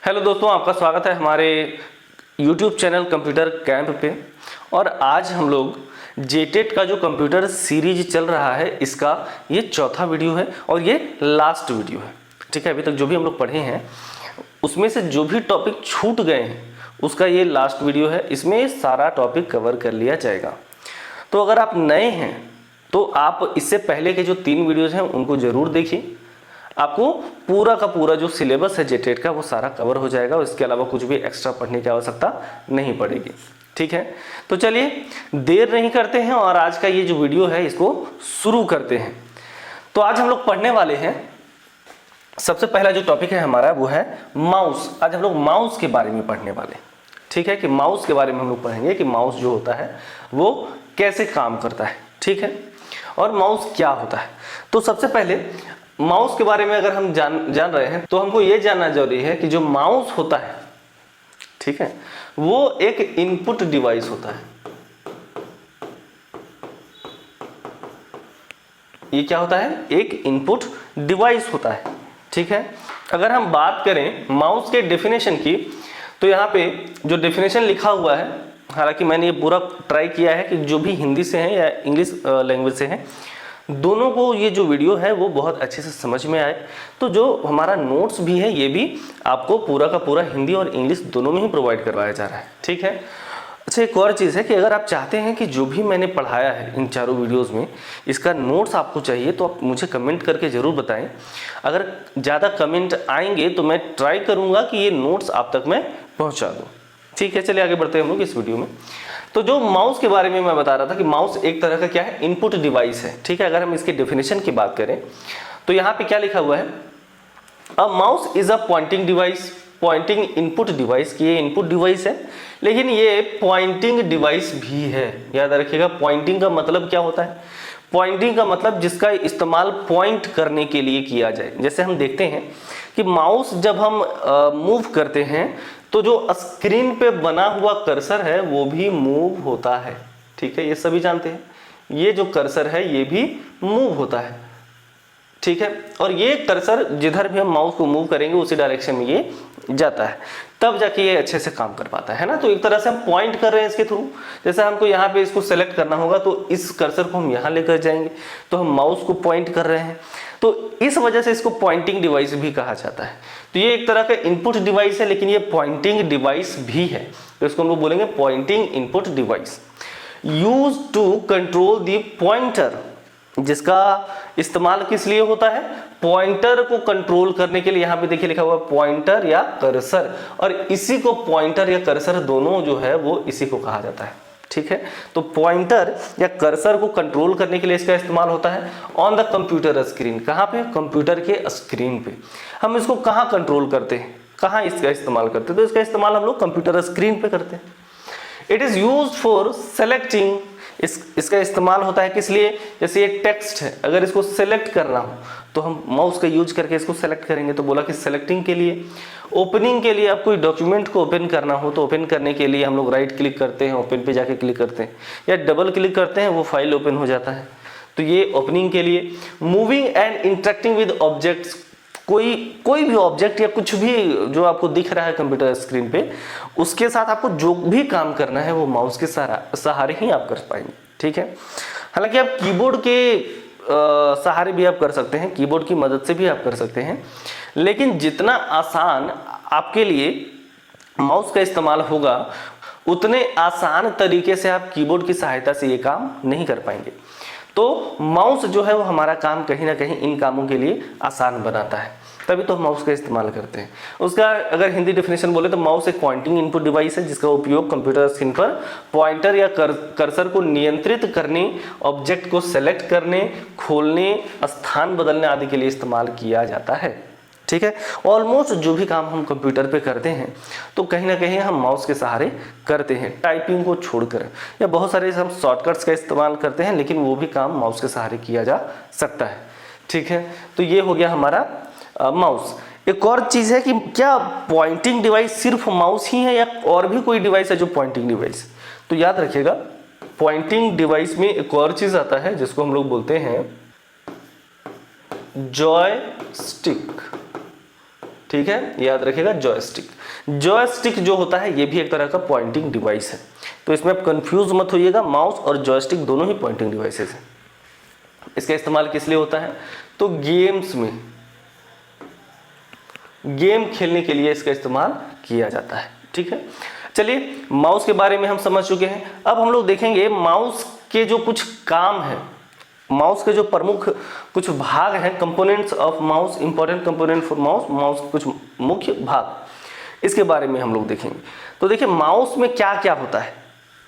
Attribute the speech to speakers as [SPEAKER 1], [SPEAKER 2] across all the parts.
[SPEAKER 1] Hello दोस्तों, आपका स्वागत है हमारे YouTube चैनल कंप्यूटर कैंप पे। और आज हम लोग जेटेट का जो कंप्यूटर सीरीज चल रहा है इसका ये चौथा वीडियो है और ये लास्ट वीडियो है। ठीक है, अभी तक जो भी हम लोग पढ़े हैं उसमें से जो भी टॉपिक छूट गए हैं उसका ये लास्ट वीडियो है। इसमें सारा टॉपिक कवर कर लिया जाएगा। तो अगर आप नए हैं तो आप इससे पहले के जो 3 वीडियोज़ हैं उनको ज़रूर देखिए। आपको पूरा का पूरा जो सिलेबस है जेटेट का वो सारा कवर हो जाएगा और इसके अलावा कुछ भी एक्स्ट्रा पढ़ने की आवश्यकता नहीं पड़ेगी। ठीक है, तो चलिए देर नहीं करते हैं और आज का ये जो वीडियो है इसको शुरू करते हैं। तो आज हम लोग पढ़ने वाले हैं, सबसे पहला जो टॉपिक है हमारा वो है माउस। आज हम लोग माउस के बारे में पढ़ने वाले हैं। ठीक है, कि माउस के बारे में हम लोग पढ़ेंगे कि माउस जो होता है वो कैसे काम करता है। ठीक है, और माउस क्या होता है। तो सबसे पहले माउस के बारे में अगर हम जान रहे हैं तो हमको ये जानना जरूरी है कि जो माउस होता है, ठीक है, वो एक इनपुट डिवाइस होता है। ये क्या होता है? एक इनपुट डिवाइस होता है। ठीक है, अगर हम बात करें माउस के डेफिनेशन की तो यहाँ पे जो डेफिनेशन लिखा हुआ है, हालांकि मैंने ये पूरा ट्राई किया है कि जो भी हिंदी से हैं या इंग्लिश लैंग्वेज से हैं दोनों को ये जो वीडियो है वो बहुत अच्छे से समझ में आए। तो जो हमारा नोट्स भी है ये भी आपको पूरा का पूरा हिंदी और इंग्लिश दोनों में ही प्रोवाइड करवाया जा रहा है। ठीक है, अच्छा एक और चीज़ है कि अगर आप चाहते हैं कि जो भी मैंने पढ़ाया है इन चारों वीडियोस में इसका नोट्स आपको चाहिए तो आप मुझे कमेंट करके ज़रूर बताएं। अगर ज़्यादा कमेंट आएंगे तो मैं ट्राई करूँगा कि ये नोट्स आप तक मैं पहुँचा दूँ। ठीक है, चलिए आगे बढ़ते हैं हम लोग इस वीडियो में। तो जो माउस के बारे में मैं बता रहा था कि माउस एक तरह का क्या है, इनपुट डिवाइस है। ठीक है, अगर हम इसके डेफिनेशन की बात करें तो यहाँ पे क्या लिखा हुआ है, a mouse is a pointing device, pointing input device की ये इनपुट डिवाइस है लेकिन ये पॉइंटिंग डिवाइस भी है। याद रखिएगा, पॉइंटिंग का मतलब क्या होता है? पॉइंटिंग का मतलब जिसका इस्तेमाल पॉइंट करने के लिए किया जाए। जैसे हम देखते हैं कि माउस जब हम मूव करते हैं तो जो स्क्रीन पे बना हुआ कर्सर है वो भी मूव होता है। ठीक है, ये सभी जानते हैं, ये जो कर्सर है ये भी मूव होता है। ठीक है, और ये कर्सर जिधर भी हम माउस को मूव करेंगे उसी डायरेक्शन में ये जाता है, तब जाके ये अच्छे से काम कर पाता है ना। तो एक तरह से हम पॉइंट कर रहे हैं इसके थ्रू। जैसे हमको यहाँ पे इसको सेलेक्ट करना होगा तो इस कर्सर को हम यहाँ लेकर जाएंगे तो हम माउस को पॉइंट कर रहे हैं, तो इस वजह से इसको पॉइंटिंग डिवाइस भी कहा जाता है। तो ये एक तरह का इनपुट डिवाइस है लेकिन ये पॉइंटिंग डिवाइस भी है, तो इसको हम लोग बोलेंगे pointing input device. Use to control the pointer, जिसका इस्तेमाल किस लिए होता है? पॉइंटर को कंट्रोल करने के लिए। यहाँ पे देखिए लिखा हुआ है पॉइंटर या कर्सर, और इसी को पॉइंटर या कर्सर दोनों जो है वो इसी को कहा जाता है। ठीक है, तो पॉइंटर या कर्सर को कंट्रोल करने के लिए इसका इस्तेमाल होता है ऑन द कंप्यूटर स्क्रीन। कहाँ पे? कंप्यूटर के स्क्रीन पे। हम इसको कहाँ कंट्रोल करते हैं, कहाँ इसका इस्तेमाल करते हैं? तो इसका इस्तेमाल हम लोग कंप्यूटर स्क्रीन पे करते हैं। It is use for selecting, इसका इस्तेमाल होता है किस लिए? जैसे ये टेक्स्ट है, अगर इसको सेलेक्ट करना हो तो हम माउस का यूज करके इसको सेलेक्ट करेंगे, तो बोला कि सेलेक्टिंग के लिए। ओपनिंग के लिए, आप कोई डॉक्यूमेंट को ओपन करना हो तो ओपन करने के लिए हम लोग राइट क्लिक करते हैं, ओपन पे जाके क्लिक करते हैं, या डबल क्लिक करते हैं वो फाइल ओपन हो जाता है, तो ये ओपनिंग के लिए। Moving and interacting with objects, कोई भी ऑब्जेक्ट या कुछ भी जो आपको दिख रहा है कंप्यूटर स्क्रीन पे उसके साथ आपको जो भी काम करना है वो माउस के सहारे ही आप कर पाएंगे। ठीक है, हालांकि आप कीबोर्ड के सहारे भी आप कर सकते हैं, कीबोर्ड की मदद से भी आप कर सकते हैं, लेकिन जितना आसान आपके लिए माउस का इस्तेमाल होगा उतने आसान तरीके से आप कीबोर्ड की सहायता से ये काम नहीं कर पाएंगे। तो माउस जो है वो हमारा काम कहीं ना कहीं इन कामों के लिए आसान बनाता है, तभी तो हम माउस का इस्तेमाल करते हैं। उसका अगर हिंदी डेफिनेशन बोले तो माउस एक पॉइंटिंग इनपुट डिवाइस है जिसका उपयोग कंप्यूटर स्क्रीन पर पॉइंटर या कर्सर को नियंत्रित करने, ऑब्जेक्ट को सेलेक्ट करने, खोलने, स्थान बदलने आदि के लिए इस्तेमाल किया जाता है। ठीक है, ऑलमोस्ट जो भी काम हम कंप्यूटर पे करते हैं तो कहीं ना कहीं हम माउस के सहारे करते हैं, टाइपिंग को छोड़कर, या बहुत सारे हम शॉर्टकट्स का इस्तेमाल करते हैं लेकिन वो भी काम माउस के सहारे किया जा सकता है। ठीक है, तो ये हो गया हमारा माउस। एक और चीज़ है कि क्या पॉइंटिंग डिवाइस सिर्फ माउस ही है या और भी कोई डिवाइस है जो पॉइंटिंग डिवाइस? तो याद रखिएगा, पॉइंटिंग डिवाइस में एक और चीज़ आता है जिसको हम लोग बोलते हैं जॉयस्टिक। ठीक है, याद रखिएगा जॉयस्टिक। जॉयस्टिक जो होता है ये भी एक तरह का पॉइंटिंग डिवाइस है, तो इसमें आप कंफ्यूज मत होइएगा, माउस और जॉयस्टिक दोनों ही पॉइंटिंग डिवाइसेस हैं। इसका इस्तेमाल किस लिए होता है, तो गेम्स में, गेम खेलने के लिए इसका इस्तेमाल किया जाता है, ठीक है। चलिए माउस के बारे में हम समझ चुके हैं। अब हम लोग देखेंगे माउस के जो कुछ काम है, माउस के जो प्रमुख कुछ भाग हैं, components of mouse, important component for mouse, mouse के कुछ मुख्य भाग, इसके बारे में हम लोग देखेंगे। तो देखिए माउस में क्या क्या होता है।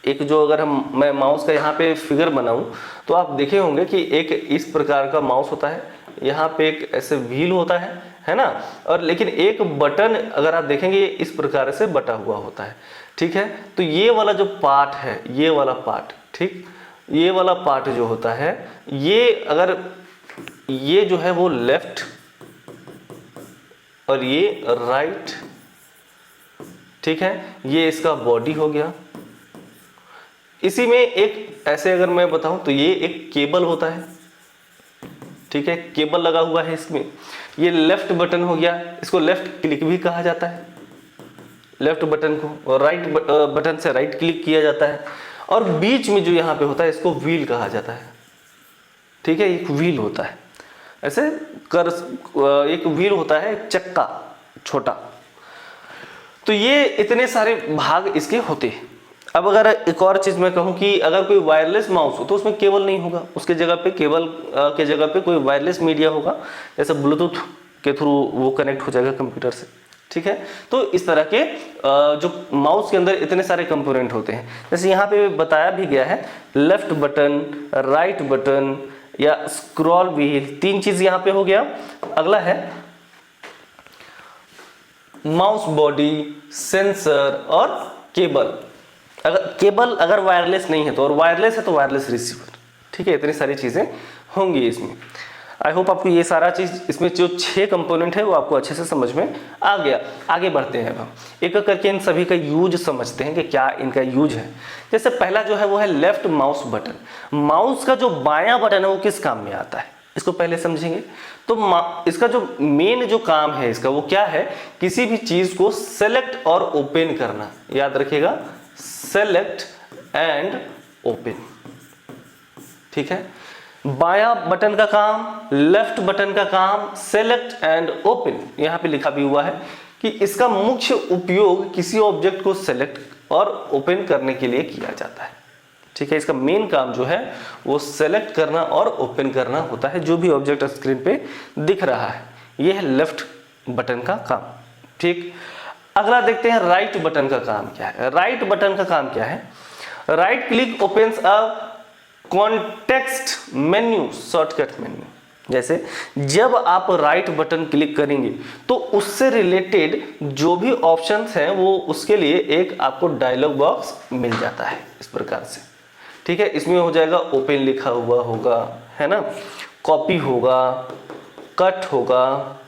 [SPEAKER 1] एक जो अगर मैं माउस का यहाँ पे फिगर बनाऊं तो आप देखे होंगे कि एक इस प्रकार का माउस होता है, यहाँ पे एक ऐसे व्हील होता है ना, और लेकिन एक बटन अगर आप देखेंगे इस प्रकार से बटा हुआ होता है, ठीक है। तो ये वाला जो पार्ट है, ये वाला पार्ट, ठीक, ये वाला पार्ट जो होता है, ये अगर ये जो है वो लेफ्ट और ये राइट, ठीक है, ये इसका बॉडी हो गया। इसी में एक ऐसे अगर मैं बताऊं तो ये एक केबल होता है, ठीक है, केबल लगा हुआ है इसमें। ये लेफ्ट बटन हो गया, इसको लेफ्ट क्लिक भी कहा जाता है, लेफ्ट बटन को, और राइट बटन से राइट क्लिक किया जाता है। और बीच में जो यहाँ पे होता है इसको व्हील कहा जाता है, ठीक है, एक व्हील होता है ऐसे कर, एक व्हील होता है, एक चक्का छोटा। तो ये इतने सारे भाग इसके होते हैं। अब अगर एक और चीज मैं कहूँ कि अगर कोई वायरलेस माउस हो तो उसमें केबल नहीं होगा, उसके जगह पे केबल के जगह पे कोई वायरलेस मीडिया होगा, जैसे ब्लूटूथ के थ्रू वो कनेक्ट हो जाएगा कंप्यूटर से, ठीक है। तो इस तरह के जो माउस के अंदर इतने सारे कंपोनेंट होते हैं, जैसे यहाँ पे बताया भी गया है, लेफ्ट बटन, राइट बटन या स्क्रॉल व्हील, 3 चीज यहाँ पे हो गया। अगला है माउस बॉडी, सेंसर और केबल। केबल अगर वायरलेस नहीं है तो, और वायरलेस है तो वायरलेस रिसीवर, ठीक है। इतनी सारी चीजें होंगी इसमें। आई होप आपको ये सारा चीज, इसमें जो 6 कंपोनेंट है वो आपको अच्छे से समझ में आ गया। आगे बढ़ते हैं, अब हम एक एक करके इन सभी का यूज समझते हैं कि क्या इनका यूज है। जैसे पहला जो है वो है लेफ्ट माउस बटन। माउस का जो बायां बटन है वो किस काम में आता है, इसको पहले समझेंगे। तो इसका जो मेन जो काम है इसका, वो क्या है, किसी भी चीज को सेलेक्ट और ओपन करना। याद रखिएगा, सेलेक्ट एंड ओपन, ठीक है। बायां बटन का काम, लेफ्ट बटन का काम, सेलेक्ट एंड ओपन। यहां पे लिखा भी हुआ है कि इसका मुख्य उपयोग किसी ऑब्जेक्ट को सेलेक्ट और ओपन करने के लिए किया जाता है, ठीक है। इसका मेन काम जो है वो सेलेक्ट करना और ओपन करना होता है, जो भी ऑब्जेक्ट स्क्रीन पे दिख रहा है, ये है लेफ्ट बटन का काम, ठीक। अगला देखते हैं राइट बटन का काम क्या है। राइट बटन का काम क्या है, right click opens a context menu, shortcut menu. जैसे जब आप राइट बटन क्लिक करेंगे तो उससे रिलेटेड जो भी ऑप्शंस हैं वो उसके लिए एक आपको डायलॉग बॉक्स मिल जाता है इस प्रकार से, ठीक है। इसमें हो जाएगा ओपन लिखा हुआ होगा, है ना, कॉपी होगा, कट होगा,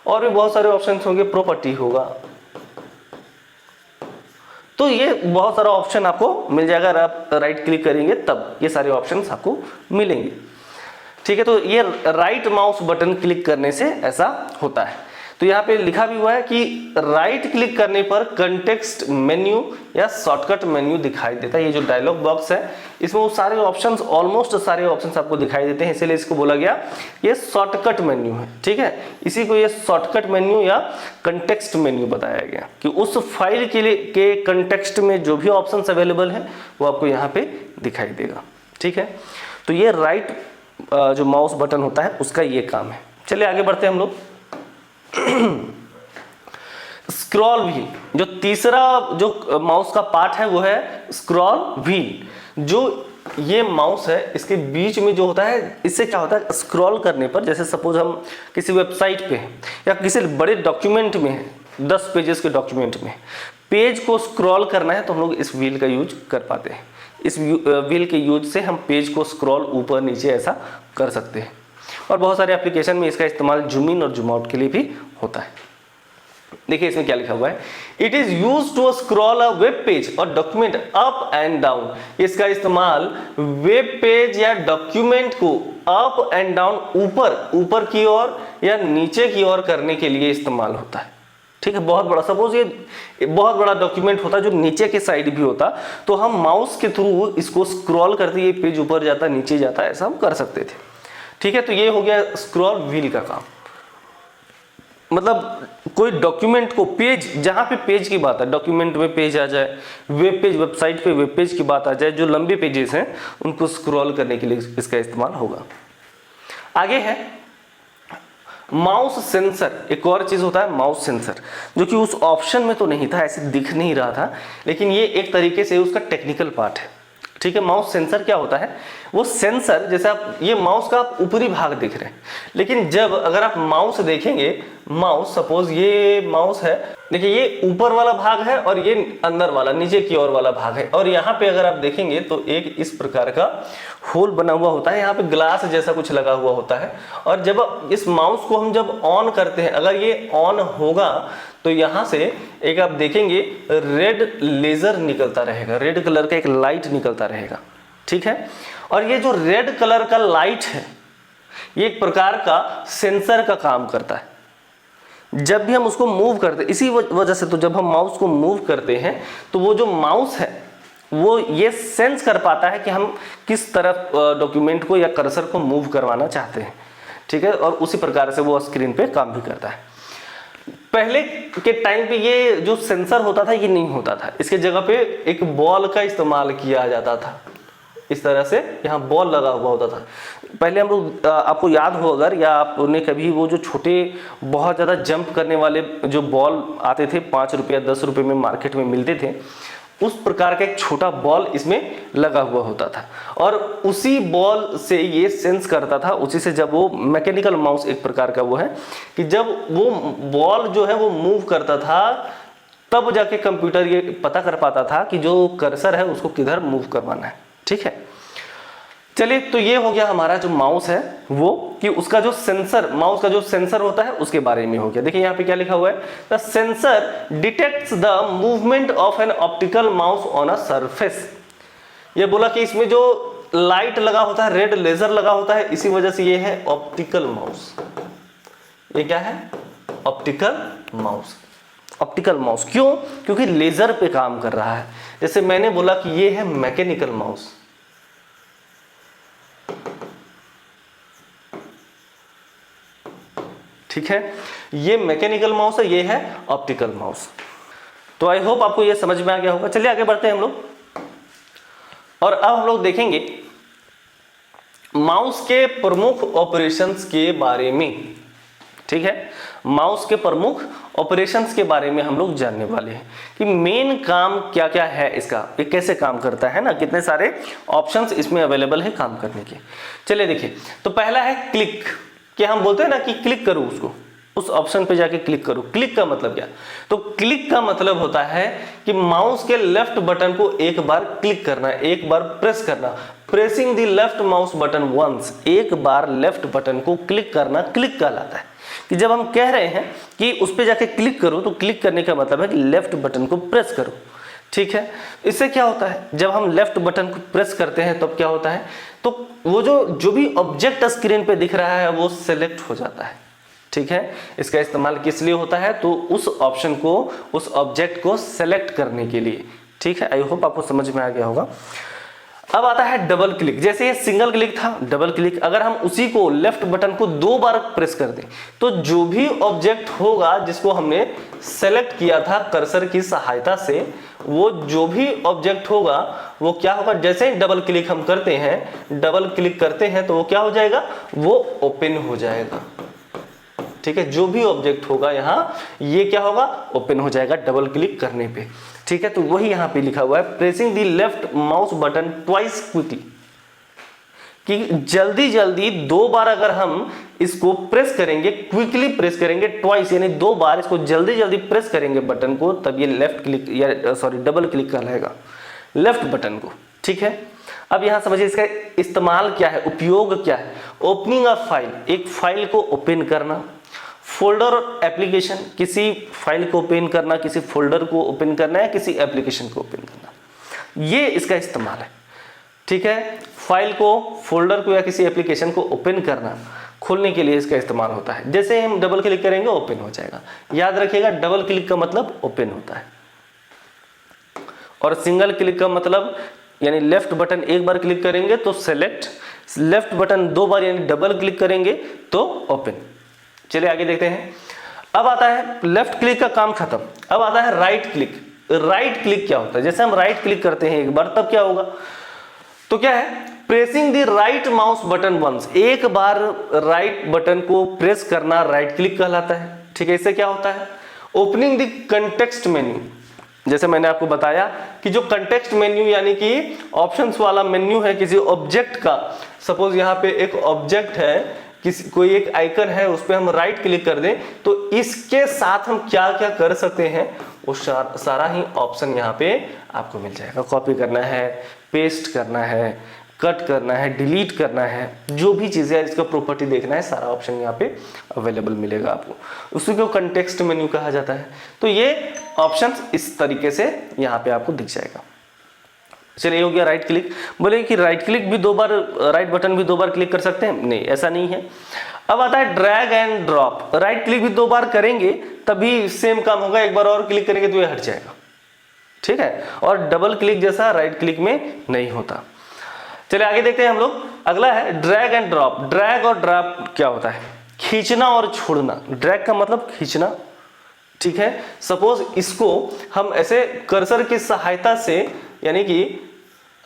[SPEAKER 1] और भी बहुत सारे ऑप्शंस होंगे, प्रॉपर्टी होगा। तो ये बहुत सारा ऑप्शन आपको मिल जाएगा, अगर आप राइट क्लिक करेंगे तब ये सारे ऑप्शंस आपको मिलेंगे, ठीक है। तो ये राइट माउस बटन क्लिक करने से ऐसा होता है। तो यहाँ पे लिखा भी हुआ है कि राइट क्लिक करने पर कंटेक्स्ट मेन्यू या शॉर्टकट मेन्यू दिखाई देता है। ये जो डायलॉग बॉक्स है इसमें वो सारे ऑप्शंस, ऑलमोस्ट सारे ऑप्शंस आपको दिखाई देते हैं, इसीलिए इसको बोला गया ये शॉर्टकट मेन्यू है, ठीक है। इसी को ये शॉर्टकट मेन्यू या कंटेक्स्ट मेन्यू बताया गया कि उस फाइल के लिए के कंटेक्स्ट में जो भी ऑप्शंस अवेलेबल है वो आपको यहाँ पे दिखाई देगा, ठीक है। तो ये राइट जो माउस बटन होता है उसका ये काम है। चलिए आगे बढ़ते हैं हम लोग। स्क्रॉल व्हील, जो तीसरा जो माउस का पार्ट है वो है स्क्रॉल व्हील। जो ये माउस है इसके बीच में जो होता है, इससे क्या होता है, स्क्रॉल करने पर, जैसे सपोज हम किसी वेबसाइट पे हैं या किसी बड़े डॉक्यूमेंट में हैं, 10 पेजेस के डॉक्यूमेंट में पेज को स्क्रॉल करना है तो हम लोग इस व्हील का यूज कर पाते हैं। इस व्हील के यूज से हम पेज को स्क्रॉल ऊपर नीचे ऐसा कर सकते हैं, और बहुत सारे एप्लीकेशन में इसका इस्तेमाल जूम इन और जूम आउट के लिए भी होता है। देखिए इसमें क्या लिखा हुआ है, it is use to scroll a web page और डॉक्यूमेंट अप एंड डाउन। इसका इस्तेमाल वेब पेज या डॉक्यूमेंट को अप एंड डाउन, ऊपर की ओर या नीचे की ओर करने के लिए इस्तेमाल होता है। ठीक है, बहुत बड़ा, सपोज ये बहुत बड़ा डॉक्यूमेंट होता है जो नीचे के साइड भी होता, तो हम माउस के थ्रू इसको स्क्रॉल करते ये पेज ऊपर जाता नीचे जाता, ऐसा हम कर सकते थे। ठीक है, तो ये हो गया स्क्रॉल व्हील का काम। मतलब कोई डॉक्यूमेंट को पेज, जहां पे पेज की बात है, डॉक्यूमेंट में पेज आ जाए, वेब पेज, वेबसाइट पे वेब पेज की बात आ जाए, जो लंबे पेजेस हैं उनको स्क्रॉल करने के लिए इसका इस्तेमाल होगा। आगे है माउस सेंसर। एक और चीज होता है माउस सेंसर, जो कि उस ऑप्शन में तो नहीं था, ऐसे दिख नहीं रहा था, लेकिन ये एक तरीके से उसका टेक्निकल पार्ट है। ठीक है, माउस सेंसर क्या होता है? वो सेंसर, जैसे आप ये माउस का आप ऊपरी भाग देख रहे हैं, लेकिन जब अगर आप माउस देखेंगे, माउस सपोज ये माउस है, देखिए ये ऊपर वाला भाग है और ये अंदर वाला नीचे की ओर वाला भाग है, और यहाँ पे अगर आप देखेंगे तो एक इस प्रकार का होल बना हुआ होता है, यहाँ पे ग्लास जैसा कुछ लगा हुआ होता है। और जब इस माउस को हम जब ऑन करते हैं, अगर ये ऑन होगा तो यहाँ से एक आप देखेंगे रेड लेजर निकलता रहेगा, रेड कलर का एक लाइट निकलता रहेगा। ठीक है, और ये जो रेड कलर का लाइट है ये एक प्रकार का सेंसर का काम करता है। जब भी हम उसको मूव करते हैं, इसी वजह से तो जब हम माउस को मूव करते हैं तो वो जो माउस है वो ये सेंस कर पाता है कि हम किस तरफ डॉक्यूमेंट को या कर्सर को मूव करवाना चाहते हैं। ठीक है, और उसी प्रकार से वो स्क्रीन पे काम भी करता है। पहले के टाइम पे ये जो सेंसर होता था ये नहीं होता था, इसके जगह पे एक बॉल का इस्तेमाल किया जाता था। इस तरह से यहाँ बॉल लगा हुआ होता था। पहले हम लोग, आपको याद हो अगर, या आपने कभी वो जो छोटे बहुत ज़्यादा जंप करने वाले जो बॉल आते थे, 5 रुपया 10 रुपये में मार्केट में मिलते थे, उस प्रकार का एक छोटा बॉल इसमें लगा हुआ होता था, और उसी बॉल से ये सेंस करता था। उसी से जब वो मैकेनिकल माउस एक प्रकार का वो है कि जब वो बॉल जो है वो मूव करता था, तब जाके कंप्यूटर ये पता कर पाता था कि जो कर्सर है उसको किधर मूव करवाना है। ठीक है, चलिए, तो ये हो गया हमारा जो माउस है वो, कि उसका जो सेंसर, माउस का जो सेंसर होता है उसके बारे में हो गया। देखिए यहाँ पे क्या लिखा हुआ है, the sensor detects the movement of an optical mouse on a surface. ये बोला कि इसमें जो लाइट लगा होता है, रेड लेजर लगा होता है, इसी वजह से ये है ऑप्टिकल माउस। ये क्या है? Optical mouse. ऑप्टिकल माउस क्यों? क्योंकि लेजर पे काम कर रहा है। जैसे मैंने बोला कि ये है मैकेनिकल माउस, ठीक है, ये मैकेनिकल माउस है, ये है ऑप्टिकल माउस। तो आई होप आपको ये समझ में आ गया होगा। चलिए आगे बढ़ते हैं हम लोग, और अब हम लोग देखेंगे माउस के प्रमुख ऑपरेशंस के बारे में। ठीक है, माउस के प्रमुख ऑपरेशंस के बारे में हम लोग जानने वाले हैं कि मेन काम क्या क्या है इसका, ये कैसे काम करता है ना, कितने सारे ऑप्शंस इसमें अवेलेबल है काम करने के। चलिए देखिए, तो पहला है क्लिक, कि हम बोलते हैं ना कि क्लिक करो उसको, उस ऑप्शन पे जाके क्लिक करो। क्लिक का मतलब क्या? तो क्लिक का मतलब होता है कि माउस के लेफ्ट बटन को एक बार क्लिक करना, एक बार प्रेस करना। Pressing the left mouse button once, एक बार लेफ्ट बटन को क्लिक करना क्लिक कहलाता है। कि जब हम कह रहे हैं कि उस पे जाके क्लिक करो, तो क्लिक करने का मतलब है कि लेफ्ट बटन को प्रेस करो। ठीक है, इससे क्या होता है, जब हम लेफ्ट बटन को प्रेस करते हैं तब क्या होता है, तो वो जो भी ऑब्जेक्ट स्क्रीन पे दिख रहा है वो सेलेक्ट हो जाता है। ठीक है, इसका इस्तेमाल किस लिए होता है? तो उस ऑप्शन को, उस ऑब्जेक्ट को सेलेक्ट करने के लिए। ठीक है, आई होप आपको समझ में आ गया होगा। अब आता है डबल क्लिक। जैसे ये सिंगल क्लिक था, डबल क्लिक, अगर हम उसी को लेफ्ट बटन को 2 बार प्रेस कर दें तो जो भी ऑब्जेक्ट होगा जिसको हमने सेलेक्ट किया था कर्सर की सहायता से, वो जो भी ऑब्जेक्ट होगा वो क्या होगा, जैसे ही डबल क्लिक हम करते हैं, डबल क्लिक करते हैं तो वो क्या हो जाएगा, वो ओपन हो जाएगा। ठीक है, जो भी ऑब्जेक्ट होगा यहाँ, ये क्या होगा, ओपन हो जाएगा डबल क्लिक करने पे। ठीक है, तो वही यहाँ पे लिखा हुआ है, pressing the left mouse button twice quickly, कि जल्दी जल्दी 2 बार अगर हम इसको प्रेस करेंगे, क्विकली प्रेस करेंगे, ट्वाइस यानी 2 बार इसको जल्दी जल्दी प्रेस करेंगे बटन को, तब ये लेफ्ट क्लिक या सॉरी डबल क्लिक कहलाएगा लेफ्ट बटन को। ठीक है, अब यहाँ समझिए इसका इस्तेमाल क्या है, उपयोग क्या है। ओपनिंग अ फाइल, एक फाइल को ओपन करना। फोल्डर और एप्लीकेशन, किसी फाइल को ओपन करना, किसी फोल्डर को ओपन करना है, किसी एप्लीकेशन को ओपन करना, ये इसका इस्तेमाल है। ठीक है, फाइल को, फोल्डर को या किसी एप्लीकेशन को ओपन करना, खोलने के लिए इसका इस्तेमाल होता है। जैसे हम डबल क्लिक करेंगे ओपन हो जाएगा। याद रखिएगा डबल क्लिक का मतलब ओपन होता है और सिंगल क्लिक का मतलब यानी लेफ्ट बटन एक बार क्लिक करेंगे तो सेलेक्ट, लेफ्ट बटन 2 बार यानी डबल क्लिक करेंगे तो ओपन। चलिए आगे देखते हैं। अब आता है लेफ्ट क्लिक का काम खत्म, अब आता है राइट क्लिक। राइट क्लिक क्या होता है? जैसे हम राइट क्लिक करते हैं एक बार तब क्या होगा, तो क्या है, pressing the right mouse button once, एक बार राइट बटन को प्रेस करना राइट क्लिक कहलाता है। ठीक है, इससे क्या होता है, ओपनिंग द कंटेक्स्ट मेन्यू। जैसे मैंने आपको बताया कि जो कंटेक्स्ट मेन्यू यानी कि ऑप्शंस वाला मेन्यू है किसी ऑब्जेक्ट का, सपोज यहाँ पे एक ऑब्जेक्ट है, किसी कोई एक आइकन है, उस पर हम राइट क्लिक कर दें तो इसके साथ हम क्या क्या कर सकते हैं वो सारा ही ऑप्शन यहाँ पे आपको मिल जाएगा। कॉपी करना है, पेस्ट करना है, कट करना है, डिलीट करना है, जो भी चीज़ें इसका प्रॉपर्टी देखना है, सारा ऑप्शन यहाँ पे अवेलेबल मिलेगा आपको। उसी को कंटेक्स्ट मेन्यू कहा जाता है। तो ये ऑप्शंस इस तरीके से यहाँ पे आपको दिख जाएगा। चलिए हो गया राइट क्लिक। बोले कि राइट क्लिक भी 2 बार, राइट बटन भी 2 बार क्लिक कर सकते हैं? नहीं, ऐसा नहीं है। अब आता है drag and drop. Right click भी 2 बार करेंगे तभी सेम काम होगा, एक बार और क्लिक करेंगे तो ये हट जाएगा। ठीक है, और डबल क्लिक जैसा राइट क्लिक में नहीं होता। चलिए आगे देखते हैं हम लोग। अगला है ड्रैग एंड ड्रॉप। ड्रैग और ड्रॉप क्या होता है? खींचना और छोड़ना। ड्रैग का मतलब खींचना। ठीक है, सपोज इसको हम ऐसे कर्सर की सहायता से, यानी कि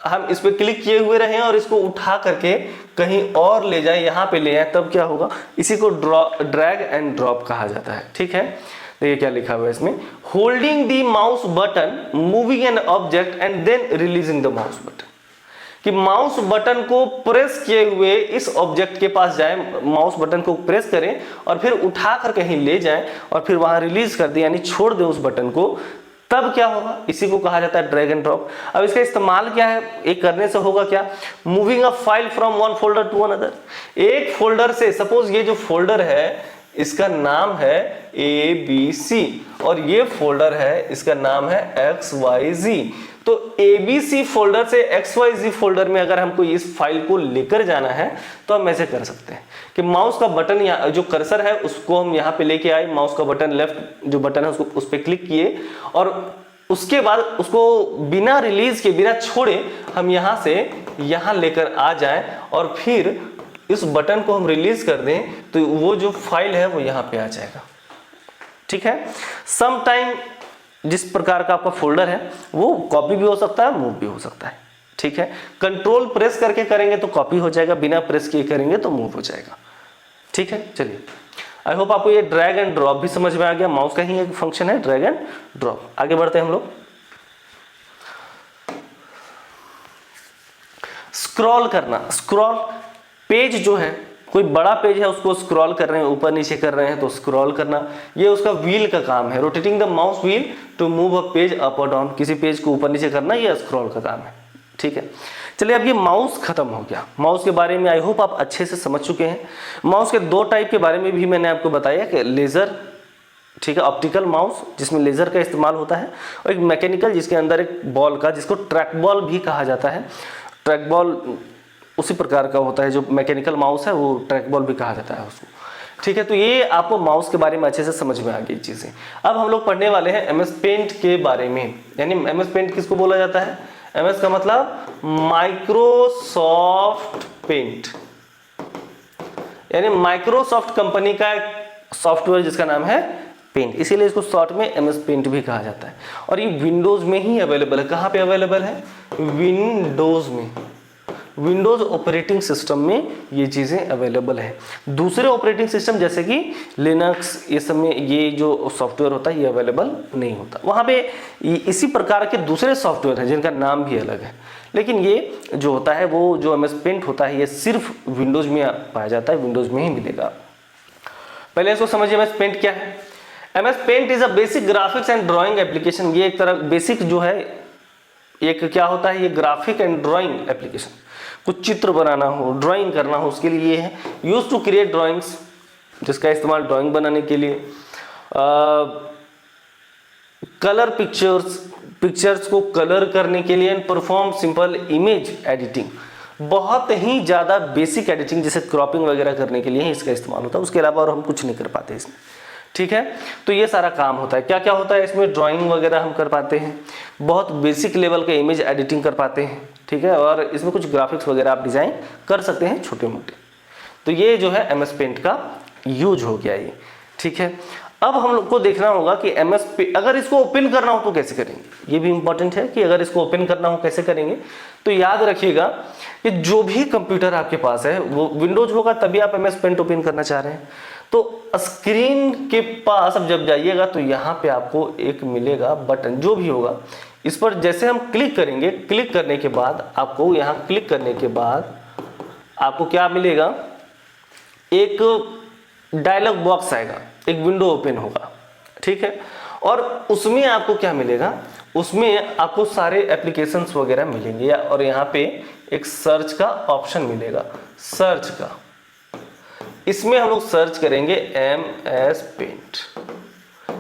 [SPEAKER 1] हम इस पे क्लिक किए हुए रहें और इसको उठा करके कहीं और ले जाए, यहाँ पे ले आए, तब क्या होगा, इसी को ड्रैग एंड ड्रॉप कहा जाता है। ठीक है, देखिए क्या लिखा हुआ है इसमें, holding the mouse button, moving an object and then releasing the mouse button. कि माउस बटन को प्रेस किए हुए इस ऑब्जेक्ट के पास जाए, माउस बटन को प्रेस करें और फिर उठा कर कहीं ले जाएं और फिर वहां रिलीज कर दें, यानी छोड़ दें उस बटन को, तब क्या होगा, इसी को कहा जाता है ड्रैग एंड ड्रॉप। अब इसका इस्तेमाल क्या है, एक करने से होगा क्या, moving a file from one folder to another. एक फोल्डर से, सपोज ये जो फोल्डर है इसका नाम है ABC और ये फोल्डर है इसका नाम है XYZ। तो ABC फोल्डर से XYZ फोल्डर में अगर हमको इस फाइल को लेकर जाना है तो हम ऐसे कर सकते हैं कि माउस का बटन, यहाँ जो कर्सर है उसको हम यहाँ पे लेके आए, माउस का बटन लेफ्ट जो बटन है उसको उस पर क्लिक किए और उसके बाद उसको बिना रिलीज के, बिना छोड़े हम यहाँ से यहाँ लेकर आ जाएं और फिर इस बटन को हम रिलीज कर दें तो वो जो फाइल है वो यहाँ पे आ जाएगा। ठीक है, सम टाइम जिस प्रकार का आपका फोल्डर है वो कॉपी भी हो सकता है, मूव भी हो सकता है। ठीक है, कंट्रोल प्रेस करके करेंगे तो कॉपी हो जाएगा, बिना प्रेस किए करेंगे तो मूव हो जाएगा। ठीक है, चलिए आई होप आपको ये ड्रैग एंड ड्रॉप भी समझ में आ गया। माउस का ही एक फंक्शन है ड्रैग एंड ड्रॉप। आगे बढ़ते हैं हम लोग। स्क्रॉल करना। स्क्रॉल, पेज जो है, कोई बड़ा पेज है उसको स्क्रॉल कर रहे हैं, ऊपर नीचे कर रहे हैं तो स्क्रॉल करना, ये उसका व्हील का काम है। Rotating the mouse wheel to move a page up और डाउन, किसी पेज को ऊपर नीचे करना, ये स्क्रॉल का काम है। ठीक है, चलिए अब ये माउस खत्म हो गया। माउस के बारे में आई होप आप अच्छे से समझ चुके हैं। माउस के 2 टाइप के बारे में भी मैंने आपको बताया कि लेजर, ठीक है, ऑप्टिकल माउस जिसमें लेजर का इस्तेमाल होता है, और एक मैकेनिकल जिसके अंदर एक बॉल का, जिसको ट्रैक बॉल भी कहा जाता है। ट्रैक बॉल उसी प्रकार का होता है, जो मैकेनिकल माउस है वो ट्रैक बॉल भी कहा जाता है उसको। ठीक है, तो ये आपको माउस के बारे में अच्छे से समझ में आ गई चीज़ें। अब हम लोग पढ़ने वाले हैं MS पेंट के बारे में। यानी MS पेंट किसको बोला जाता है? MS का मतलब माइक्रोसॉफ्ट पेंट, यानी माइक्रोसॉफ्ट कंपनी का सॉफ्टवेयर जिसका नाम है पेंट, इसीलिए इसको शॉर्ट में MS पेंट भी कहा जाता है। और ये विंडोज में ही अवेलेबल है। कहाँ पे अवेलेबल है? विंडोज में, विंडोज ऑपरेटिंग सिस्टम में ये चीज़ें अवेलेबल है। दूसरे ऑपरेटिंग सिस्टम जैसे कि लिनक्स, ये सब में ये जो सॉफ्टवेयर होता है ये अवेलेबल नहीं होता। वहाँ पे इसी प्रकार के दूसरे सॉफ्टवेयर हैं जिनका नाम भी अलग है, लेकिन ये जो होता है वो जो MS पेंट होता है ये सिर्फ विंडोज में पाया जाता है, विंडोज में ही मिलेगा। पहले इसको समझिए MS पेंट क्या है। MS paint is a basic graphics and drawing application. ये एक तरह बेसिक जो है, एक क्या होता है, ये ग्राफिक एंड ड्राइंग एप्लीकेशन, कुछ चित्र बनाना हो, ड्राइंग करना हो, उसके लिए है। यूज टू क्रिएट ड्राइंग्स, जिसका इस्तेमाल ड्राइंग बनाने के लिए, कलर पिक्चर्स को कलर करने के लिए, and perform simple image editing, बहुत ही ज़्यादा बेसिक एडिटिंग जैसे क्रॉपिंग वगैरह करने के लिए ही इसका इस्तेमाल होता है, उसके अलावा और हम कुछ नहीं कर पाते इसमें। ठीक है, तो ये सारा काम होता है। क्या क्या होता है इसमें, ड्राइंग वगैरह हम कर पाते हैं, बहुत बेसिक लेवल का इमेज एडिटिंग कर पाते हैं। ठीक है, और इसमें कुछ ग्राफिक्स वगैरह आप डिज़ाइन कर सकते हैं छोटे मोटे। तो ये जो है MS पेंट का यूज हो गया ये। ठीक है, अब हम लोग को देखना होगा कि MS पेंट अगर इसको ओपन करना हो तो कैसे करेंगे। ये भी इंपॉर्टेंट है कि अगर इसको ओपन करना हो कैसे करेंगे। तो याद रखिएगा कि जो भी कंप्यूटर आपके पास है वो विंडोज होगा, तभी आप MS पेंट ओपन करना चाह रहे हैं। तो स्क्रीन के पास अब जब जाइएगा तो यहाँ पे आपको एक मिलेगा बटन, जो भी होगा इस पर जैसे हम क्लिक करेंगे, क्लिक करने के बाद आपको यहाँ क्लिक करने के बाद आपको क्या मिलेगा, एक डायलॉग बॉक्स आएगा, एक विंडो ओपन होगा। ठीक है, और उसमें आपको क्या मिलेगा, उसमें आपको सारे एप्लीकेशंस वगैरह मिलेंगे और यहाँ पे एक सर्च का ऑप्शन मिलेगा, सर्च का। इसमें हम लोग सर्च करेंगे MS पेंट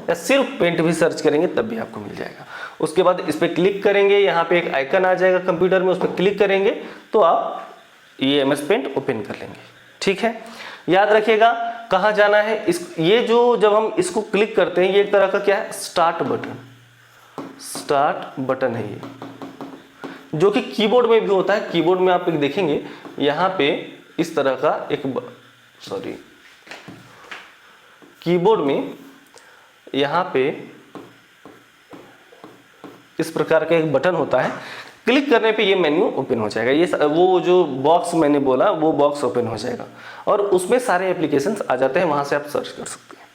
[SPEAKER 1] या सिर्फ पेंट भी सर्च करेंगे तब भी आपको मिल जाएगा। उसके बाद इस पर क्लिक करेंगे, यहाँ पे एक आइकन आ जाएगा कंप्यूटर में, उस पर क्लिक करेंगे तो आप ये MS पेंट ओपन कर लेंगे। ठीक है, याद रखिएगा कहाँ जाना है। ये जो जब हम इसको क्लिक करते हैं ये एक तरह का क्या है, स्टार्ट बटन, स्टार्ट बटन है ये, जो कि कीबोर्ड में भी होता है। कीबोर्ड में आप एक देखेंगे यहाँ पे इस तरह का एक कीबोर्ड में यहाँ पे इस प्रकार का एक बटन होता है, क्लिक करने पे ये मेन्यू ओपन हो जाएगा। ये वो जो बॉक्स मैंने बोला वो बॉक्स ओपन हो जाएगा और उसमें सारे एप्लीकेशंस आ जाते हैं, वहां से आप सर्च कर सकते हैं।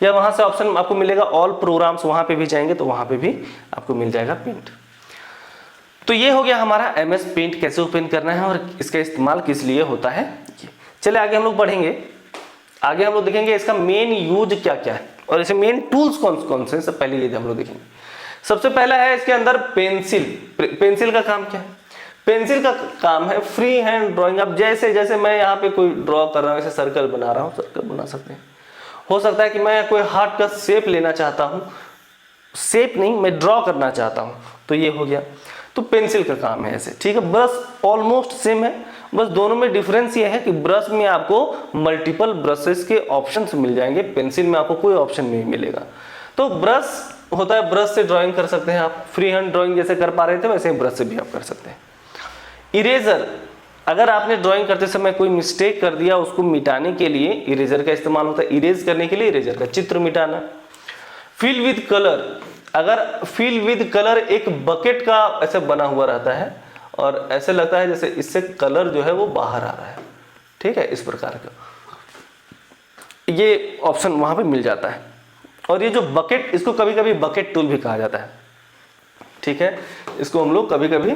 [SPEAKER 1] या वहां से ऑप्शन आपको मिलेगा ऑल प्रोग्राम्स, वहां पे भी जाएंगे तो वहां पे भी आपको मिल जाएगा पेंट। तो ये हो गया हमारा MS पेंट कैसे ओपन करना है और इसका इस्तेमाल किस लिए होता है। चलिए आगे हम लोग बढ़ेंगे, आगे हम लोग देखेंगे इसका मेन यूज क्या क्या है और इसे मेन टूल्स कौन कौन से, सब पहले ये हम लोग देखेंगे। सबसे पहला है इसके अंदर पेंसिल। पेंसिल का काम क्या है, पेंसिल का काम है फ्री हैंड ड्राइंग। अब जैसे जैसे मैं यहाँ पे कोई ड्रॉ कर रहा हूँ, जैसे सर्कल बना रहा हूँ, सर्कल बना सकते हैं। हो सकता है कि मैं कोई हार्ट का शेप लेना चाहता हूँ, शेप नहीं मैं ड्रॉ करना चाहता हूँ, तो ये हो गया। तो पेंसिल का काम है ऐसे। ठीक है, ब्रश ऑलमोस्ट सेम है, बस दोनों में डिफरेंस ये है कि ब्रश में आपको मल्टीपल ब्रशेस के ऑप्शंस मिल जाएंगे, पेंसिल में आपको कोई ऑप्शन नहीं मिलेगा। तो ब्रश होता है, ब्रश से ड्राइंग कर सकते हैं आप, फ्री हैंड ड्राइंग जैसे कर पा रहे थे वैसे ही ब्रश से भी आप कर सकते हैं। इरेजर, अगर आपने ड्राइंग करते समय कोई मिस्टेक कर दिया उसको मिटाने के लिए इरेजर का इस्तेमाल होता है, इरेज करने के लिए इरेजर का, चित्र मिटाना। फिल विद कलर, अगर फिल विद कलर एक बकेट का ऐसे बना हुआ रहता है और ऐसे लगता है जैसे इससे कलर जो है वो बाहर आ रहा है। ठीक है, इस प्रकार का ये ऑप्शन वहां पे मिल जाता है। और ये जो बकेट, इसको कभी कभी बकेट टूल भी कहा जाता है। ठीक है, इसको हम लोग कभी कभी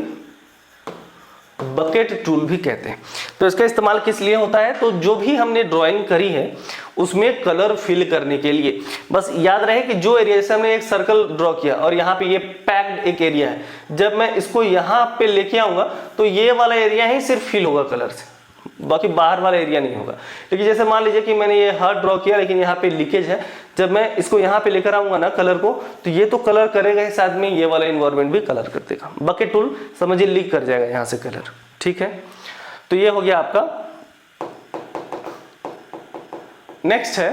[SPEAKER 1] बकेट टूल भी कहते हैं। तो इसका इस्तेमाल किस लिए होता है, तो जो भी हमने ड्राइंग करी है उसमें कलर फिल करने के लिए। बस याद रहे कि जो एरिया, जैसे हमने एक सर्कल ड्रॉ किया और यहाँ पे ये पैक्ड एक एरिया है, जब मैं इसको यहाँ पे लेके आऊंगा तो ये वाला एरिया ही सिर्फ फिल होगा कलर से, बाकी बाहर वाला एरिया नहीं होगा। लेकिन जैसे मान लीजिए कि मैंने ये हार्ट ड्रॉ किया लेकिन यहाँ पे लीकेज है, जब मैं इसको यहाँ पे लेकर आऊंगा ना कलर को, तो ये तो कलर करेगा ही, साथ में ये वाला इन्वायरमेंट भी कलर कर देगा। बकेट टूल समझिए लीक कर जाएगा यहाँ से कलर। ठीक है, तो ये हो गया आपका। नेक्स्ट है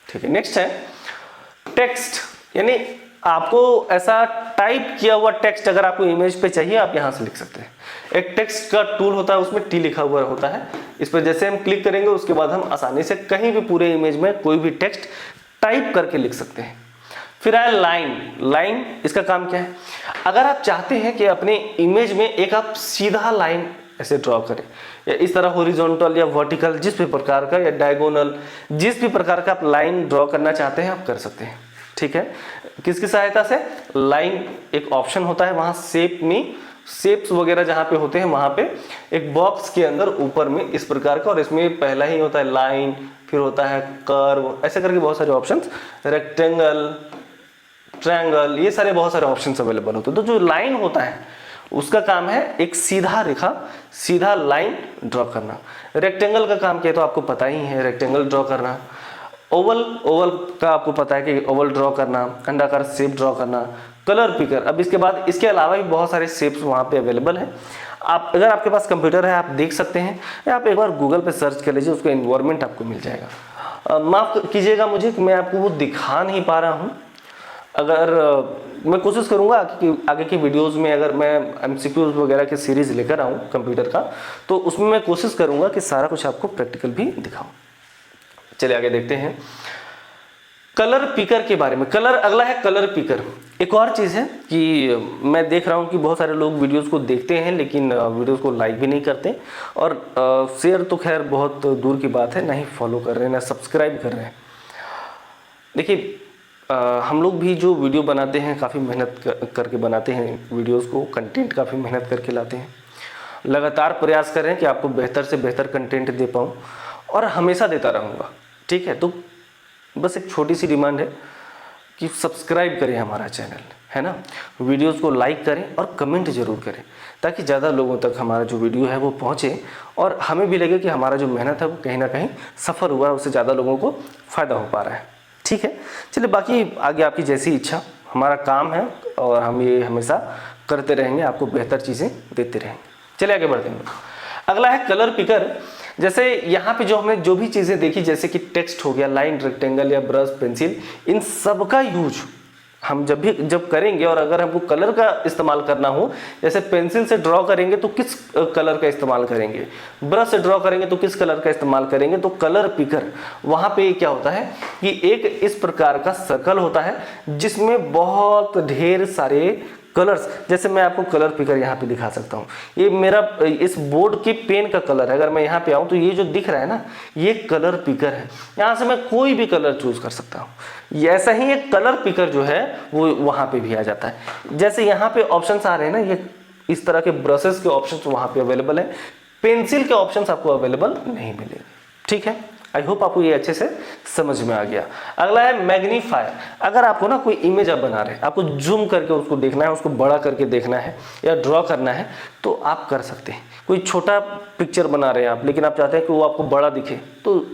[SPEAKER 1] ठीक है, नेक्स्ट है टेक्स्ट, यानी आपको ऐसा टाइप किया हुआ टेक्स्ट अगर आपको इमेज पे चाहिए आप यहां से लिख सकते हैं। एक टेक्स्ट का टूल होता है, उसमें टी लिखा हुआ होता है, इस पर जैसे हम क्लिक करेंगे उसके बाद हम आसानी से कहीं भी पूरे इमेज में कोई भी टेक्स्ट टाइप करके लिख सकते हैं। फिर आया लाइन। लाइन इसका काम क्या है, अगर आप चाहते हैं कि अपने इमेज में एक आप सीधा लाइन ऐसे ड्रॉ करें, या इस तरह हॉरिजॉन्टल या वर्टिकल, जिस भी प्रकार का, या डायगोनल, जिस भी प्रकार का आप लाइन ड्रॉ करना चाहते हैं आप कर सकते हैं। ठीक है, किसकी सहायता से, लाइन एक ऑप्शन होता है, वहां शेप में, शेप्स वगैरह जहां पे होते हैं वहां पे एक बॉक्स के अंदर ऊपर में इस प्रकार का, और इसमें पहला ही होता है लाइन, फिर होता है कर्व, ऐसे करके बहुत सारे ऑप्शंस, रेक्टेंगल, ट्रायंगल, ये सारे बहुत सारे ऑप्शंस अवेलेबल होते हैं। तो जो लाइन होता है उसका काम है एक सीधा रेखा, सीधा लाइन ड्रॉ करना। रेक्टेंगल का काम क्या है तो आपको पता ही है, रेक्टेंगल ड्रॉ करना। ओवल, ओवल का आपको पता है कि ओवल ड्रॉ करना, अंडाकार शेप ड्रॉ करना, कलर पिकर। अब इसके बाद इसके अलावा भी बहुत सारे शेप्स वहाँ पे अवेलेबल हैं। आप अगर आपके पास कंप्यूटर है आप देख सकते हैं, या आप एक बार गूगल पे सर्च कर लीजिए, उसका इन्वायरमेंट आपको मिल जाएगा। माफ़ कीजिएगा मुझे कि मैं आपको वो दिखा नहीं पा रहा हूँ। अगर मैं कोशिश करूँगा कि आगे की वीडियोस में अगर मैं एमसीक्यूज वगैरह की सीरीज़ लेकर आऊँ कंप्यूटर का, तो उसमें मैं कोशिश करूँगा कि सारा कुछ आपको प्रैक्टिकल भी दिखाऊँ। चलिए आगे देखते हैं कलर पिकर के बारे में। कलर, अगला है कलर पिकर। एक और चीज़ है कि मैं देख रहा हूँ कि बहुत सारे लोग वीडियोस को देखते हैं लेकिन वीडियोस को लाइक भी नहीं करते, और शेयर तो खैर बहुत दूर की बात है, ना ही फॉलो कर रहे हैं ना सब्सक्राइब कर रहे हैं। देखिए हम लोग भी जो वीडियो बनाते हैं काफ़ी मेहनत करके बनाते हैं वीडियोस को, कंटेंट काफ़ी मेहनत करके लाते हैं, लगातार प्रयास कर रहे हैं कि आपको बेहतर से बेहतर कंटेंट दे पाऊँ, और हमेशा देता रहूँगा। ठीक है, तो बस एक छोटी सी डिमांड है कि सब्सक्राइब करें हमारा चैनल, है ना, वीडियोस को लाइक करें और कमेंट ज़रूर करें, ताकि ज़्यादा लोगों तक हमारा जो वीडियो है वो पहुँचे और हमें भी लगे कि हमारा जो मेहनत है वो कहीं ना कहीं सफ़र हुआ है, उससे ज़्यादा लोगों को फ़ायदा हो पा रहा है। ठीक है, चलिए बाकी आगे आपकी जैसी इच्छा, हमारा काम है और हम ये हमेशा करते रहेंगे, आपको बेहतर चीज़ें देते रहेंगे। चलिए आगे बढ़ते हैं। अगला है कलर पिकर। जैसे यहाँ पे जो हमने जो भी चीज़ें देखी, जैसे कि टेक्स्ट हो गया, लाइन, रेक्टेंगल या ब्रश, पेंसिल, इन सब का यूज हम जब करेंगे, और अगर हमको कलर का इस्तेमाल करना हो, जैसे पेंसिल से ड्रॉ करेंगे तो किस कलर का इस्तेमाल करेंगे, ब्रश से ड्रॉ करेंगे तो किस कलर का इस्तेमाल करेंगे, तो कलर पिकर वहाँ पे क्या होता है कि एक इस प्रकार का सर्कल होता है जिसमें बहुत ढेर सारे कलर्स, जैसे मैं आपको कलर पिकर यहाँ पे दिखा सकता हूँ। ये मेरा इस बोर्ड की पेन का कलर है। अगर मैं यहाँ पे आऊँ तो ये जो दिख रहा है ना, ये कलर पिकर है। यहाँ से मैं कोई भी कलर चूज कर सकता हूँ। ऐसा ही एक कलर पिकर जो है वो वहाँ पे भी आ जाता है। जैसे यहाँ पे ऑप्शंस आ रहे हैं ना, ये इस तरह के ब्रशेस के ऑप्शंस वहाँ पे अवेलेबल है, पेंसिल के ऑप्शंस आपको अवेलेबल नहीं मिलेंगे। ठीक है, आई होप आपको ये अच्छे से समझ में आ गया। अगला है मैग्नीफायर। अगर आपको ना कोई इमेज आप बना रहे हैं, आपको जूम करके उसको देखना है, उसको बड़ा करके देखना है या ड्रॉ करना है, तो आप कर सकते हैं। कोई छोटा पिक्चर बना रहे हैं आप, लेकिन आप चाहते हैं कि वो आपको बड़ा दिखे, तो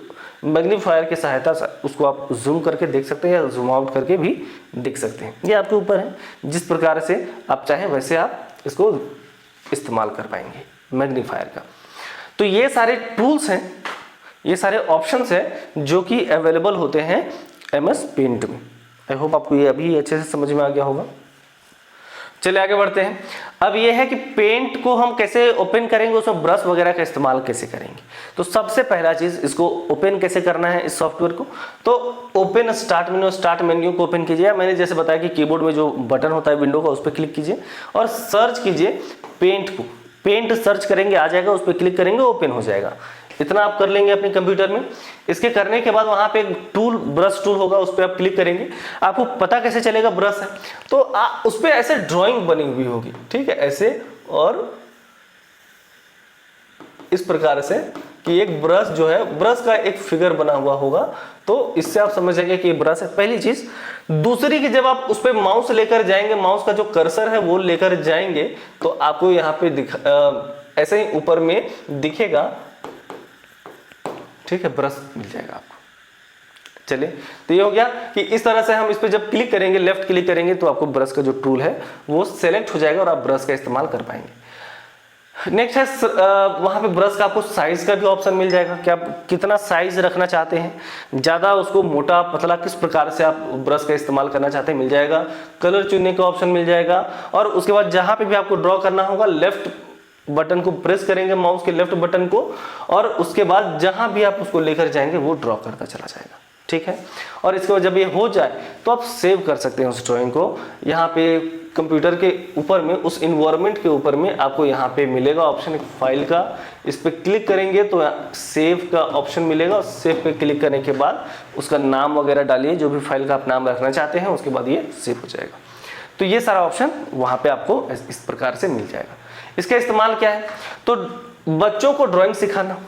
[SPEAKER 1] मैग्नीफायर की सहायता से उसको आप जूम करके देख सकते हैं या जूम आउट करके भी देख सकते हैं। ये आपके ऊपर है, जिस प्रकार से आप चाहें वैसे आप इसको इस्तेमाल कर पाएंगे मैग्नीफायर का। तो ये सारे टूल्स हैं, ये सारे ऑप्शंस हैं जो कि अवेलेबल होते हैं MS पेंट में। आई होप आपको ये अभी अच्छे से समझ में आ गया होगा। चलिए आगे बढ़ते हैं। अब ये है कि पेंट को हम कैसे ओपन करेंगे, उसमें ब्रश वगैरह का इस्तेमाल कैसे करेंगे। तो सबसे पहला चीज, इसको ओपन कैसे करना है इस सॉफ्टवेयर को, तो ओपन स्टार्ट मेन्यू को ओपन कीजिए। मैंने जैसे बताया कि कीबोर्ड में जो बटन होता है विंडो का, उस पर क्लिक कीजिए और सर्च कीजिए पेंट को। पेंट सर्च करेंगे, आ जाएगा, उस पर क्लिक करेंगे, ओपन हो जाएगा। इतना आप कर लेंगे अपने कंप्यूटर में। इसके करने के बाद वहां पे एक टूल, ब्रश टूल होगा, उस पर आप क्लिक करेंगे। आपको पता कैसे चलेगा ब्रश है, तो उस पर ऐसे ड्राइंग बनी हुई होगी, ठीक है, ऐसे और इस प्रकार से कि एक ब्रश जो है, ब्रश का एक फिगर बना हुआ होगा, तो इससे आप समझ जाएंगे कि ये ब्रश है, पहली चीज। दूसरी कि जब आप उस पर माउस लेकर जाएंगे, माउस का जो कर्सर है वो लेकर जाएंगे, तो आपको यहाँ पे ऐसे ही ऊपर में दिखेगा, ठीक है, ब्रश मिल जाएगा आपको। चलिए, तो ये हो गया कि इस तरह से हम इस पर जब क्लिक करेंगे, लेफ्ट क्लिक करेंगे, तो आपको ब्रश का जो टूल है वो सेलेक्ट हो जाएगा और आप ब्रश का इस्तेमाल कर पाएंगे। नेक्स्ट है वहां पे ब्रश का आपको साइज का भी ऑप्शन मिल जाएगा कि आप कितना साइज रखना चाहते हैं, ज्यादा उसको मोटा पतला किस प्रकार से आप ब्रश का इस्तेमाल करना चाहते हैं मिल जाएगा। कलर चुनने का ऑप्शन मिल जाएगा, और उसके बाद जहां पे भी आपको ड्रॉ करना होगा, लेफ्ट बटन को प्रेस करेंगे, माउस के लेफ्ट बटन को, और उसके बाद जहां भी आप उसको लेकर जाएंगे वो ड्रॉ करता चला जाएगा, ठीक है। और इसके बाद जब ये हो जाए तो आप सेव कर सकते हैं उस ड्राइंग को। यहाँ पे कंप्यूटर के ऊपर में, उस इन्वायरमेंट के ऊपर में आपको यहाँ पे मिलेगा ऑप्शन एक फाइल का, इस पर क्लिक करेंगे तो सेव का ऑप्शन मिलेगा। सेव पे क्लिक करने के बाद उसका नाम वगैरह डालिए, जो भी फाइल का आप नाम रखना चाहते हैं, उसके बाद ये सेव हो जाएगा। तो ये सारा ऑप्शन वहाँ पे आपको इस प्रकार से मिल जाएगा। इसका इस्तेमाल क्या है, तो बच्चों को ड्राइंग सिखाना।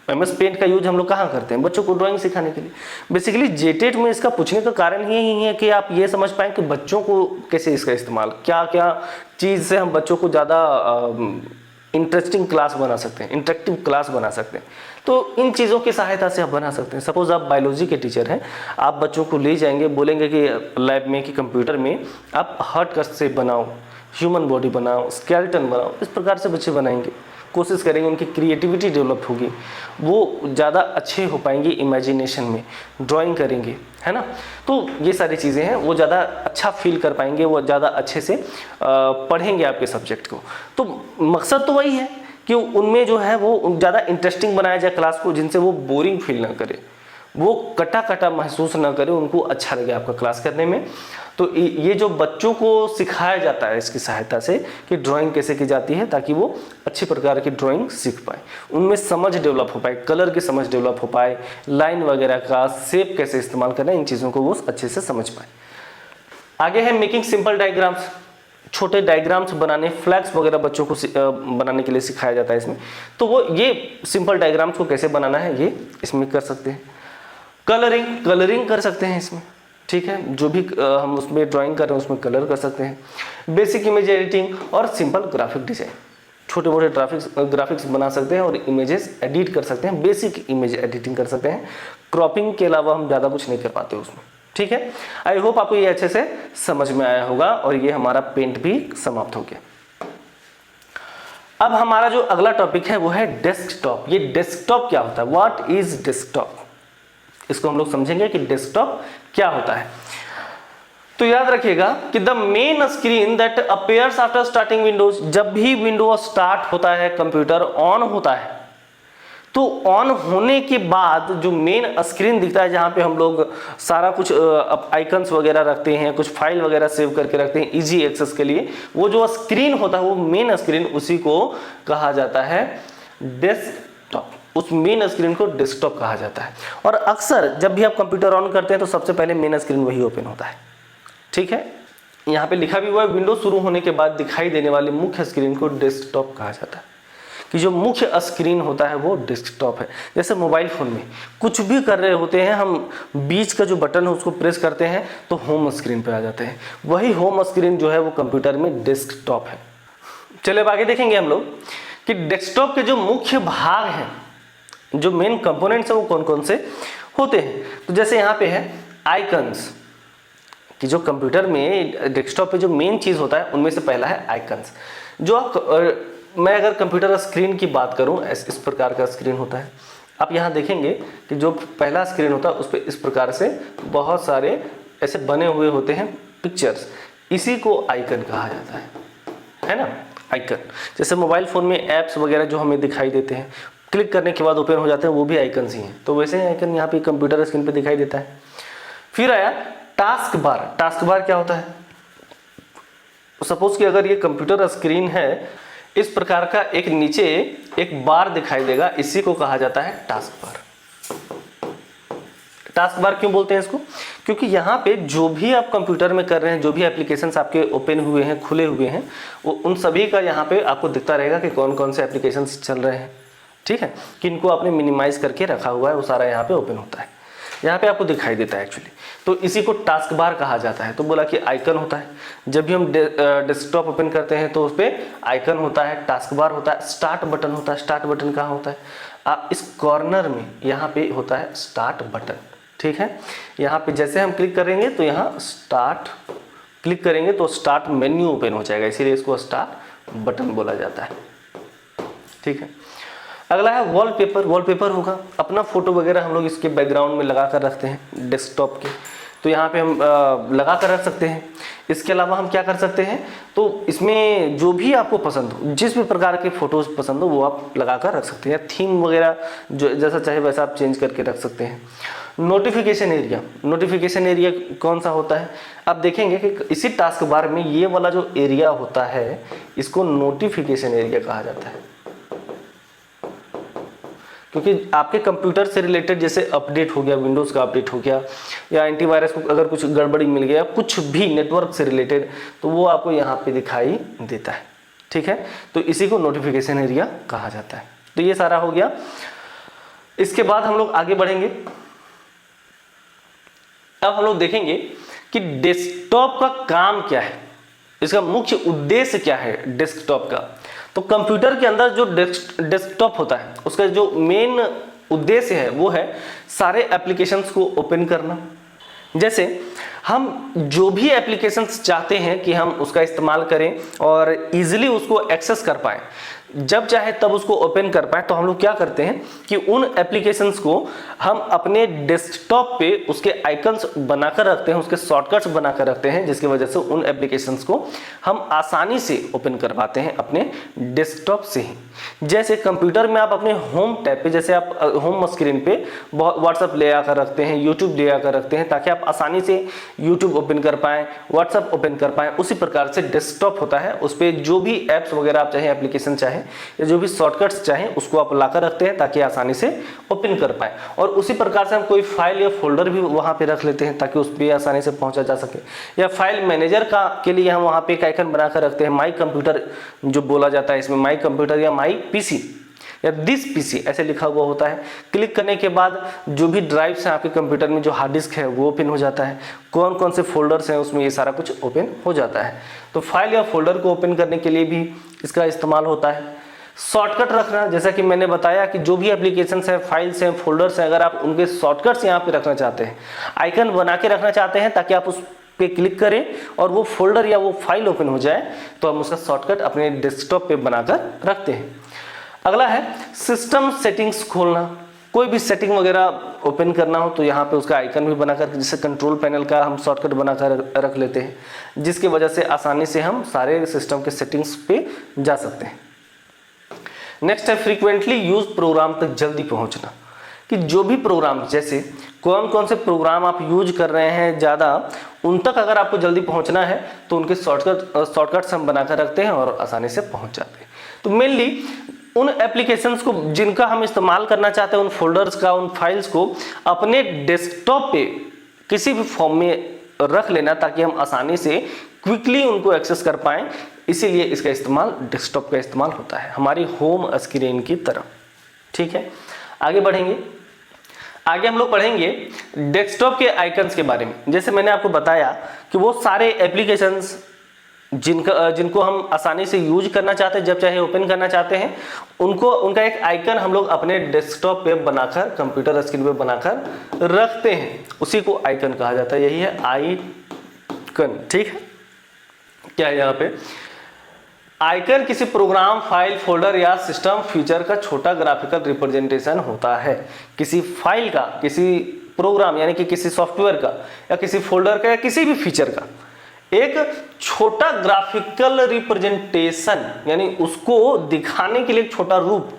[SPEAKER 1] MS पेंट का यूज हम लोग कहाँ करते हैं, बच्चों को ड्राइंग सिखाने के लिए। बेसिकली जेटेट में इसका पूछने का कारण यही है कि आप ये समझ पाएं कि बच्चों को कैसे इसका इस्तेमाल, क्या क्या चीज़ से हम बच्चों को ज़्यादा इंटरेस्टिंग क्लास बना सकते हैं, इंटरेक्टिव क्लास बना सकते हैं। तो इन चीज़ों की सहायता से आप बना सकते हैं। सपोज आप बायोलॉजी के टीचर हैं, आप बच्चों को ले जाएंगे, बोलेंगे कि लैब में कि कंप्यूटर में आप हार्ट का शेप बनाओ, ह्यूमन बॉडी बनाओ, स्केलेटन बनाओ, इस प्रकार से बच्चे बनाएंगे, कोशिश करेंगे, उनकी क्रिएटिविटी डेवलप होगी, वो ज़्यादा अच्छे हो पाएंगे इमेजिनेशन में, ड्राइंग करेंगे, है ना। तो ये सारी चीज़ें हैं, वो ज़्यादा अच्छा फील कर पाएंगे, वो ज़्यादा अच्छे से पढ़ेंगे आपके सब्जेक्ट को। तो मकसद तो वही है कि उनमें जो है वो ज़्यादा इंटरेस्टिंग बनाया जाए क्लास को, जिनसे वो बोरिंग फील ना करे, वो कटा कटा महसूस ना करे, उनको अच्छा लगे आपका क्लास करने में। तो ये जो बच्चों को सिखाया जाता है इसकी सहायता से कि ड्राइंग कैसे की जाती है, ताकि वो अच्छी प्रकार की ड्राइंग सीख पाए, उनमें समझ डेवलप हो पाए, कलर की समझ डेवलप हो पाए, लाइन वगैरह का शेप कैसे इस्तेमाल करना है, इन चीज़ों को वो अच्छे से समझ पाए। आगे है मेकिंग सिंपल डायग्राम्स, छोटे डायग्राम्स बनाने, फ्लैग्स वगैरह बच्चों को बनाने के लिए सिखाया जाता है इसमें। तो वो ये सिंपल डायग्राम्स को कैसे बनाना है ये इसमें कर सकते हैं। कलरिंग कर सकते हैं इसमें, ठीक है, जो भी हम उसमें ड्राइंग कर रहे हैं उसमें कलर कर सकते हैं। बेसिक इमेज एडिटिंग और सिंपल ग्राफिक डिजाइन, छोटे मोटे ग्राफिक्स बना सकते हैं और इमेजेस एडिट कर सकते हैं, बेसिक इमेज एडिटिंग कर सकते हैं। क्रॉपिंग के अलावा हम ज़्यादा कुछ नहीं कर पाते उसमें, ठीक है। आई होप आपको ये अच्छे से समझ में आया होगा और ये हमारा पेंट भी समाप्त हो गया। अब हमारा जो अगला टॉपिक है वो है डेस्कटॉप। ये डेस्कटॉप क्या होता है, व्हाट इज डेस्कटॉप, इसको हम लोग समझेंगे कि डेस्कटॉप क्या होता है। तो याद रखिएगा कि the main screen that appears after starting Windows, जब भी विंडो स्टार्ट होता है, कंप्यूटर ऑन होता है, तो ऑन होने के बाद जो मेन स्क्रीन दिखता है, जहां पे हम लोग सारा कुछ आइकन्स वगैरह रखते हैं, कुछ फाइल वगैरह सेव करके रखते हैं इजी एक्सेस के लिए, वो जो स्क्रीन होता है वो मेन स्क्रीन, उसी को कहा जाता है डेस्कटॉप। उस मेन स्क्रीन को डेस्कटॉप कहा जाता है। और अक्सर जब भी आप कंप्यूटर ऑन करते हैं तो सबसे पहले मेन स्क्रीन वही ओपन होता है, ठीक है। यहाँ पे लिखा भी हुआ है, विंडो शुरू होने के बाद दिखाई देने वाले मुख्य स्क्रीन को डेस्कटॉप कहा जाता है, कि जो मुख्य स्क्रीन होता है वो डेस्कटॉप है। जैसे मोबाइल फ़ोन में कुछ भी कर रहे होते हैं हम, बीच का जो बटन है उसको प्रेस करते हैं तो होम स्क्रीन पे आ जाते हैं, वही होम स्क्रीन जो है वो कंप्यूटर में डेस्कटॉप है। चलिए अब आगे देखेंगे हम लोग कि डेस्कटॉप के जो मुख्य भाग हैं, जो मेन कंपोनेंट्स है वो कौन कौन से होते हैं। तो जैसे यहाँ पे है आइकन्स, कि जो कंप्यूटर में डेस्कटॉप पे जो मेन चीज़ होता है उनमें से पहला है आइकन्स। जो मैं अगर कंप्यूटर स्क्रीन की बात करूं, इस प्रकार का स्क्रीन होता है। आप यहाँ देखेंगे कि जो पहला स्क्रीन होता है उस पर इस प्रकार से बहुत सारे ऐसे बने हुए होते हैं पिक्चर्स, इसी को आइकन कहा जाता है ना, आइकन। जैसे मोबाइल फ़ोन में ऐप्स वगैरह जो हमें दिखाई देते हैं, क्लिक करने के बाद ओपन हो जाते हैं, वो भी आइकन्स ही हैं। तो वैसे आइकन यहाँ पे कंप्यूटर स्क्रीन पे दिखाई देता है। फिर आया टास्क बार। टास्क बार क्या होता है, सपोज कि अगर ये कंप्यूटर स्क्रीन है, इस प्रकार का एक नीचे एक बार दिखाई देगा, इसी को कहा जाता है टास्क बार। टास्क बार क्यों बोलते हैं इसको, क्योंकि यहाँ पे जो भी आप कंप्यूटर में कर रहे हैं, जो भी एप्लीकेशंस आपके ओपन हुए हैं, खुले हुए हैं, वो उन सभी का यहाँ पे आपको दिखता रहेगा कि कौन कौन से एप्लीकेशंस चल रहे हैं, ठीक है, किनको आपने मिनिमाइज करके रखा हुआ है, वो सारा यहाँ पे ओपन होता है, यहाँ पे आपको दिखाई देता है एक्चुअली। तो इसी को टास्क बार कहा जाता है। तो बोला कि आइकन होता है, जब भी हम डेस्कटॉप ओपन करते हैं तो उस पर आइकन होता है, टास्क बार होता है, स्टार्ट बटन होता है। स्टार्ट बटन कहाँ होता है, आप इस कॉर्नर में यहाँ पे होता है स्टार्ट बटन, ठीक है। यहाँ पे जैसे हम क्लिक करेंगे तो यहाँ स्टार्ट, क्लिक करेंगे तो स्टार्ट मेन्यू ओपन हो जाएगा, इसीलिए इसको स्टार्ट बटन बोला जाता है, ठीक है। अगला है वॉलपेपर। वॉलपेपर होगा, अपना फोटो वगैरह हम लोग इसके बैकग्राउंड में लगा कर रखते हैं डेस्कटॉप के, तो यहाँ पे हम लगा कर रख सकते हैं। इसके अलावा हम क्या कर सकते हैं, तो इसमें जो भी आपको पसंद हो, जिस भी प्रकार के फोटोज पसंद हो वो आप लगा कर रख सकते हैं। थीम वगैरह जो जैसा चाहे वैसा आप चेंज करके रख सकते हैं। Notification area. नोटिफिकेशन एरिया कौन सा होता है, आप देखेंगे कि इसी टास्क बार में ये वाला जो एरिया होता है इसको नोटिफिकेशन एरिया कहा जाता है, क्योंकि आपके कंप्यूटर से रिलेटेड जैसे अपडेट हो गया, विंडोज़ का अपडेट हो गया, या एंटीवायरस को अगर कुछ गड़बड़ी मिल गया, कुछ भी नेटवर्क से रिलेटेड, तो वो आपको यहाँ पे दिखाई देता है, ठीक है। तो इसी को नोटिफिकेशन एरिया कहा जाता है। तो ये सारा हो गया। इसके बाद हम लोग आगे बढ़ेंगे। अब हम लोग देखेंगे कि डेस्कटॉप का काम क्या है, इसका मुख्य उद्देश्य क्या है डेस्कटॉप का। तो कंप्यूटर के अंदर जो डेस्कटॉप होता है उसका जो मेन उद्देश्य है वो है सारे एप्लीकेशंस को ओपन करना। जैसे हम जो भी एप्लीकेशंस चाहते हैं कि हम उसका इस्तेमाल करें और इजीली उसको एक्सेस कर पाएँ, जब चाहे तब उसको ओपन कर पाए, तो हम लोग क्या करते हैं कि उन एप्लीकेशंस को हम अपने डेस्कटॉप पे उसके आइकन्स बनाकर रखते हैं, उसके शॉर्टकट्स बनाकर रखते हैं, जिसकी वजह से उन एप्लीकेशंस को हम आसानी से ओपन कर पाते हैं अपने डेस्कटॉप से ही। जैसे कंप्यूटर में आप अपने होम टैब पे, जैसे आप होम स्क्रीन पे व्हाट्सअप ले आकर रखते हैं, यूट्यूब ले आकर रखते हैं, ताकि आप आसानी से यूट्यूब ओपन कर पाएँ, व्हाट्सअप ओपन कर पाएँ। उसी प्रकार से डेस्कटॉप होता है, उस पर जो भी ऐप्स वगैरह आप चाहे, एप्लीकेशन चाहे या जो भी शॉर्टकट्स चाहें, उसको आप लाकर रखते हैं ताकि आसानी से ओपन कर पाए। और उसी प्रकार से हम कोई फाइल या फोल्डर भी वहां पे रख लेते हैं ताकि उस पर आसानी से पहुंचा जा सके। या फाइल मैनेजर का के लिए हम वहां पे एक आइकन बनाकर रखते हैं, माई कंप्यूटर जो बोला जाता है, इसमें माई कंप्यूटर या माई पीसी या दिस पीसी ऐसे लिखा हुआ होता है। क्लिक करने के बाद जो भी ड्राइव्स हैं आपके कंप्यूटर में, जो हार्ड डिस्क है वो ओपन हो जाता है, कौन कौन से फोल्डर्स हैं उसमें, ये सारा कुछ ओपन हो जाता है। तो फाइल या फोल्डर को ओपन करने के लिए भी इसका इस्तेमाल होता है। शॉर्टकट रखना, जैसा कि मैंने बताया कि जो भी एप्लीकेशंस हैं, फाइल्स हैं, फोल्डर्स हैं, अगर आप उनके शॉर्टकट्स यहाँ पे रखना चाहते हैं, आइकन बना के रखना चाहते हैं ताकि आप उस पे क्लिक करें और वो फोल्डर या वो फाइल ओपन हो जाए, तो हम उसका शॉर्टकट अपने डेस्कटॉप पे बनाकर रखते हैं। अगला है सिस्टम सेटिंग्स खोलना। कोई भी सेटिंग वगैरह ओपन करना हो तो यहाँ पे उसका आइकन भी बनाकर, जैसे कंट्रोल पैनल का हम शॉर्टकट बनाकर रख लेते हैं, जिसकी वजह से आसानी से हम सारे सिस्टम के सेटिंग्स पे जा सकते हैं। नेक्स्ट है फ्रीक्वेंटली यूज प्रोग्राम तक जल्दी पहुंचना, कि जो भी प्रोग्राम, जैसे कौन कौन से प्रोग्राम आप यूज कर रहे हैं ज़्यादा, उन तक अगर आपको जल्दी पहुंचना है तो उनके शॉर्टकट्स हम बनाकर रखते हैं और आसानी से पहुंच जाते हैं। तो मेनली उन एप्लीकेशंस को जिनका हम इस्तेमाल करना चाहते हैं, उन फोल्डर्स का, उन फाइल्स को अपने डेस्कटॉप पे किसी भी फॉर्म में रख लेना ताकि हम आसानी से क्विकली उनको एक्सेस कर पाएं। इसीलिए इसका इस्तेमाल, डेस्कटॉप का इस्तेमाल होता है हमारी होम स्क्रीन की तरह। ठीक है, आगे बढ़ेंगे। आगे हम लोग पढ़ेंगे डेस्कटॉप के आइकन्स के बारे में। जैसे मैंने आपको बताया कि वो सारे एप्लीकेशंस जिनको हम आसानी से यूज करना चाहते हैं, जब चाहे ओपन करना चाहते हैं, उनका एक आइकन हम लोग अपने डेस्कटॉप पे बनाकर, कंप्यूटर स्क्रीन पे बनाकर रखते हैं, उसी को आइकन कहा जाता है। यही है आइकन। ठीक है, क्या है यहाँ पे? आइकन किसी प्रोग्राम, फाइल, फोल्डर या सिस्टम फीचर का छोटा ग्राफिकल रिप्रेजेंटेशन होता है। किसी फाइल का, किसी प्रोग्राम यानी कि किसी सॉफ्टवेयर का या किसी फोल्डर का या किसी भी फीचर का एक छोटा ग्राफिकल रिप्रेजेंटेशन, यानी उसको दिखाने के लिए एक छोटा रूप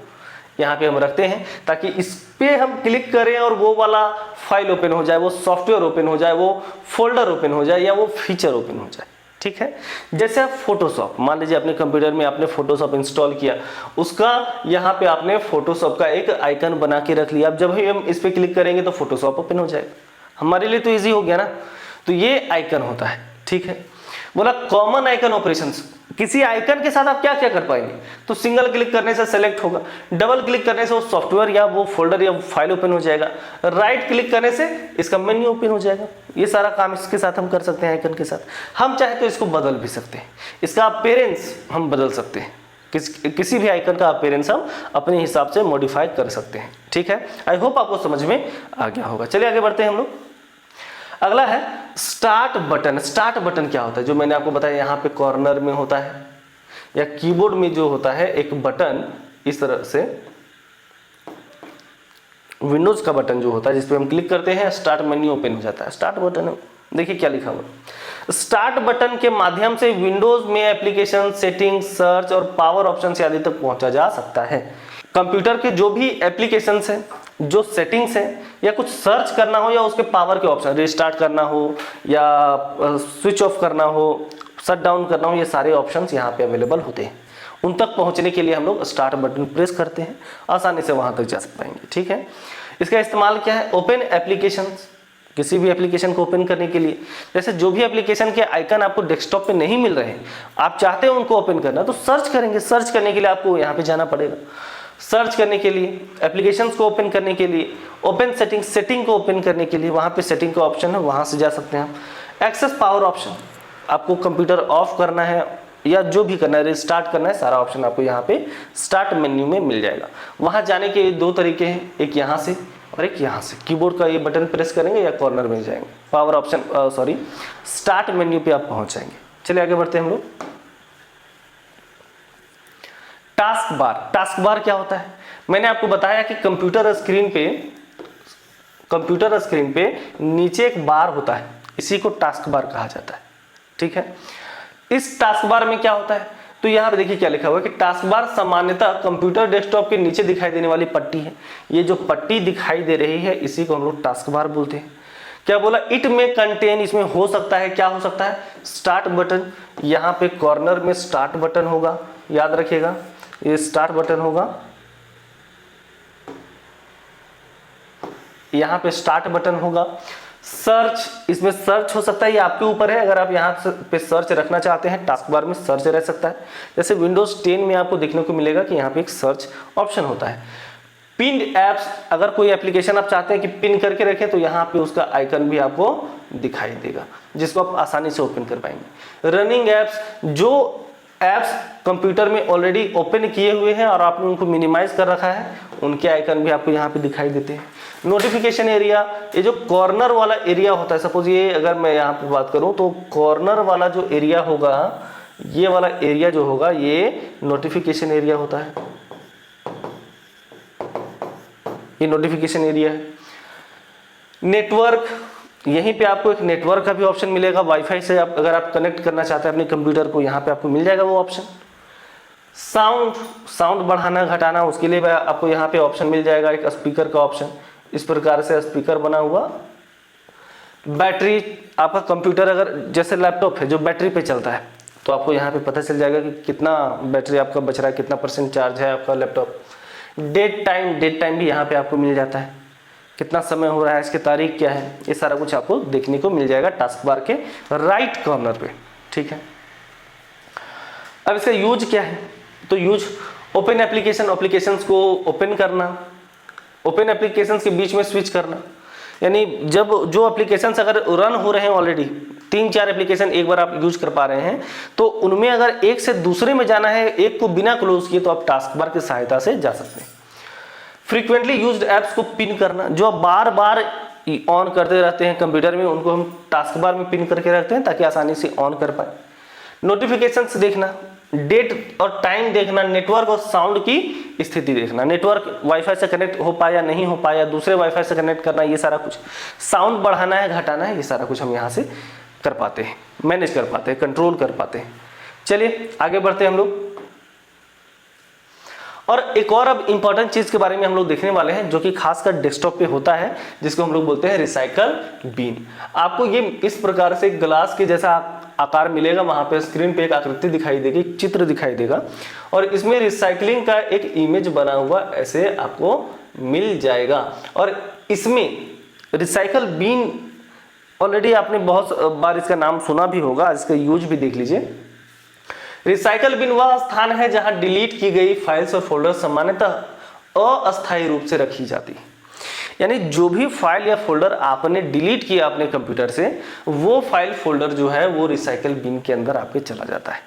[SPEAKER 1] यहाँ पे हम रखते हैं ताकि इस पे हम क्लिक करें और वो वाला फाइल ओपन हो जाए, वो सॉफ्टवेयर ओपन हो जाए, वो फोल्डर ओपन हो जाए या वो फीचर ओपन हो जाए। ठीक है, जैसे आप फोटोशॉप, मान लीजिए अपने कंप्यूटर में आपने फोटोशॉप इंस्टॉल किया, उसका यहाँ पे आपने फोटोशॉप का एक आइकन बना के रख लिया। अब जब हम इस पे क्लिक करेंगे तो फोटोशॉप ओपन हो जाएगा। हमारे लिए तो इजी हो गया ना। तो ये आइकन होता है। ठीक है, बोला कॉमन आइकन ऑपरेशंस। किसी आइकन के साथ आप क्या क्या कर पाएंगे? तो सिंगल क्लिक करने से सेलेक्ट होगा, डबल क्लिक करने से वो सॉफ्टवेयर या वो फोल्डर या फाइल ओपन हो जाएगा, राइट क्लिक करने से इसका मेन्यू ओपन हो जाएगा। ये सारा काम इसके साथ हम कर सकते हैं, आइकन के साथ। हम चाहे तो इसको बदल भी सकते हैं, इसका अपीयरेंस हम बदल सकते हैं, किसी भी आइकन का अपीयरेंस हम अपने हिसाब से मॉडिफाई कर सकते हैं। ठीक है, आई होप आपको समझ में आ गया होगा। चलिए आगे बढ़ते हैं हम लोग। अगला है स्टार्ट बटन। स्टार्ट बटन क्या होता है? जो मैंने आपको बताया यहाँ पे कॉर्नर में होता है या कीबोर्ड में जो होता है एक बटन, इस तरह से विंडोज का बटन जो होता है, जिस पे हम क्लिक करते हैं स्टार्ट मेन्यू ओपन हो जाता है। स्टार्ट बटन देखिए क्या लिखा हुआ। स्टार्ट बटन के माध्यम से विंडोज में एप्लीकेशन, सेटिंग, सर्च और पावर ऑप्शन आदि तक पहुंचा जा सकता है। कंप्यूटर के जो भी एप्लीकेशंस हैं, जो सेटिंग्स हैं, या कुछ सर्च करना हो या उसके पावर के ऑप्शन, रिस्टार्ट करना हो या स्विच ऑफ करना हो, शट डाउन करना हो, ये सारे ऑप्शंस यहाँ पे अवेलेबल होते हैं। उन तक पहुँचने के लिए हम लोग स्टार्ट बटन प्रेस करते हैं, आसानी से वहाँ तक जा पाएंगे। ठीक है, इसका इस्तेमाल क्या है? ओपन एप्लीकेशंस, किसी भी एप्लीकेशन को ओपन करने के लिए। जैसे जो भी एप्लीकेशन के आइकन आपको डेस्कटॉप पे नहीं मिल रहे हैं, आप चाहते हैं उनको ओपन करना, तो सर्च करेंगे। सर्च करने के लिए आपको यहाँ पे जाना पड़ेगा। सर्च करने के लिए, एप्लीकेशंस को ओपन करने के लिए, ओपन सेटिंग, सेटिंग को ओपन करने के लिए वहाँ पे सेटिंग का ऑप्शन है, वहाँ से जा सकते हैं हम। एक्सेस पावर ऑप्शन, आपको कंप्यूटर ऑफ करना है या जो भी करना है, रिस्टार्ट करना है, सारा ऑप्शन आपको यहाँ पे स्टार्ट मेन्यू में मिल जाएगा। वहाँ जाने के दो तरीके हैं, एक यहाँ से और एक यहाँ से। कीबोर्ड का ये बटन प्रेस करेंगे या कॉर्नर में जाएंगे, पावर ऑप्शन स्टार्ट मेन्यू पे आप पहुँच जाएंगे। चलिए आगे बढ़ते हैं हम लोग। टास्क बार, टास्क बार क्या होता है? मैंने आपको बताया कि कंप्यूटर स्क्रीन पे नीचे एक बार होता है, इसी को टास्क बार कहा जाता है, ठीक है। इस टास्क बार में क्या होता है, तो यहाँ पे देखिए क्या लिखा हुआ है कि टास्क बार सामान्यतः कंप्यूटर डेस्कटॉप के नीचे दिखाई देने वाली पट्टी है। ये जो पट्टी दिखाई दे रही है इसी को हम लोग टास्क बार बोलते हैं। क्या बोला? इट में कंटेन, इसमें हो सकता है, क्या हो सकता है? Start button. यहाँ पे कॉर्नर में स्टार्ट बटन होगा, याद रखिएगा, ये स्टार्ट बटन होगा, यहाँ पे स्टार्ट बटन होगा। सर्च, इसमें सर्च हो सकता है, ये आपके ऊपर है। अगर आप यहाँ पे सर्च रखना चाहते हैं, टास्क बार में सर्च रह सकता है। जैसे विंडोज 10 में आपको देखने को मिलेगा कि यहाँ पे एक सर्च ऑप्शन होता है। पिन एप्स, अगर कोई एप्लीकेशन आप चाहते हैं कि पिन करके रखें तो यहाँ पे उसका आइकन भी आपको दिखाई देगा, जिसको आप आसानी से ओपन कर पाएंगे। रनिंग एप्स, जो एप्स कंप्यूटर में ऑलरेडी ओपन किए हुए हैं और आपने उनको मिनिमाइज कर रखा है, उनके आइकन भी आपको यहाँ पे दिखाई देते हैं। नोटिफिकेशन एरिया, ये जो कॉर्नर वाला एरिया होता है, सपोज ये अगर मैं यहाँ पे बात करूँ तो कॉर्नर वाला जो एरिया होगा, ये वाला एरिया जो होगा ये नोटिफिकेशन एरिया होता है, ये नोटिफिकेशन एरिया है। नेटवर्क, यहीं पे आपको एक नेटवर्क का भी ऑप्शन मिलेगा, वाईफाई से आप अगर आप कनेक्ट करना चाहते हैं अपने कंप्यूटर को, यहाँ पे आपको मिल जाएगा वो ऑप्शन। साउंड बढ़ाना घटाना, उसके लिए आपको यहाँ पे ऑप्शन मिल जाएगा, एक स्पीकर का ऑप्शन, इस प्रकार से स्पीकर बना हुआ। बैटरी, आपका कंप्यूटर अगर जैसे लैपटॉप है जो बैटरी पे चलता है तो आपको यहाँ पे पता चल जाएगा कि कितना बैटरी आपका बच रहा है, कितना % चार्ज है आपका लैपटॉप। डेट टाइम भी यहाँ पे आपको मिल जाता है, कितना समय हो रहा है, इसकी तारीख क्या है, ये सारा कुछ आपको देखने को मिल जाएगा टास्क बार के राइट कॉर्नर पे, ठीक है। अब इसका यूज क्या है? तो यूज ओपन एप्लीकेशंस को ओपन करना, ओपन एप्लीकेशंस के बीच में स्विच करना, यानी जब जो एप्लीकेशंस अगर रन हो रहे हैं ऑलरेडी, 3-4 एप्लीकेशन एक बार आप यूज कर पा रहे हैं, तो उनमें अगर एक से दूसरे में जाना है, एक को बिना क्लोज किए, तो आप टास्क बार की सहायता से जा सकते हैं। फ्रीक्वेंटली यूज्ड ऐप्स को पिन करना, जो आप बार बार ऑन करते रहते हैं कंप्यूटर में, उनको हम टास्क बार में पिन करके रखते हैं ताकि आसानी से ऑन कर पाए। नोटिफिकेशंस देखना, डेट और टाइम देखना, नेटवर्क और साउंड की स्थिति देखना, नेटवर्क वाईफाई से कनेक्ट हो पाया नहीं हो पाया, दूसरे वाईफाई से कनेक्ट करना, ये सारा कुछ। साउंड बढ़ाना है घटाना है, ये सारा कुछ हम यहाँ से कर पाते हैं, मैनेज कर पाते हैं, कंट्रोल कर पाते हैं। चलिए आगे बढ़ते हैं हम लोग। और एक और अब इंपॉर्टेंट चीज के बारे में हम लोग देखने वाले हैं, जो कि खासकर डेस्कटॉप पे होता है, जिसको हम लोग बोलते हैं रिसाइकल बिन। आपको ये इस प्रकार से ग्लास के जैसा आकार मिलेगा, वहां पे स्क्रीन पे एक आकृति दिखाई देगी, चित्र दिखाई देगा, और इसमें रिसाइकलिंग का एक इमेज बना हुआ ऐसे आपको मिल जाएगा। और इसमें रिसाइकल बिन ऑलरेडी आपने बहुत बार इसका नाम सुना भी होगा, इसका यूज भी देख लीजिए। रिसाइकल बिन वह स्थान है जहां डिलीट की गई फाइल्स और फोल्डर सामान्यतः अस्थायी रूप से रखी जाती है। यानी जो भी फाइल या फोल्डर आपने डिलीट किया अपने कंप्यूटर से, वो फाइल फोल्डर जो है वो रिसाइकल बिन के अंदर आपके चला जाता है।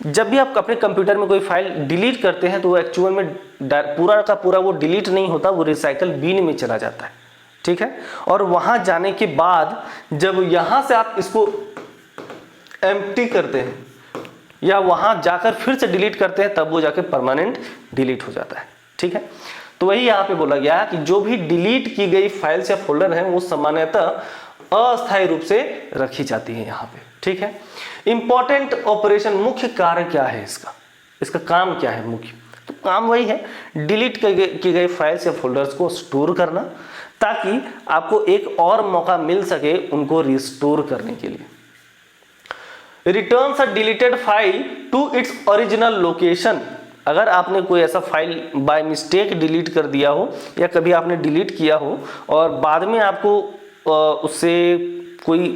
[SPEAKER 1] जब भी आप अपने कंप्यूटर में कोई फाइल डिलीट करते हैं तो वो एक्चुअल में पूरा का पूरा वो डिलीट नहीं होता, वो रिसाइकल बिन में चला जाता है, ठीक है। और वहां जाने के बाद जब यहां से आप इसको एम्प्टी करते हैं या वहां जाकर फिर से डिलीट करते हैं, तब वो जाके परमानेंट डिलीट हो जाता है, ठीक है। तो वही यहाँ पे बोला गया कि जो भी डिलीट की गई फाइल्स या फोल्डर हैं वो सामान्यतः अस्थायी रूप से रखी जाती है यहाँ पे, ठीक है। इंपॉर्टेंट ऑपरेशन, मुख्य कार्य क्या है इसका काम क्या है मुख्य? तो काम वही है, डिलीट की गई फाइल्स या फोल्डर्स को स्टोर करना, ताकि आपको एक और मौका मिल सके उनको रिस्टोर करने के लिए। Returns a deleted file to its original location, अगर आपने कोई ऐसा फाइल बाय मिस्टेक डिलीट कर दिया हो या कभी आपने डिलीट किया हो और बाद में आपको उससे कोई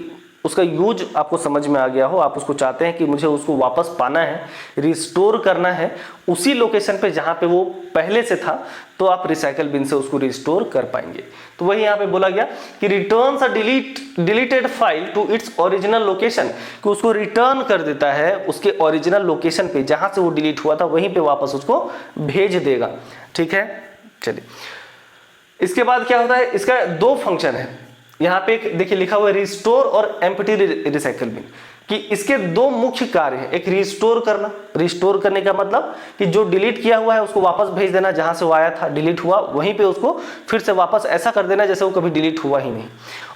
[SPEAKER 1] उसका यूज आपको समझ में आ गया हो, आप उसको चाहते हैं कि मुझे उसको वापस पाना है, रिस्टोर करना है उसी लोकेशन पे जहाँ पे वो पहले से था, तो आप रिसाइकल बिन से उसको रिस्टोर कर पाएंगे। तो वही यहाँ पे बोला गया कि returns a deleted file to its original location, कि उसको रिटर्न कर देता है उसके ओरिजिनल लोकेशन पे जहाँ से वो डिलीट हुआ था वहीं पे वापस उसको भेज देगा। ठीक है, चलिए इसके बाद क्या होता है, इसका दो फंक्शन है। यहाँ पे एक देखिए लिखा हुआ है रिस्टोर और एम्प्टी रिसाइकल बिन, कि इसके दो मुख्य कार्य हैं। एक रिस्टोर करना, रिस्टोर करने का मतलब कि जो डिलीट किया हुआ है उसको वापस भेज देना, जहां से वो आया था डिलीट हुआ वहीं पे उसको फिर से वापस ऐसा कर देना जैसे वो कभी डिलीट हुआ ही नहीं।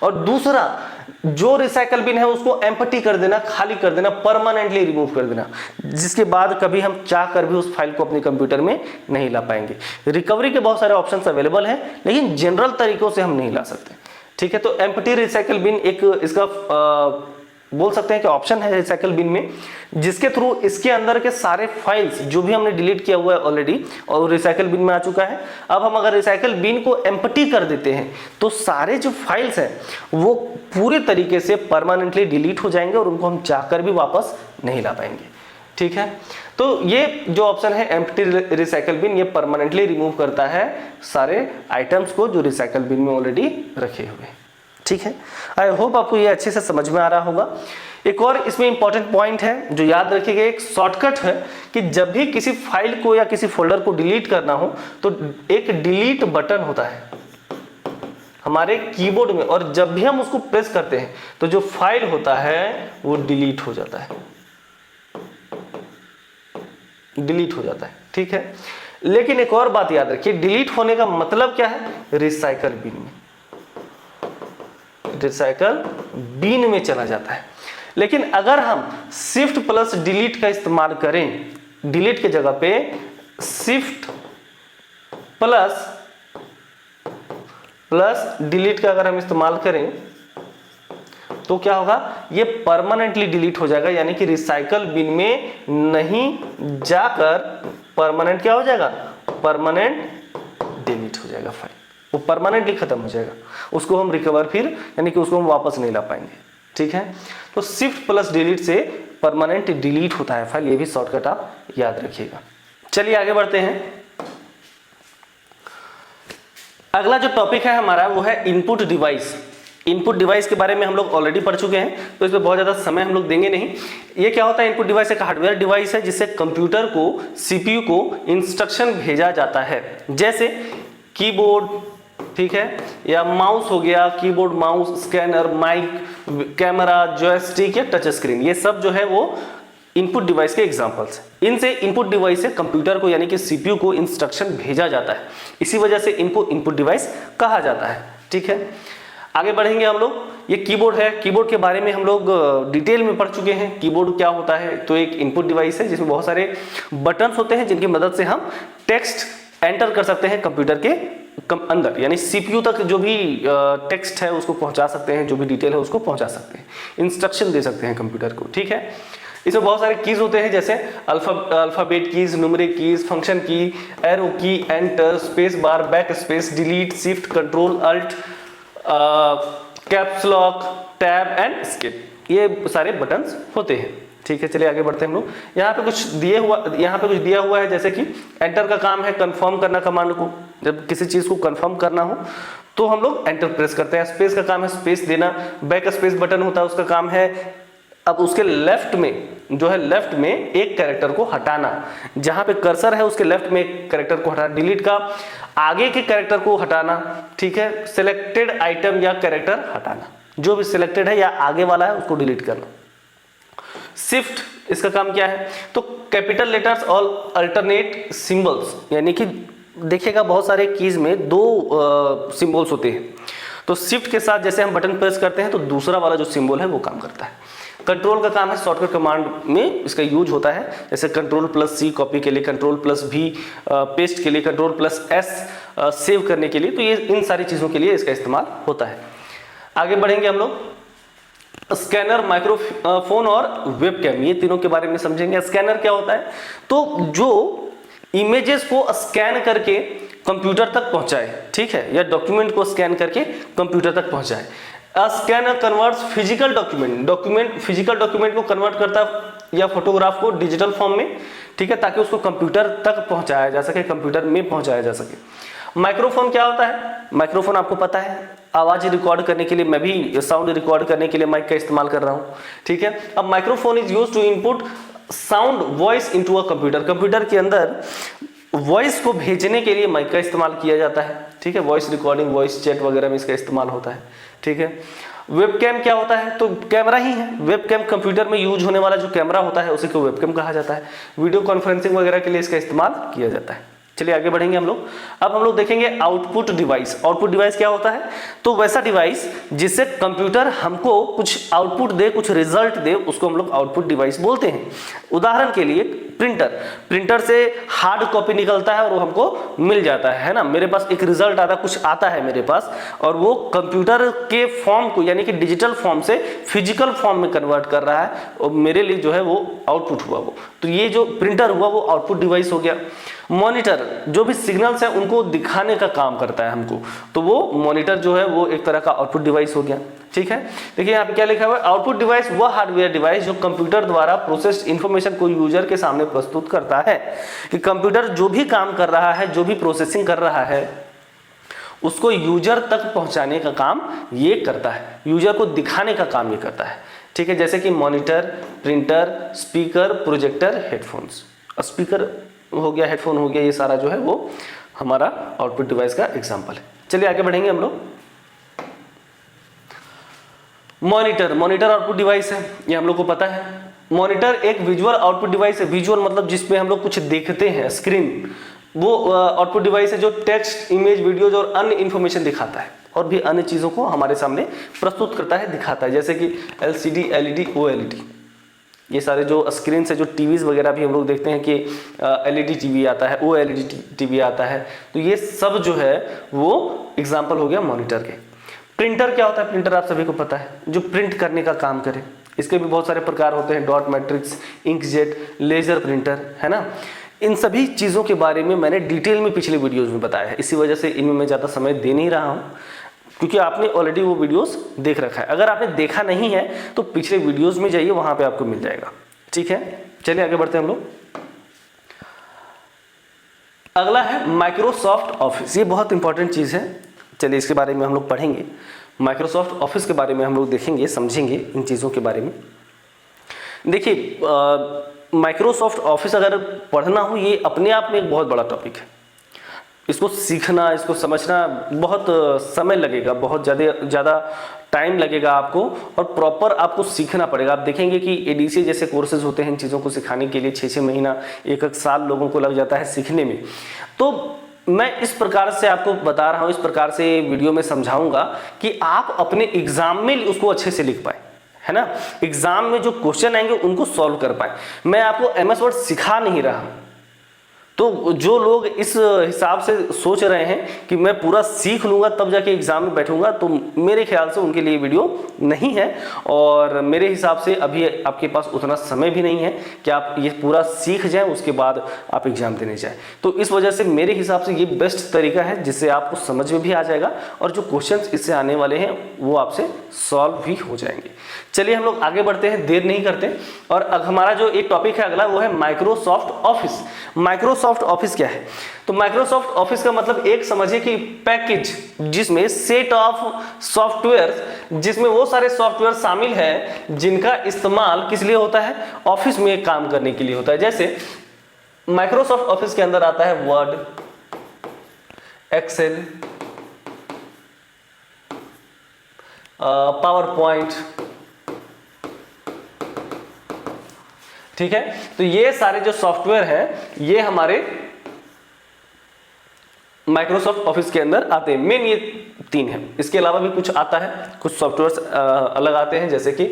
[SPEAKER 1] और दूसरा जो रिसाइकल बिन है उसको एम्प्टी कर देना, खाली कर देना, परमानेंटली रिमूव कर देना, जिसके बाद कभी हम चाह कर भी उस फाइल को अपने कंप्यूटर में नहीं ला पाएंगे। रिकवरी के बहुत सारे ऑप्शन अवेलेबल हैं, लेकिन जनरल तरीकों से हम नहीं ला सकते। ठीक है, तो एम्प्टी रिसाइकल बिन एक इसका बोल सकते हैं कि ऑप्शन है रिसाइकल बिन में, जिसके थ्रू इसके अंदर के सारे फाइल्स जो भी हमने डिलीट किया हुआ है ऑलरेडी और रिसाइकल बिन में आ चुका है, अब हम अगर रिसाइकल बिन को एम्प्टी कर देते हैं तो सारे जो फाइल्स हैं वो पूरे तरीके से परमानेंटली डिलीट हो जाएंगे और उनको हम चाहकर भी वापस नहीं ला पाएंगे। ठीक है, तो ये जो ऑप्शन है एम्प्टी रिसाइकल बिन, ये परमानेंटली रिमूव करता है सारे आइटम्स को जो रिसाइकल बिन में ऑलरेडी रखे हुए हैं। ठीक है, आई होप आपको ये अच्छे से समझ में आ रहा होगा। एक और इसमें इंपॉर्टेंट पॉइंट है जो याद रखिएगा, एक शॉर्टकट है कि जब भी किसी फाइल को या किसी फोल्डर को डिलीट करना हो तो एक डिलीट बटन होता है हमारे कीबोर्ड में, और जब भी हम उसको प्रेस करते हैं तो जो फाइल होता है वो डिलीट हो जाता है, डिलीट हो जाता है। ठीक है, लेकिन एक और बात याद रखिए, डिलीट होने का मतलब क्या है, रिसाइकल बिन में, रिसाइकल बिन में चला जाता है। लेकिन अगर हम शिफ्ट प्लस डिलीट का इस्तेमाल करें, डिलीट के जगह पे शिफ्ट प्लस डिलीट का अगर हम इस्तेमाल करें तो क्या होगा, ये परमानेंटली डिलीट हो जाएगा, यानी कि रिसाइकल बिन में नहीं जाकर परमानेंट क्या हो जाएगा, परमानेंट डिलीट हो जाएगा फाइल, वो परमानेंटली खत्म हो जाएगा, उसको हम रिकवर फिर यानी कि उसको हम वापस नहीं ला पाएंगे। ठीक है, तो शिफ्ट प्लस डिलीट से परमानेंट डिलीट होता है फाइल, ये भी शॉर्टकट आप याद रखिएगा। चलिए आगे बढ़ते हैं। अगला जो टॉपिक है हमारा वो है इनपुट डिवाइस। इनपुट डिवाइस के बारे में हम लोग ऑलरेडी पढ़ चुके हैं, तो इसमें बहुत ज़्यादा समय हम लोग देंगे नहीं। ये क्या होता है, इनपुट डिवाइस एक हार्डवेयर डिवाइस है जिससे कंप्यूटर को, सीपीयू को इंस्ट्रक्शन भेजा जाता है, जैसे कीबोर्ड, ठीक है, या माउस हो गया, keyboard, mouse, scanner, mic, camera, joystick या टच स्क्रीन, ये सब जो है वो इनपुट डिवाइस के एग्जांपल्स हैं। इनसे इनपुट डिवाइस से कंप्यूटर को यानी कि सीपीयू को इंस्ट्रक्शन भेजा जाता है, इसी वजह से इनको इनपुट डिवाइस कहा जाता है। ठीक है, आगे बढ़ेंगे हम लोग। ये कीबोर्ड है, कीबोर्ड के बारे में हम लोग डिटेल में पढ़ चुके हैं। कीबोर्ड क्या होता है, तो एक इनपुट डिवाइस है जिसमें बहुत सारे बटन्स होते हैं जिनकी मदद से हम टेक्स्ट एंटर कर सकते हैं कंप्यूटर के अंदर, यानी सीपीयू तक जो भी टेक्स्ट है उसको पहुंचा सकते हैं, जो भी डिटेल है उसको पहुंचा सकते हैं, इंस्ट्रक्शन दे सकते हैं कंप्यूटर को। ठीक है, इसमें बहुत सारे कीज होते हैं जैसे alphabet keys, numeric keys, function key, arrow key, enter, space bar, back space, delete, shift, control, alt, caps lock, tab and escape, ये सारे बटन्स होते हैं। ठीक है, चलिए आगे बढ़ते हैं हम लोग। यहाँ पे कुछ दिया हुआ है, जैसे कि एंटर का काम है कंफर्म करना कमांड को, जब किसी चीज को कंफर्म करना हो तो हम लोग एंटर प्रेस करते हैं। स्पेस का काम है स्पेस देना, बैक स्पेस बटन होता है उसका काम है अब उसके लेफ्ट में जो है, लेफ्ट में एक कैरेक्टर को हटाना, जहां पे कर्सर है उसके लेफ्ट में एक कैरेक्टर को हटाना, डिलीट का आगे के कैरेक्टर को हटाना। ठीक है, सिलेक्टेड आइटम या कैरेक्टर हटाना, जो भी सिलेक्टेड है या आगे वाला है उसको डिलीट करना। शिफ्ट, इसका काम क्या है, तो कैपिटल लेटर्स और अल्टरनेट सिंबल्स, यानी कि देखिएगा बहुत सारे कीज में दो सिंबल्स होते हैं, तो शिफ्ट के साथ जैसे हम बटन प्रेस करते हैं तो दूसरा वाला जो सिंबल है वो काम करता है। कंट्रोल का काम है, शॉर्टकट कमांड में इसका यूज होता है, जैसे कंट्रोल प्लस सी कॉपी के लिए, कंट्रोल प्लस भी पेस्ट के लिए, कंट्रोल प्लस एस सेव करने के लिए, तो ये इन सारी चीज़ों के लिए इसका इस्तेमाल होता है। आगे बढ़ेंगे हम लोग। स्कैनर, माइक्रोफोन और वेबकैम, ये तीनों के बारे में समझेंगे। स्कैनर क्या होता है, तो जो इमेजेस को स्कैन करके कंप्यूटर तक पहुंचाए, ठीक है, या डॉक्यूमेंट को स्कैन करके कंप्यूटर तक पहुंचाए। Scanner converts physical document physical document को कन्वर्ट करता है या फोटोग्राफ को डिजिटल फॉर्म में, ठीक है, ताकि उसको कंप्यूटर तक पहुंचाया जा सके, कंप्यूटर में पहुंचाया जा सके। माइक्रोफोन क्या होता है? माइक्रोफोन आपको पता है, आवाज रिकॉर्ड करने के लिए, मैं भी साउंड रिकॉर्ड करने के लिए माइक का इस्तेमाल कर रहा हूं, ठीक है। अब microphone is used to input sound voice into a computer, computer के अंदर वॉइस को भेजने के लिए माइक का इस्तेमाल किया जाता है, ठीक है। वॉइस रिकॉर्डिंग, वॉइस चैट वगैरह में इसका इस्तेमाल होता है, ठीक है। वेबकैम क्या होता है? तो कैमरा ही है। वेबकैम कंप्यूटर में यूज होने वाला जो कैमरा होता है उसी को वेबकैम कहा जाता है। वीडियो कॉन्फ्रेंसिंग वगैरह के लिए इसका इस्तेमाल किया जाता है। चलिए आगे बढ़ेंगे हम लोग। अब हम लोग देखेंगे आउटपुट डिवाइस। आउटपुट डिवाइस क्या होता है? तो वैसा डिवाइस जिससे कंप्यूटर हमको कुछ आउटपुट दे, कुछ रिजल्ट दे, उसको हम लोग आउटपुट डिवाइस बोलते हैं। उदाहरण के लिए प्रिंटर से हार्ड कॉपी निकलता है और वो हमको मिल जाता है ना। मेरे पास एक रिजल्ट आता, कुछ आता है मेरे पास, और वो कंप्यूटर के फॉर्म को यानी कि डिजिटल फॉर्म से फिजिकल फॉर्म में कन्वर्ट कर रहा है और मेरे लिए जो है वो आउटपुट हुआ वो। तो ये जो प्रिंटर हुआ वो आउटपुट डिवाइस हो गया। मॉनिटर जो भी सिग्नल्स हैं उनको दिखाने का काम करता है हमको, तो वो मॉनिटर जो है वो एक तरह का आउटपुट डिवाइस हो गया, ठीक है। देखिए यहाँ पे क्या लिखा हुआ है, आउटपुट डिवाइस वह हार्डवेयर डिवाइस जो कंप्यूटर द्वारा प्रोसेस्ड इंफॉर्मेशन को यूजर के सामने प्रस्तुत करता है। कि कंप्यूटर जो भी काम कर रहा है, जो भी प्रोसेसिंग कर रहा है, उसको यूजर तक पहुंचाने का काम ये करता है, यूजर को दिखाने का काम ये करता है, ठीक है। जैसे कि monitor, printer, speaker, projector, headphones. Speaker हो गया, हेडफोन हो गया, ये सारा जो है वो हमारा आउटपुट डिवाइस का एग्जांपल है। चलिए आगे बढ़ेंगे हम लोग। मॉनिटर आउटपुट डिवाइस है, ये हम लोग को पता है। मॉनिटर एक विजुअल आउटपुट डिवाइस है। विजुअल मतलब जिसमें हम लोग कुछ देखते हैं, स्क्रीन, वो आउटपुट डिवाइस है जो टेक्स्ट, इमेज, वीडियोज और अन्य इंफॉर्मेशन दिखाता है और भी अन्य चीजों को हमारे सामने प्रस्तुत करता है, दिखाता है। जैसे कि LCD, LED, OLED, ये सारे जो स्क्रीन से जो टीवीज वगैरह भी हम लोग देखते हैं कि LED टीवी आता है, OLED टीवी आता है, तो ये सब जो है वो एग्जाम्पल हो गया मॉनिटर के। प्रिंटर क्या होता है? प्रिंटर आप सभी को पता है, जो प्रिंट करने का काम करे। इसके भी बहुत सारे प्रकार होते हैं, dot matrix, inkjet, laser printer, है ना। इन सभी चीज़ों के बारे में मैंने डिटेल में पिछले वीडियोज़ में बताया है, इसी वजह से इनमें मैं ज़्यादा समय दे नहीं रहा हूँ, क्योंकि आपने ऑलरेडी वो वीडियोस देख रखा है। अगर आपने देखा नहीं है तो पिछले वीडियोस में जाइए, वहां पे आपको मिल जाएगा, ठीक है। चलिए आगे बढ़ते हैं हम लोग। अगला है माइक्रोसॉफ्ट ऑफिस। ये बहुत इंपॉर्टेंट चीज है, चलिए इसके बारे में हम लोग पढ़ेंगे। माइक्रोसॉफ्ट ऑफिस के बारे में हम लोग देखेंगे, समझेंगे इन चीज़ों के बारे में। देखिए माइक्रोसॉफ्ट ऑफिस अगर पढ़ना हो, ये अपने आप में एक बहुत बड़ा टॉपिक है। इसको सीखना, इसको समझना बहुत समय लगेगा, बहुत ज़्यादा टाइम लगेगा आपको, और प्रॉपर आपको सीखना पड़ेगा। आप देखेंगे कि ADCA जैसे कोर्सेज होते हैं, इन चीज़ों को सिखाने के लिए 6-6 महीना, 1-1 साल लोगों को लग जाता है सीखने में। तो मैं इस प्रकार से आपको बता रहा हूँ, इस प्रकार से वीडियो में समझाऊंगा कि आप अपने एग्जाम में उसको अच्छे से लिख पाए, है ना। एग्जाम में जो क्वेश्चन आएंगे उनको सॉल्व कर पाए। मैं आपको MS वर्ड सिखा नहीं रहा हूँ। तो जो लोग इस हिसाब से सोच रहे हैं कि मैं पूरा सीख लूँगा तब जाके एग्जाम में बैठूंगा, तो मेरे ख्याल से उनके लिए वीडियो नहीं है। और मेरे हिसाब से अभी आपके पास उतना समय भी नहीं है कि आप ये पूरा सीख जाएं, उसके बाद आप एग्जाम देने जाएं। तो इस वजह से मेरे हिसाब से ये बेस्ट तरीका है, जिससे आपको समझ में भी आ जाएगा और जो क्वेश्चन इससे आने वाले हैं वो आपसे सॉल्व भी हो जाएंगे। चलिए हम लोग आगे बढ़ते हैं, देर नहीं करते। और अब हमारा जो एक टॉपिक है अगला, वो है माइक्रोसॉफ्ट ऑफिस। माइक्रोसॉफ्ट ऑफिस क्या है? तो माइक्रोसॉफ्ट ऑफिस का मतलब एक समझिए कि पैकेज, जिसमें सेट ऑफ सॉफ्टवेयर, जिसमें वो सारे सॉफ्टवेयर शामिल हैं जिनका इस्तेमाल किस लिए होता है? ऑफिस में काम करने के लिए होता है। जैसे माइक्रोसॉफ्ट ऑफिस के अंदर आता है वर्ड, एक्सेल, पावर पॉइंट, ठीक है। तो ये सारे जो सॉफ्टवेयर हैं ये हमारे माइक्रोसॉफ्ट ऑफिस के अंदर आते हैं। मेन ये 3 है, इसके अलावा भी कुछ आता है, कुछ सॉफ्टवेयर्स अलग आते हैं, जैसे कि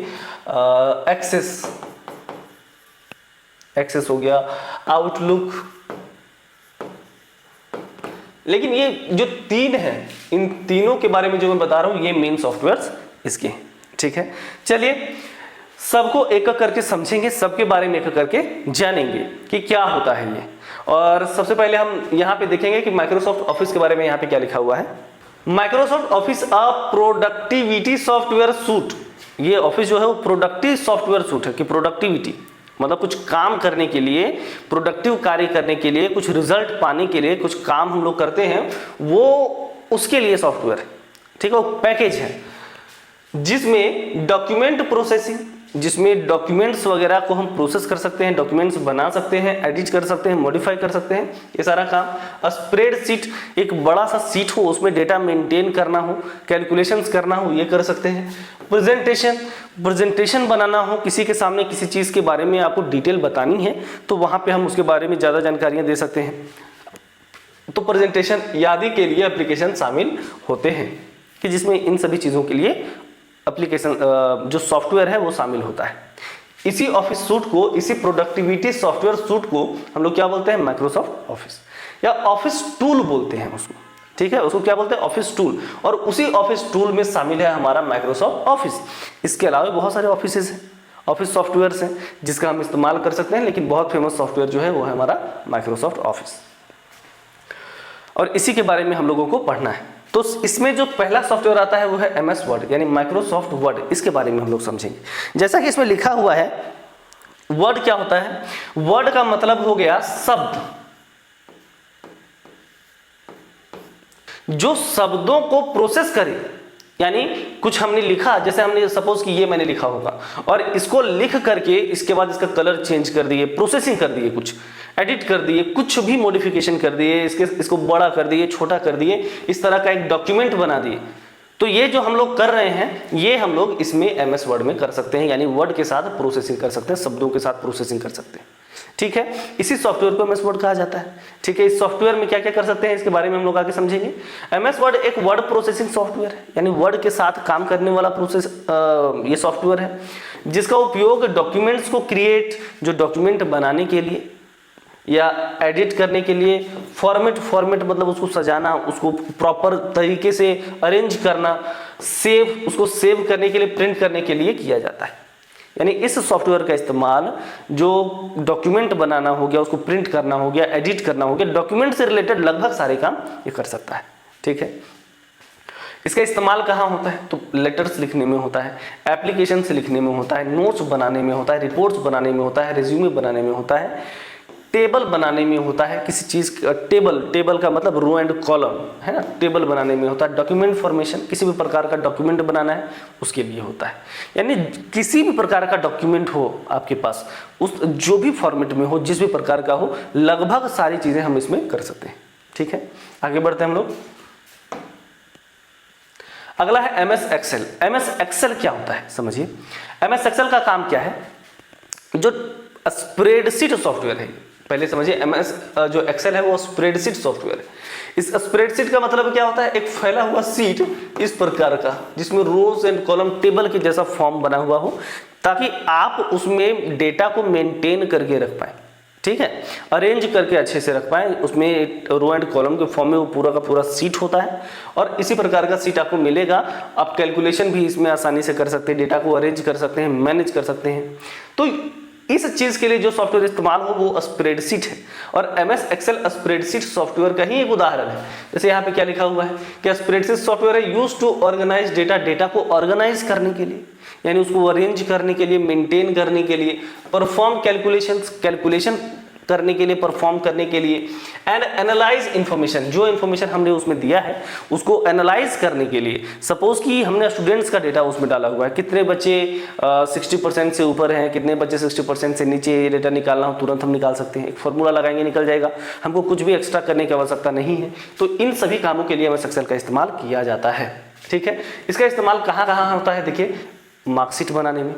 [SPEAKER 1] एक्सेस हो गया, आउटलुक। लेकिन ये जो 3 है, इन तीनों के बारे में जो मैं बता रहा हूं ये मेन सॉफ्टवेयर्स इसके, ठीक है। चलिए सबको एक एक करके समझेंगे, सबके बारे में एक एक करके जानेंगे कि क्या होता है ये। और सबसे पहले हम यहाँ पे देखेंगे कि माइक्रोसॉफ्ट ऑफिस के बारे में यहाँ पे क्या लिखा हुआ है। Microsoft office a productivity software suit. ये ऑफिस जो है वो प्रोडक्टिव सॉफ्टवेयर सूट है कि प्रोडक्टिविटी मतलब कुछ काम करने के लिए, प्रोडक्टिव कार्य करने के लिए, कुछ रिजल्ट पाने के लिए, कुछ काम हम लोग करते हैं वो उसके लिए सॉफ्टवेयर है। ठीक है, वो पैकेज है जिसमें डॉक्यूमेंट प्रोसेसिंग, जिसमें डॉक्यूमेंट्स वगैरह को हम प्रोसेस कर सकते हैं, डॉक्यूमेंट्स बना सकते हैं, एडिट कर सकते हैं, मॉडिफाई कर सकते हैं, ये सारा काम। स्प्रेडशीट, एक बड़ा सा सीट हो उसमें डेटा मेंटेन करना हो, कैलकुलेशंस करना हो, ये कर सकते हैं। प्रेजेंटेशन, प्रेजेंटेशन बनाना हो, किसी के सामने किसी चीज़ के बारे में आपको डिटेल बतानी है तो वहाँ पे हम उसके बारे में ज़्यादा जानकारियाँ दे सकते हैं। तो प्रेजेंटेशन आदि के लिए एप्लीकेशन शामिल होते हैं कि जिसमें इन सभी चीज़ों के लिए एप्लीकेशन जो सॉफ्टवेयर है वो शामिल होता है। इसी ऑफिस सूट को, इसी प्रोडक्टिविटी सॉफ्टवेयर सूट को हम लोग क्या बोलते हैं? माइक्रोसॉफ्ट ऑफिस या ऑफिस टूल बोलते हैं उसको। ठीक है, उसको क्या बोलते हैं? Office tool. और उसी ऑफिस टूल में शामिल है हमारा माइक्रोसॉफ्ट ऑफिस। इसके अलावा बहुत सारे ऑफिसेज हैं, ऑफिस सॉफ्टवेयर हैं जिसका हम इस्तेमाल कर सकते हैं, लेकिन बहुत फेमस सॉफ्टवेयर जो है वो है हमारा माइक्रोसॉफ्ट ऑफिस। और इसी के बारे में हम लोगों को पढ़ना है। तो इसमें जो पहला सॉफ्टवेयर आता है वो है MS वर्ड यानी माइक्रोसॉफ्ट वर्ड। इसके बारे में हम लोग समझेंगे। जैसा कि इसमें लिखा हुआ है, वर्ड क्या होता है? वर्ड का मतलब हो गया शब्द, जो शब्दों को प्रोसेस करे। यानी कुछ हमने लिखा, जैसे हमने सपोज कि ये मैंने लिखा होगा और इसको लिख करके इसके बाद इसका कलर चेंज कर दिए, प्रोसेसिंग कर दिए, कुछ एडिट कर दिए, कुछ भी मॉडिफिकेशन कर दिए, इसको बड़ा कर दिए, छोटा कर दिए, इस तरह का एक डॉक्यूमेंट बना दिए। तो ये जो हम लोग कर रहे हैं ये हम लोग इसमें MS वर्ड में कर सकते हैं, यानी वर्ड के साथ प्रोसेसिंग कर सकते हैं, शब्दों के साथ प्रोसेसिंग कर सकते हैं। ठीक है, इसी सॉफ्टवेयर को MS वर्ड कहा जाता है। ठीक है, इस सॉफ्टवेयर में क्या क्या कर सकते हैं इसके बारे में हम लोग आगे समझेंगे। MS वर्ड एक वर्ड प्रोसेसिंग सॉफ्टवेयर है, यानी वर्ड के साथ काम करने वाला ये सॉफ्टवेयर है, जिसका उपयोग डॉक्यूमेंट्स को क्रिएट, जो डॉक्यूमेंट बनाने के लिए या एडिट करने के लिए, फॉर्मेट मतलब उसको सजाना, उसको प्रॉपर तरीके से अरेंज करना, उसको सेव करने के लिए, प्रिंट करने के लिए किया जाता है। यानी इस सॉफ्टवेयर का इस्तेमाल जो डॉक्यूमेंट बनाना हो गया, उसको प्रिंट करना हो गया, एडिट करना हो गया, डॉक्यूमेंट से रिलेटेड लगभग सारे काम ये कर सकता है। ठीक है, इसका इस्तेमाल कहाँ होता है? तो लेटर्स लिखने में होता है, एप्लीकेशन से लिखने में होता है, नोट्स बनाने में होता है, रिपोर्ट्स बनाने में होता है, रिज्यूमे बनाने में होता है, टेबल बनाने में होता है, किसी चीज़ का टेबल का मतलब रो एंड कॉलम है ना, टेबल बनाने में होता है, डॉक्यूमेंट फॉर्मेशन, किसी भी प्रकार का डॉक्यूमेंट बनाना है उसके लिए होता है। यानी किसी भी प्रकार का डॉक्यूमेंट हो आपके पास, उस जो भी फॉर्मेट में हो, जिस भी प्रकार का हो, लगभग सारी चीज़ें हम इसमें कर सकते हैं। ठीक है, आगे बढ़ते हैं हम लोग। अगला है MS एक्सेल। MS एक्सेल क्या होता है समझिए। MS एक्सेल का काम क्या है? जो स्प्रेडशीट सॉफ्टवेयर है, पहले समझिए MS जो एक्सेल है वो स्प्रेडशीट सॉफ्टवेयर है। इस स्प्रेडशीट का मतलब क्या होता है? एक फैला हुआ सीट इस प्रकार का, जिसमें रोज एंड कॉलम टेबल के जैसा फॉर्म बना हुआ हो, ताकि आप उसमें डेटा को मेंटेन करके रख पाए। ठीक है, अरेंज करके अच्छे से रख पाए। उसमें रो एंड कॉलम के फॉर्म में वो पूरा का पूरा सीट होता है और इसी प्रकार का सीट आपको मिलेगा। आप कैलकुलेशन भी इसमें आसानी से कर सकते हैं, डेटा को अरेंज कर सकते हैं, मैनेज कर सकते हैं। तो इस चीज के लिए जो सॉफ्टवेयर इस्तेमाल हो वो स्प्रेडशीट है, और MS एक्सेल स्प्रेडशीट सॉफ्टवेयर का ही एक उदाहरण है। जैसे यहाँ पे क्या लिखा हुआ है कि स्प्रेडशीट सॉफ्टवेयर है यूज्ड टू ऑर्गेनाइज डेटा को ऑर्गेनाइज करने के लिए, यानी उसको अरेंज करने के लिए, मेंटेन करने के लिए, परफॉर्म कैलकुलेशन करने के लिए, परफॉर्म करने के लिए, एंड एनालाइज इन्फॉर्मेशन, जो इन्फॉर्मेशन हमने उसमें दिया है उसको एनालाइज करने के लिए। सपोज कि हमने स्टूडेंट्स का डेटा उसमें डाला हुआ है, कितने बच्चे 60% से ऊपर हैं, कितने बच्चे 60% से नीचे, ये डेटा निकालना हो तुरंत हम निकाल सकते हैं, एक फॉर्मूला लगाएंगे निकल जाएगा, हमको कुछ भी एक्स्ट्रा करने की आवश्यकता नहीं है। तो इन सभी कामों के लिए MS एक्सेल का इस्तेमाल किया जाता है। ठीक है, इसका इस्तेमाल कहाँ कहाँ होता है? देखिए, मार्कशीट बनाने में,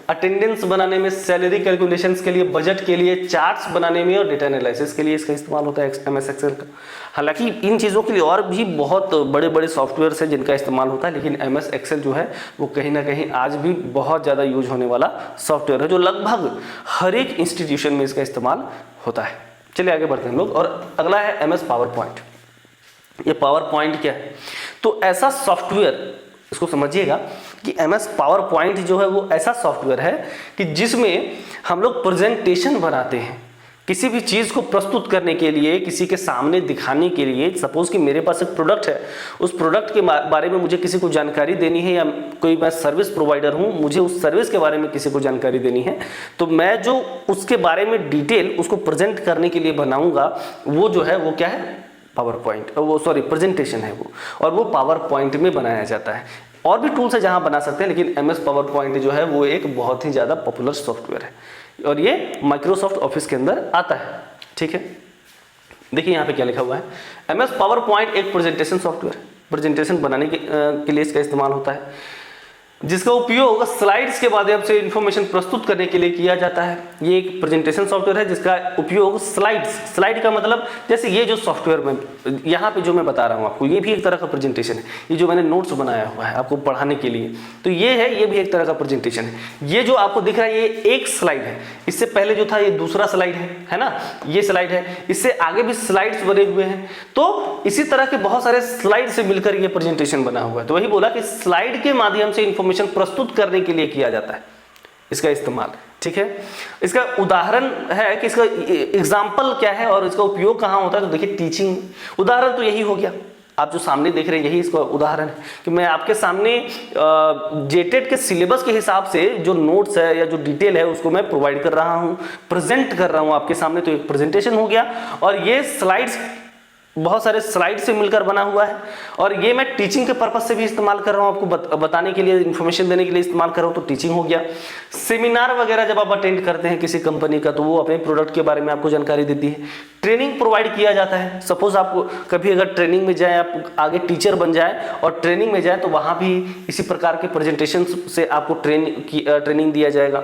[SPEAKER 1] अटेंडेंस बनाने में, सैलरी कैलकुलेशंस के लिए, बजट के लिए, चार्ट्स बनाने में और डेटा एनालिसिस के लिए इसका इस्तेमाल होता है MS एक्सेल का। हालांकि इन चीज़ों के लिए और भी बहुत बड़े बड़े सॉफ्टवेयर्स हैं जिनका इस्तेमाल होता है, लेकिन MS एक्सेल जो है वो कहीं ना कहीं आज भी बहुत ज़्यादा यूज होने वाला सॉफ्टवेयर है, जो लगभग हर एक इंस्टीट्यूशन में इसका इस्तेमाल होता है। चलिए आगे बढ़ते हैं हम लोग। और अगला है MS पावर पॉइंट। ये पावर पॉइंट क्या है? तो ऐसा सॉफ्टवेयर, इसको समझिएगा कि MS पावर पॉइंट जो है वो ऐसा सॉफ्टवेयर है कि जिसमें हम लोग प्रेजेंटेशन बनाते हैं, किसी भी चीज़ को प्रस्तुत करने के लिए, किसी के सामने दिखाने के लिए, सपोज कि मेरे पास एक प्रोडक्ट है, उस प्रोडक्ट के बारे में मुझे किसी को जानकारी देनी है, या कोई मैं सर्विस प्रोवाइडर हूँ, मुझे उस सर्विस के बारे में किसी को जानकारी देनी है, तो मैं जो उसके बारे में डिटेल उसको प्रेजेंट करने के लिए बनाऊंगा, वो जो है वो क्या है, पावर पॉइंट, वो सॉरी प्रेजेंटेशन है वो, और वो पावर पॉइंट में बनाया जाता है। और भी टूल्स है जहाँ बना सकते हैं, लेकिन MS पावर पॉइंट जो है वो एक बहुत ही ज़्यादा पॉपुलर सॉफ्टवेयर है, और ये माइक्रोसॉफ्ट ऑफिस के अंदर आता है। ठीक है, देखिए यहाँ पे क्या लिखा हुआ है, MS पावर पॉइंट एक प्रेजेंटेशन सॉफ्टवेयर, प्रेजेंटेशन बनाने के लिए इसका इस्तेमाल होता है, जिसका उपयोग स्लाइड्स के माध्यम से इंफॉर्मेशन प्रस्तुत करने के लिए किया जाता है। ये एक प्रेजेंटेशन सॉफ्टवेयर है जिसका उपयोग स्लाइड का मतलब जैसे ये जो सॉफ्टवेयर में यहाँ पे जो मैं बता रहा हूँ आपको, ये भी एक तरह का प्रेजेंटेशन है। ये जो मैंने नोट्स बनाया हुआ है आपको पढ़ाने के लिए, तो ये है, ये भी एक तरह का प्रेजेंटेशन है। ये जो आपको दिख रहा है ये एक स्लाइड है, इससे पहले जो था ये दूसरा स्लाइड है ना, ये स्लाइड है, इससे आगे भी स्लाइड्स बने हुए हैं। तो इसी तरह के बहुत सारे स्लाइड से मिलकर ये प्रेजेंटेशन बना हुआ है। तो वही बोला कि स्लाइड के माध्यम से इंफॉर्मेशन प्रस्तुत करने के लिए किया जाता है इसका इस्तेमाल। ठीक है, इसका उदाहरण है कि इसका एग्जाम्पल क्या है और इसका उपयोग कहाँ होता है, तो देखिए टीचिंग, उदाहरण तो यही हो गया, आप जो सामने देख रहे हैं यही इसका उदाहरण है कि मैं आपके सामने जेटेड के सिलेबस के हिसाब से जो नोट्स है या जो डिटेल है उसको मैं प्रोवाइड कर रहा हूँ, प्रेजेंट कर रहा हूँ आपके सामने, तो एक प्रेजेंटेशन हो गया। और ये स्लाइड्स बहुत सारे स्लाइड से मिलकर बना हुआ है, और ये मैं टीचिंग के पर्पस से भी इस्तेमाल कर रहा हूँ, आपको बताने के लिए, इन्फॉर्मेशन देने के लिए इस्तेमाल कर रहा हूँ, तो टीचिंग हो गया। सेमिनार वगैरह जब आप अटेंड करते हैं किसी कंपनी का, तो वो अपने प्रोडक्ट के बारे में आपको जानकारी देती है। ट्रेनिंग प्रोवाइड किया जाता है, सपोज आपको कभी अगर ट्रेनिंग में जाए, आप आगे टीचर बन जाए और ट्रेनिंग में जाए, तो वहाँ भी इसी प्रकार के प्रेजेंटेशन से आपको ट्रेनिंग दिया जाएगा।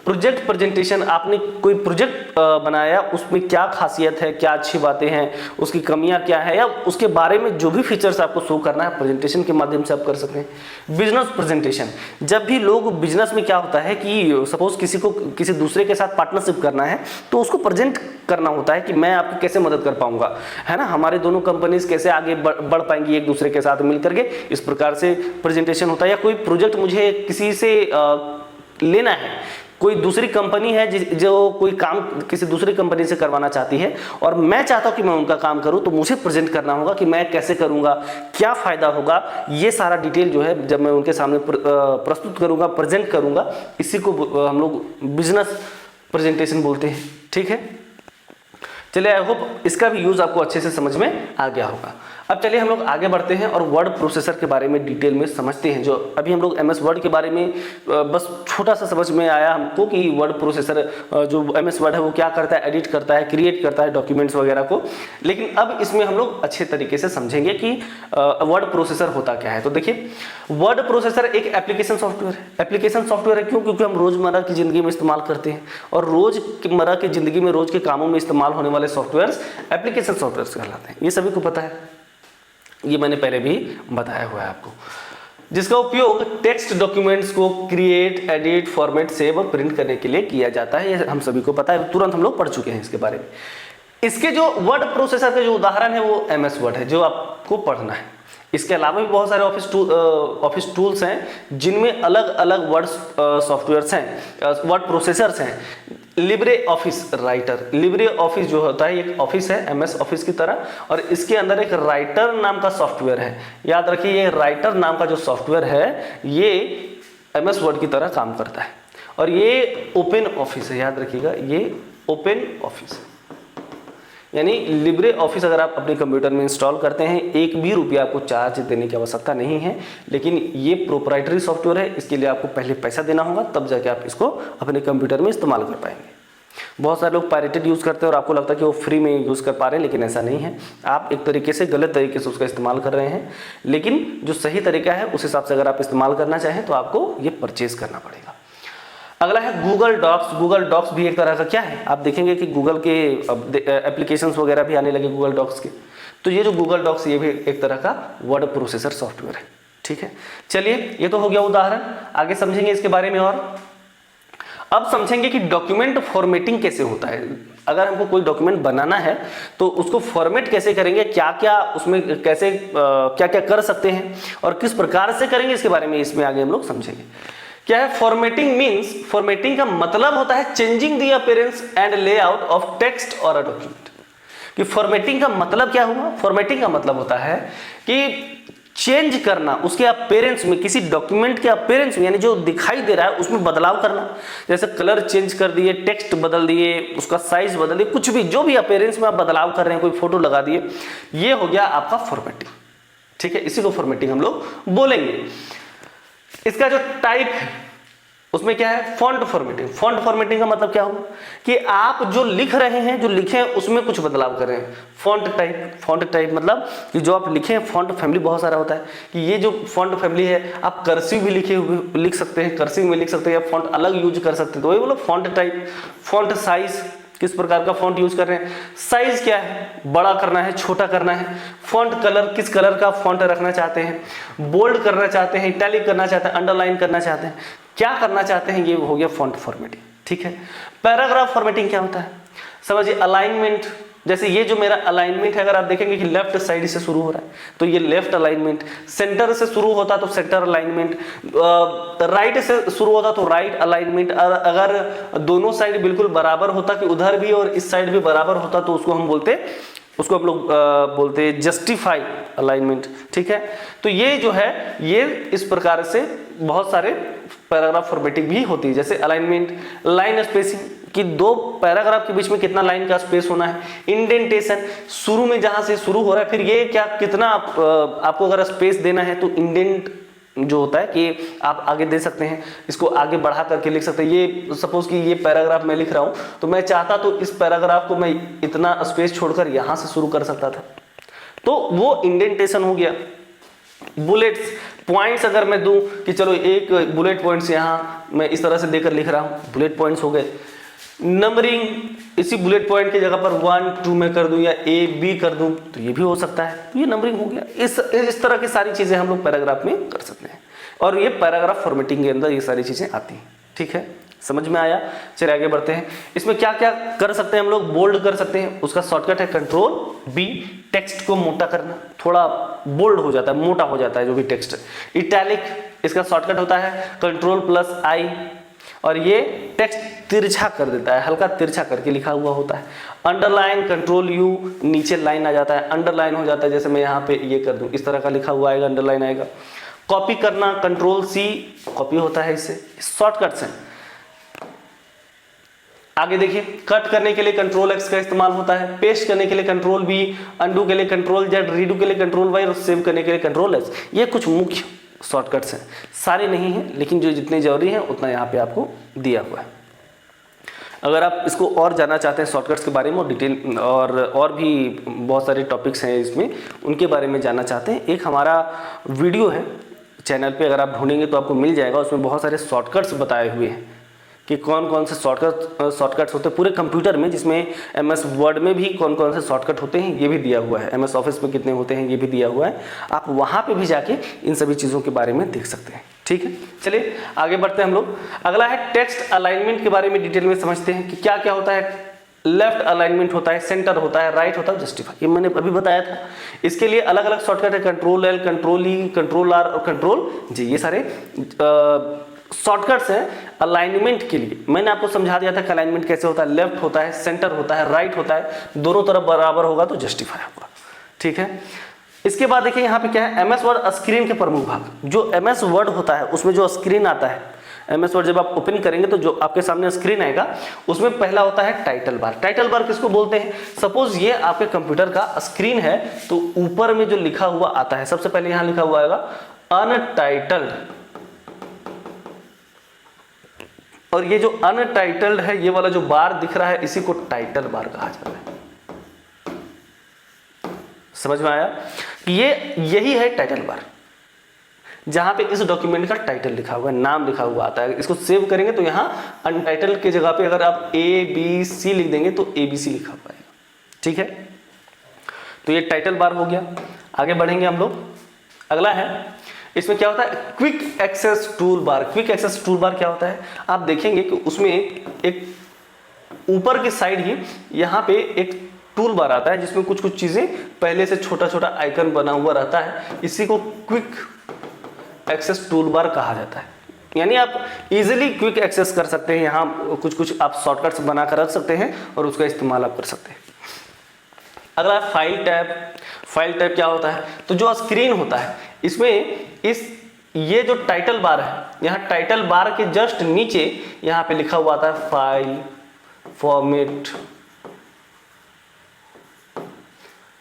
[SPEAKER 1] प्रोजेक्ट प्रेजेंटेशन, आपने कोई प्रोजेक्ट बनाया, उसमें क्या खासियत है, क्या अच्छी बातें हैं, उसकी कमियां क्या है, या उसके बारे में जो भी फीचर्स आपको शो करना है प्रेजेंटेशन के माध्यम से आप कर सकते हैं। बिजनेस प्रेजेंटेशन, जब भी लोग बिजनेस में क्या होता है कि सपोज किसी को किसी दूसरे के साथ पार्टनरशिप करना है, तो उसको प्रेजेंट करना होता है कि मैं आपकी कैसे मदद कर पाऊंगा, है ना, हमारे दोनों कंपनीज कैसे आगे बढ़ पाएंगी एक दूसरे के साथ मिलकर के, इस प्रकार से प्रेजेंटेशन होता है। या कोई प्रोजेक्ट मुझे किसी से लेना है, कोई दूसरी कंपनी है जो कोई काम किसी दूसरी कंपनी से करवाना चाहती है, और मैं चाहता हूं कि मैं उनका काम करूं, तो मुझे प्रेजेंट करना होगा कि मैं कैसे करूंगा, क्या फायदा होगा, ये सारा डिटेल जो है जब मैं उनके सामने प्रस्तुत करूंगा, प्रेजेंट करूंगा, इसी को हम लोग बिजनेस प्रेजेंटेशन बोलते हैं। ठीक है, चलिए, आई होप इसका भी यूज आपको अच्छे से समझ में आ गया होगा। अब चलिए हम लोग आगे बढ़ते हैं और वर्ड प्रोसेसर के बारे में डिटेल में समझते हैं। जो अभी हम लोग MS वर्ड के बारे में बस छोटा सा समझ में आया हमको कि वर्ड प्रोसेसर जो MS वर्ड है वो क्या करता है, एडिट करता है, क्रिएट करता है डॉक्यूमेंट्स वगैरह को। लेकिन अब इसमें हम लोग अच्छे तरीके से समझेंगे कि वर्ड प्रोसेसर होता क्या है। तो देखिए, वर्ड प्रोसेसर एक एप्लीकेशन सॉफ्टवेयर है। एप्लीकेशन सॉफ्टवेयर है क्यों? क्योंकि हम रोजमर्रा की जिंदगी में इस्तेमाल करते हैं, और रोजमर्रा की जिंदगी में रोज के कामों में इस्तेमाल होने वाले सॉफ्टवेयर एप्लीकेशन सॉफ्टवेयर कहलाते हैं। ये सभी को पता है, ये मैंने पहले भी बताया हुआ है आपको, जिसका उपयोग टेक्स्ट डॉक्यूमेंट्स को क्रिएट, एडिट, फॉर्मेट, सेव और प्रिंट करने के लिए किया जाता है। ये हम सभी को पता है, तुरंत हम लोग पढ़ चुके हैं इसके बारे में। इसके जो वर्ड प्रोसेसर के जो उदाहरण है वो MS वर्ड है, जो आपको पढ़ना है। इसके अलावा भी बहुत सारे ऑफिस टूल्स हैं जिनमें अलग अलग वर्ड सॉफ्टवेयर्स हैं, वर्ड प्रोसेसर्स हैं। Libre office writer, Libre office जो होता है एक ऑफिस है MS ऑफिस की तरह, और इसके अंदर एक राइटर नाम का सॉफ्टवेयर है। याद रखिए, ये राइटर नाम का जो सॉफ्टवेयर है ये MS वर्ड की तरह काम करता है, और ये ओपन ऑफिस है। याद रखिएगा, ये ओपन ऑफिस है, यानी लिब्रे ऑफिस अगर आप अपने कंप्यूटर में इंस्टॉल करते हैं, एक भी रुपया आपको चार्ज देने की आवश्यकता नहीं है। लेकिन ये प्रोप्राइटरी सॉफ्टवेयर है, इसके लिए आपको पहले पैसा देना होगा, तब जाके आप इसको अपने कंप्यूटर में इस्तेमाल कर पाएंगे। बहुत सारे लोग पायरेटेड यूज़ करते हैं और आपको लगता है कि वो फ्री में यूज़ कर पा रहे हैं, लेकिन ऐसा नहीं है। आप एक तरीके से गलत तरीके से उसका इस्तेमाल कर रहे हैं, लेकिन जो सही तरीका है उस हिसाब से अगर आप इस्तेमाल करना चाहें तो आपको ये परचेज करना पड़ेगा। अगला है गूगल डॉक्स। गूगल डॉक्स भी एक तरह का क्या है, आप देखेंगे कि गूगल के एप्लीकेशंस वगैरह भी आने लगे गूगल डॉक्स के। तो ये जो गूगल डॉक्स, ये भी एक तरह का वर्ड प्रोसेसर सॉफ्टवेयर है। ठीक है, चलिए, ये तो हो गया उदाहरण। आगे समझेंगे इसके बारे में, और अब समझेंगे कि डॉक्यूमेंट फॉर्मेटिंग कैसे होता है। अगर हमको कोई डॉक्यूमेंट बनाना है तो उसको फॉर्मेट कैसे करेंगे, क्या क्या उसमें कैसे क्या क्या कर सकते हैं और किस प्रकार से करेंगे, इसके बारे में इसमें आगे हम लोग समझेंगे। क्या है फॉर्मेटिंग मीन्स, फॉर्मेटिंग का मतलब होता है changing the appearance and layout of text और अ डॉक्यूमेंट। कि फॉर्मेटिंग का मतलब क्या हुआ, फॉर्मेटिंग का मतलब होता है कि चेंज करना उसके अपीयरेंस में, किसी डॉक्यूमेंट के अपीयरेंस में, यानी जो दिखाई दे रहा है उसमें बदलाव करना। जैसे कलर चेंज कर दिए, टेक्स्ट बदल दिए, उसका साइज बदल दिए, कुछ भी जो भी अपीयरेंस में आप बदलाव कर रहे हैं, कोई फोटो लगा दिए, ये हो गया आपका फॉर्मेटिंग। ठीक है, इसी को फॉर्मेटिंग हम लोग बोलेंगे। इसका जो टाइप है उसमें क्या है फॉन्ट फॉर्मेटिंग। फॉन्ट फॉर्मेटिंग का मतलब क्या हुआ कि आप जो लिख रहे हैं, जो लिखे हैं उसमें कुछ बदलाव कर रहे हैं। फॉन्ट टाइप, फॉन्ट टाइप मतलब कि जो आप लिखे हैं, फॉन्ट फैमिली बहुत सारा होता है कि ये जो फॉन्ट फैमिली है आप कर्सिव भी लिख सकते हैं, कर्सिव में लिख सकते हैं, या फॉन्ट अलग यूज कर सकते हैं, तो वही बोलो फॉन्ट टाइप। फॉन्ट साइज, किस प्रकार का फॉन्ट यूज कर रहे हैं, साइज क्या है, बड़ा करना है, छोटा करना है। फॉन्ट कलर, किस कलर का फॉन्ट रखना चाहते हैं, बोल्ड करना चाहते हैं, इटैलिक करना चाहते हैं, अंडरलाइन करना चाहते हैं, क्या करना चाहते हैं, ये हो गया फॉन्ट फॉर्मेटिंग। ठीक है, पैराग्राफ फॉर्मेटिंग क्या होता है, समझिए अलाइनमेंट। जैसे ये जो मेरा अलाइनमेंट है, अगर आप देखेंगे कि लेफ्ट साइड से शुरू हो रहा है तो ये लेफ्ट अलाइनमेंट, सेंटर से शुरू होता तो सेंटर अलाइनमेंट, राइट से शुरू होता तो राइट अलाइनमेंट। अगर दोनों साइड बिल्कुल बराबर होता कि उधर भी और इस साइड भी बराबर होता तो उसको हम लोग बोलते जस्टिफाई अलाइनमेंट। ठीक है, तो ये जो है ये इस प्रकार से बहुत सारे पैराग्राफ फॉर्मेटिंग भी होती है। जैसे अलाइनमेंट, लाइन स्पेसिंग कि दो पैराग्राफ के बीच में कितना लाइन का स्पेस होना है, इंडेंटेशन शुरू में जहां से शुरू हो रहा है फिर ये क्या कितना आपको अगर स्पेस देना है तो इंडेंट जो होता है कि आप आगे दे सकते हैं, इसको आगे बढ़ा करके लिख सकते हैं। ये सपोज कि ये पैराग्राफ मैं लिख रहा हूं तो मैं चाहता तो इस पैराग्राफ को मैं इतना स्पेस छोड़कर यहां से शुरू कर सकता था, तो वो इंडेंटेशन हो गया। बुलेट्स, पॉइंट्स अगर मैं दूं कि चलो एक बुलेट पॉइंट्स यहाँ मैं इस तरह से देकर लिख रहा हूँ, बुलेट पॉइंट्स हो गए। नंबरिंग, इसी बुलेट पॉइंट की जगह पर 1 2 मैं कर दूं या A B कर दूं तो ये भी हो सकता है, तो ये नंबरिंग हो गया। इस तरह की सारी चीजें हम लोग पैराग्राफ में कर सकते हैं और ये पैराग्राफ फॉर्मेटिंग के अंदर ये सारी चीजें आती हैं। ठीक है, समझ में आया? चलिए आगे बढ़ते हैं। इसमें क्या क्या कर सकते हैं हम लोग, बोल्ड कर सकते हैं, उसका शॉर्टकट है Ctrl+B। टेक्स्ट को मोटा करना, थोड़ा बोल्ड हो जाता है, मोटा हो जाता है जो भी टेक्स्ट है। इटैलिक, इसका शॉर्टकट होता है Ctrl+I और ये टेक्स्ट तिरछा कर देता है, हल्का तिरछा करके लिखा हुआ होता है। अंडरलाइन Ctrl+U, नीचे लाइन आ जाता है, अंडरलाइन हो जाता है। जैसे मैं यहाँ पे ये कर दूं, इस तरह का लिखा हुआ आएगा, अंडरलाइन आएगा। कॉपी करना Ctrl+C, कॉपी होता है, इससे शॉर्टकट्स हैं। आगे देखिए, कट करने के लिए Ctrl+X का इस्तेमाल होता है, पेस्ट करने के लिए Ctrl+V, अंडू के लिए Ctrl+Z, रीडू के लिए Ctrl+Y और सेव करने के लिए Ctrl+S। ये कुछ मुख्य शॉर्टकट्स हैं, सारे नहीं हैं लेकिन जो जितने जरूरी हैं उतना यहाँ पे आपको दिया हुआ है। अगर आप इसको और जानना चाहते हैं शॉर्टकट्स के बारे में और डिटेल और भी बहुत सारे टॉपिक्स हैं इसमें, उनके बारे में जानना चाहते हैं, एक हमारा वीडियो है चैनल पे, अगर आप ढूंढेंगे तो आपको मिल जाएगा। उसमें बहुत सारे शॉर्टकट्स बताए हुए हैं कि कौन कौन से शॉर्टकट्स होते हैं पूरे कंप्यूटर में, जिसमें MS वर्ड में भी कौन कौन से शॉर्टकट होते हैं ये भी दिया हुआ है, MS ऑफिस में कितने होते हैं ये भी दिया हुआ है। आप वहाँ पे भी जाके इन सभी चीज़ों के बारे में देख सकते हैं। ठीक है, चलिए आगे बढ़ते हैं हम लोग। अगला है टेक्स्ट अलाइनमेंट के बारे में डिटेल में समझते हैं कि क्या क्या होता है। लेफ्ट अलाइनमेंट होता है, सेंटर होता है, राइट होता है, जस्टिफाई, ये मैंने अभी बताया था। इसके लिए अलग अलग शॉर्टकट है, Ctrl+L, Ctrl+E, Ctrl+R और Ctrl+G, ये सारे शॉर्टकट्स हैं अलाइनमेंट के लिए। मैंने आपको समझा दिया था कि अलाइनमेंट कैसे होता है, लेफ्ट होता है, सेंटर होता है, राइट होता है, दोनों तरफ बराबर होगा तो जस्टिफाई होगा। ठीक है, इसके बाद देखिए यहाँ पे क्या है, MS वर्ड स्क्रीन के प्रमुख भाग। जो MS वर्ड होता है उसमें जो स्क्रीन आता है, MS वर्ड जब आप ओपन करेंगे तो जो आपके सामने स्क्रीन आएगा उसमें पहला होता है टाइटल बार। टाइटल बार किसको बोलते हैं, सपोज ये आपके कंप्यूटर का स्क्रीन है तो ऊपर में जो लिखा हुआ आता है, सबसे पहले यहाँ लिखा हुआ आएगा अनटाइटल्ड, और ये जो अनटाइटल्ड है ये वाला जो बार दिख रहा है इसी को टाइटल बार कहा जाता है। समझ में आया? ये यही है टाइटल बार, जहां पे इस डॉक्यूमेंट का टाइटल लिखा हुआ है, नाम लिखा हुआ आता है। इसको सेव करेंगे तो यहाँ अनटाइटल्ड की जगह पे अगर आप ABC लिख देंगे तो ABC लिखा हुआ है। ठीक है, तो ये टाइटल बार हो गया। आगे बढ़ेंगे हम लोग। अगला है, इसमें क्या होता है, quick access tool bar. Quick access tool bar क्या होता है, आप देखेंगे कि उसमें एक ऊपर की साइड ही यहाँ पे एक टूल बार आता है जिसमें कुछ कुछ चीजें पहले से छोटा छोटा आइकन बना हुआ रहता है, इसी को क्विक एक्सेस टूल बार कहा जाता है। यानी आप इजीली क्विक एक्सेस कर सकते हैं। यहाँ कुछ आप शॉर्टकट्स बना कर रख सकते हैं और उसका इस्तेमाल आप कर सकते हैं। अगला फाइल टैब। फाइल टैब क्या होता है? तो जो स्क्रीन होता है इसमें ये जो टाइटल बार है, यहाँ टाइटल बार के जस्ट नीचे यहाँ पे लिखा हुआ आता है फाइल, फॉर्मेट,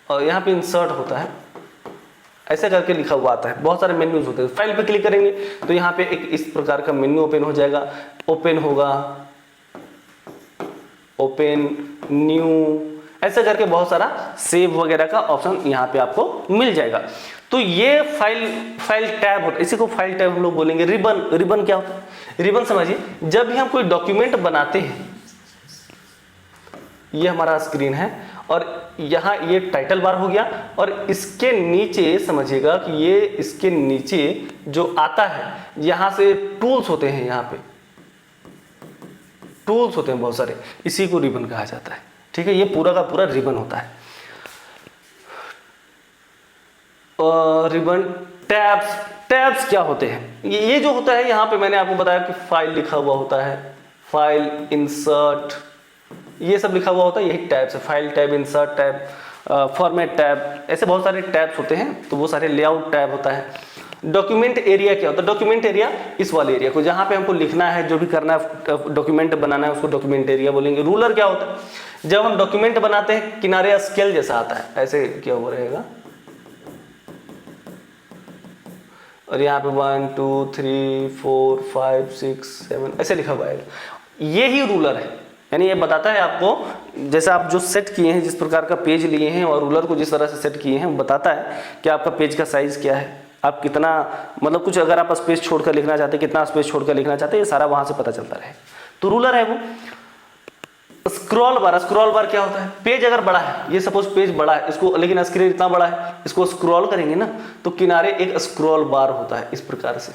[SPEAKER 1] और यहाँ पे इंसर्ट होता है, ऐसे करके लिखा हुआ आता है। बहुत सारे मेन्यूज होते हैं। फाइल पे क्लिक करेंगे तो यहाँ पे एक इस प्रकार का मेन्यू ओपन हो जाएगा। ओपन होगा, ओपन, न्यू, ऐसे करके बहुत सारा सेव वगैरह का ऑप्शन यहाँ पे आपको मिल जाएगा। तो ये फाइल टैब होता है। इसी को फाइल टैब हम लोग बोलेंगे। रिबन, रिबन क्या होता है? रिबन समझिए, जब भी हम कोई डॉक्यूमेंट बनाते हैं, ये हमारा स्क्रीन है और यहाँ ये टाइटल बार हो गया और इसके नीचे समझिएगा कि ये इसके नीचे जो आता है, यहाँ से टूल्स होते हैं, यहाँ पे टूल्स होते हैं बहुत सारे, इसी को रिबन कहा जाता है। ठीक है, ये पूरा का पूरा रिबन होता है। Ribbon tabs. टैब्स क्या होते हैं? ये जो होता है, यहाँ पे मैंने आपको बताया कि फाइल लिखा हुआ होता है, फाइल, इंसर्ट, ये सब लिखा हुआ होता है, यही टैब्स है। File tab, insert tab, format tab, ऐसे बहुत सारे टैब्स होते हैं। तो वो सारे लेआउट टैब होता है। डॉक्यूमेंट एरिया क्या होता है? डॉक्यूमेंट एरिया इस वाले एरिया को, जहाँ पे हमको लिखना है, जो भी करना है, डॉक्यूमेंट बनाना है, उसको डॉक्यूमेंट एरिया बोलेंगे। रूलर क्या होता है? जब हम डॉक्यूमेंट बनाते हैं, किनारे स्केल जैसा आता है, ऐसे क्या हुआ रहेगा, और यहाँ पे 1 2 3 4 5 6 7 ऐसे लिखा हुआ है। ये ही रूलर है। यानी ये बताता है आपको, जैसे आप जो सेट किए हैं, जिस प्रकार का पेज लिए हैं और रूलर को जिस तरह से सेट किए हैं, बताता है कि आपका पेज का साइज क्या है, आप कितना, मतलब कुछ अगर आप स्पेस छोड़कर लिखना चाहते हैं, कितना स्पेस छोड़कर लिखना चाहते हैं, ये सारा वहां से पता चलता रहे। तो रूलर है वो। स्क्रॉल बार। स्क्रॉल बार क्या होता है? पेज अगर बड़ा है, ये सपोज पेज बड़ा है, इसको, लेकिन स्क्रीन इतना बड़ा है, इसको स्क्रॉल करेंगे ना तो किनारे एक स्क्रॉल बार होता है, इस प्रकार से,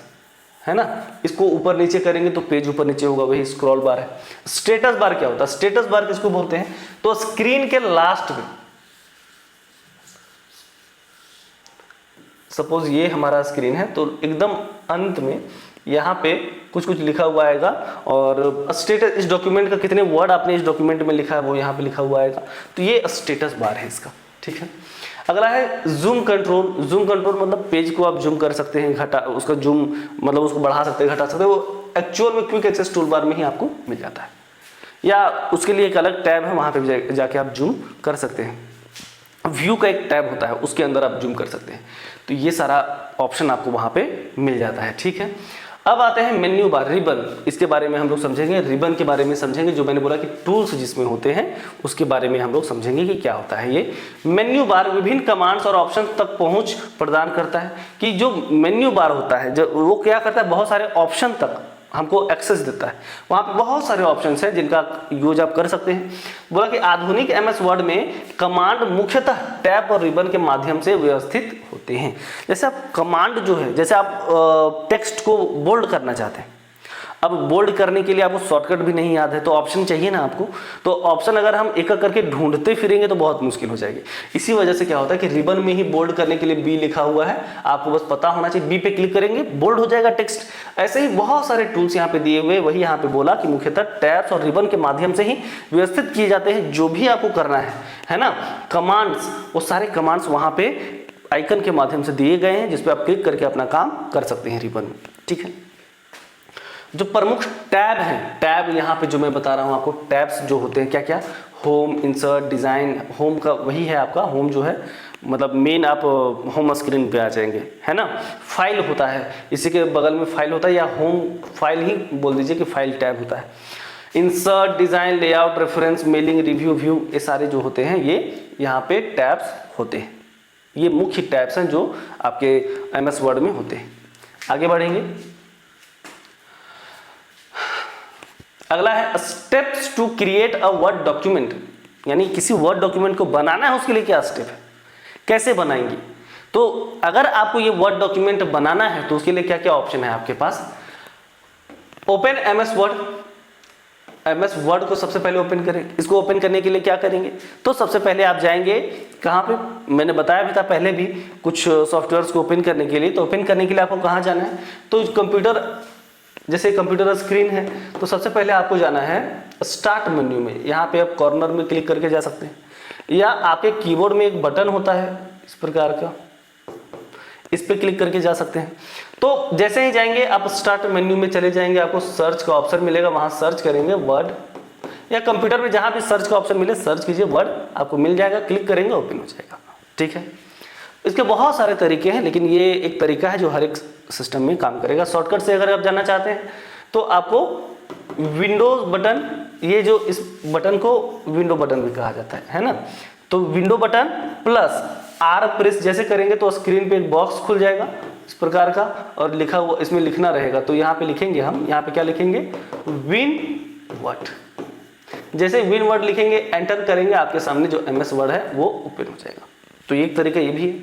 [SPEAKER 1] है ना। इसको ऊपर नीचे करेंगे तो पेज ऊपर नीचे होगा, वही स्क्रॉल बार है। स्टेटस बार क्या होता है? स्टेटस बार किसको बोलते हैं? तो स्क्रीन के लास्ट में, सपोज ये हमारा स्क्रीन है, तो एकदम अंत में यहाँ पे कुछ लिखा हुआ आएगा और स्टेटस, इस डॉक्यूमेंट का कितने वर्ड आपने इस डॉक्यूमेंट में लिखा है वो यहाँ पे लिखा हुआ आएगा। तो ये स्टेटस बार है इसका। ठीक है, अगला है जूम कंट्रोल। जूम कंट्रोल मतलब पेज को आप जूम कर सकते हैं, घटा, उसका जूम मतलब उसको बढ़ा सकते हैं, घटा सकते हैं। वो एक्चुअल में क्विक एक्सेस टूल बार में ही आपको मिल जाता है, या उसके लिए एक अलग टैब है, वहाँ पे जाके आप जूम कर सकते हैं। व्यू का एक टैब होता है, उसके अंदर आप जूम कर सकते हैं। तो ये सारा ऑप्शन आपको वहाँ पे मिल जाता है। ठीक है, अब आते हैं मेन्यू बार, रिबन। इसके बारे में हम लोग समझेंगे, रिबन के बारे में समझेंगे। जो मैंने बोला कि टूल्स जिसमें होते हैं उसके बारे में हम लोग समझेंगे कि क्या होता है ये मेन्यू बार। विभिन्न कमांड्स और ऑप्शन तक पहुंच प्रदान करता है। कि जो मेन्यू बार होता है, जो वो क्या करता है, बहुत सारे ऑप्शन तक हमको एक्सेस देता है। वहाँ पे बहुत सारे ऑप्शंस हैं जिनका यूज आप कर सकते हैं। बोला कि आधुनिक MS वर्ड में कमांड मुख्यतः टैब और रिबन के माध्यम से व्यवस्थित होते हैं। जैसे आप कमांड जो है, जैसे आप टेक्स्ट को बोल्ड करना चाहते हैं, अब बोल्ड करने के लिए आपको शॉर्टकट भी नहीं याद है तो ऑप्शन चाहिए ना आपको। तो ऑप्शन अगर हम एक एक करके ढूंढते फिरेंगे तो बहुत मुश्किल हो जाएगी। इसी वजह से क्या होता है कि रिबन में ही बोल्ड करने के लिए B लिखा हुआ है, आपको बस पता होना चाहिए। B पे क्लिक करेंगे, बोल्ड हो जाएगा टेक्स्ट। ऐसे ही बहुत सारे टूल्स यहाँ पे दिए हुए, वही यहाँ पे बोला कि मुख्यतः टैब्स और रिबन के माध्यम से ही व्यवस्थित किए जाते हैं। जो भी आपको करना है ना, कमांड्स, वो सारे कमांड्स वहाँ पे आइकन के माध्यम से दिए गए हैं, जिसपे आप क्लिक करके अपना काम कर सकते हैं रिबन में। ठीक है, जो प्रमुख टैब हैं, टैब यहाँ पे जो मैं बता रहा हूँ आपको, टैब्स जो होते हैं क्या क्या, होम, इंसर्ट, डिज़ाइन। होम का वही है आपका, होम जो है मतलब मेन, आप होम स्क्रीन पे आ जाएंगे, है ना। फाइल होता है, इसी के बगल में फाइल होता है, या होम फाइल ही बोल दीजिए कि फाइल टैब होता है। Insert, design, layout, reference, mailing, review, view, ये सारे जो होते हैं ये यहाँ पे टैब्स होते हैं। ये मुख्य टैब्स हैं जो आपके MS वर्ड में होते हैं। आगे बढ़ेंगे, अगला है steps to create a word document. यानी किसी वर्ड डॉक्यूमेंट को बनाना है, उसके लिए क्या स्टेप है, कैसे बनाएंगे। तो अगर आपको ये वर्ड डॉक्यूमेंट बनाना है तो उसके लिए क्या क्या ऑप्शन है आपके पास। Open MS word. MS word को सबसे पहले ओपन करें। इसको ओपन करने के लिए क्या करेंगे, तो सबसे पहले आप जाएंगे कहाँ पे, मैंने बताया भी था पहले भी, कुछ सॉफ्टवेयर्स को ओपन करने के लिए। तो ओपन करने के लिए आपको कहाँ जाना है, तो कंप्यूटर जैसे कंप्यूटर स्क्रीन है तो सबसे पहले आपको जाना है स्टार्ट मेन्यू में, यहाँ पे आप कॉर्नर में क्लिक करके जा सकते हैं, या आपके कीबोर्ड में एक बटन होता है इस प्रकार का, इस पे क्लिक करके जा सकते हैं। तो जैसे ही जाएंगे आप स्टार्ट मेन्यू में चले जाएंगे, आपको सर्च का ऑप्शन मिलेगा, वहां सर्च करेंगे वर्ड, या कंप्यूटर में जहां भी सर्च का ऑप्शन मिले सर्च कीजिए वर्ड, आपको मिल जाएगा, क्लिक करेंगे ओपन हो जाएगा। ठीक है, इसके बहुत सारे तरीके हैं, लेकिन ये एक तरीका है जो हर एक सिस्टम में काम करेगा। शॉर्टकट से अगर आप जानना चाहते हैं तो आपको विंडोज बटन, ये जो इस बटन को विंडो बटन भी कहा जाता है ना, तो window button plus are press जैसे करेंगे तो स्क्रीन पे एक बॉक्स खुल जाएगा इस प्रकार का, और लिखा हुआ इसमें लिखना रहेगा, तो यहाँ पे लिखेंगे हम, यहाँ पे क्या लिखेंगे, विन वर्ड। जैसे विन वर्ड लिखेंगे एंटर करेंगे, आपके सामने जो MS वर्ड है वो ओपन हो जाएगा। तो ये एक तरीका ये भी है।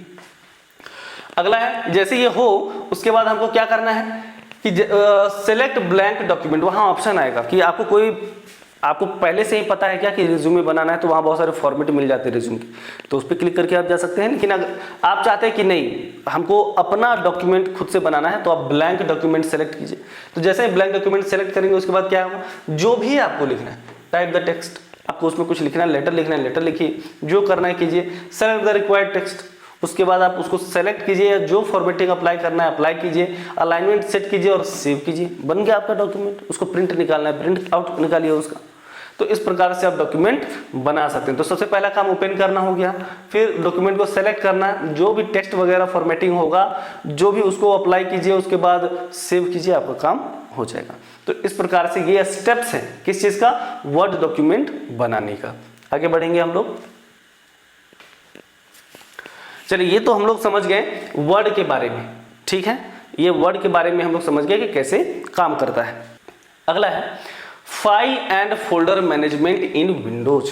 [SPEAKER 1] अगला है, जैसे ये हो उसके बाद हमको क्या करना है कि सेलेक्ट ब्लैंक डॉक्यूमेंट, वहाँ ऑप्शन आएगा कि आपको पहले से ही पता है क्या कि रिज्यूमे बनाना है, तो वहाँ बहुत सारे फॉर्मेट मिल जाते हैं रिज्यूम की, तो उस पर क्लिक करके आप जा सकते हैं। लेकिन अगर आप चाहते हैं कि नहीं हमको अपना डॉक्यूमेंट खुद से बनाना है, तो आप ब्लैंक डॉक्यूमेंट सेलेक्ट कीजिए। तो जैसे ही ब्लैंक डॉक्यूमेंट सेलेक्ट करेंगे उसके बाद क्या होगा, जो भी आपको लिखना है, टाइप द टेक्स्ट, आपको उसमें कुछ लिखना है, लेटर लिखना है लेटर लिखिए, जो करना है कीजिए, सेलेक्ट द रिक्वायर्ड टेक्स्ट, उसके बाद आप उसको सेलेक्ट कीजिए, जो फॉर्मेटिंग अप्लाई करना है अप्लाई कीजिए, अलाइनमेंट सेट कीजिए और सेव कीजिए, बन गया आपका डॉक्यूमेंट। उसको प्रिंट निकालना है, प्रिंट आउट निकालिए उसका। तो इस प्रकार से आप डॉक्यूमेंट बना सकते हैं। तो सबसे पहला काम ओपन करना हो गया, फिर डॉक्यूमेंट को सेलेक्ट करना, जो भी टेक्स्ट वगैरह फॉर्मेटिंग होगा जो भी उसको अप्लाई कीजिए, उसके बाद सेव कीजिए, आपका काम हो जाएगा। तो इस प्रकार से ये स्टेप्स हैं किस चीज का, वर्ड डॉक्यूमेंट बनाने का। आगे बढ़ेंगे हम लोग। चलिए, ये तो हम लोग समझ गए वर्ड के बारे में, ठीक है, ये वर्ड के बारे में हम लोग समझ गए कि कैसे काम करता है। अगला है file and folder management in Windows.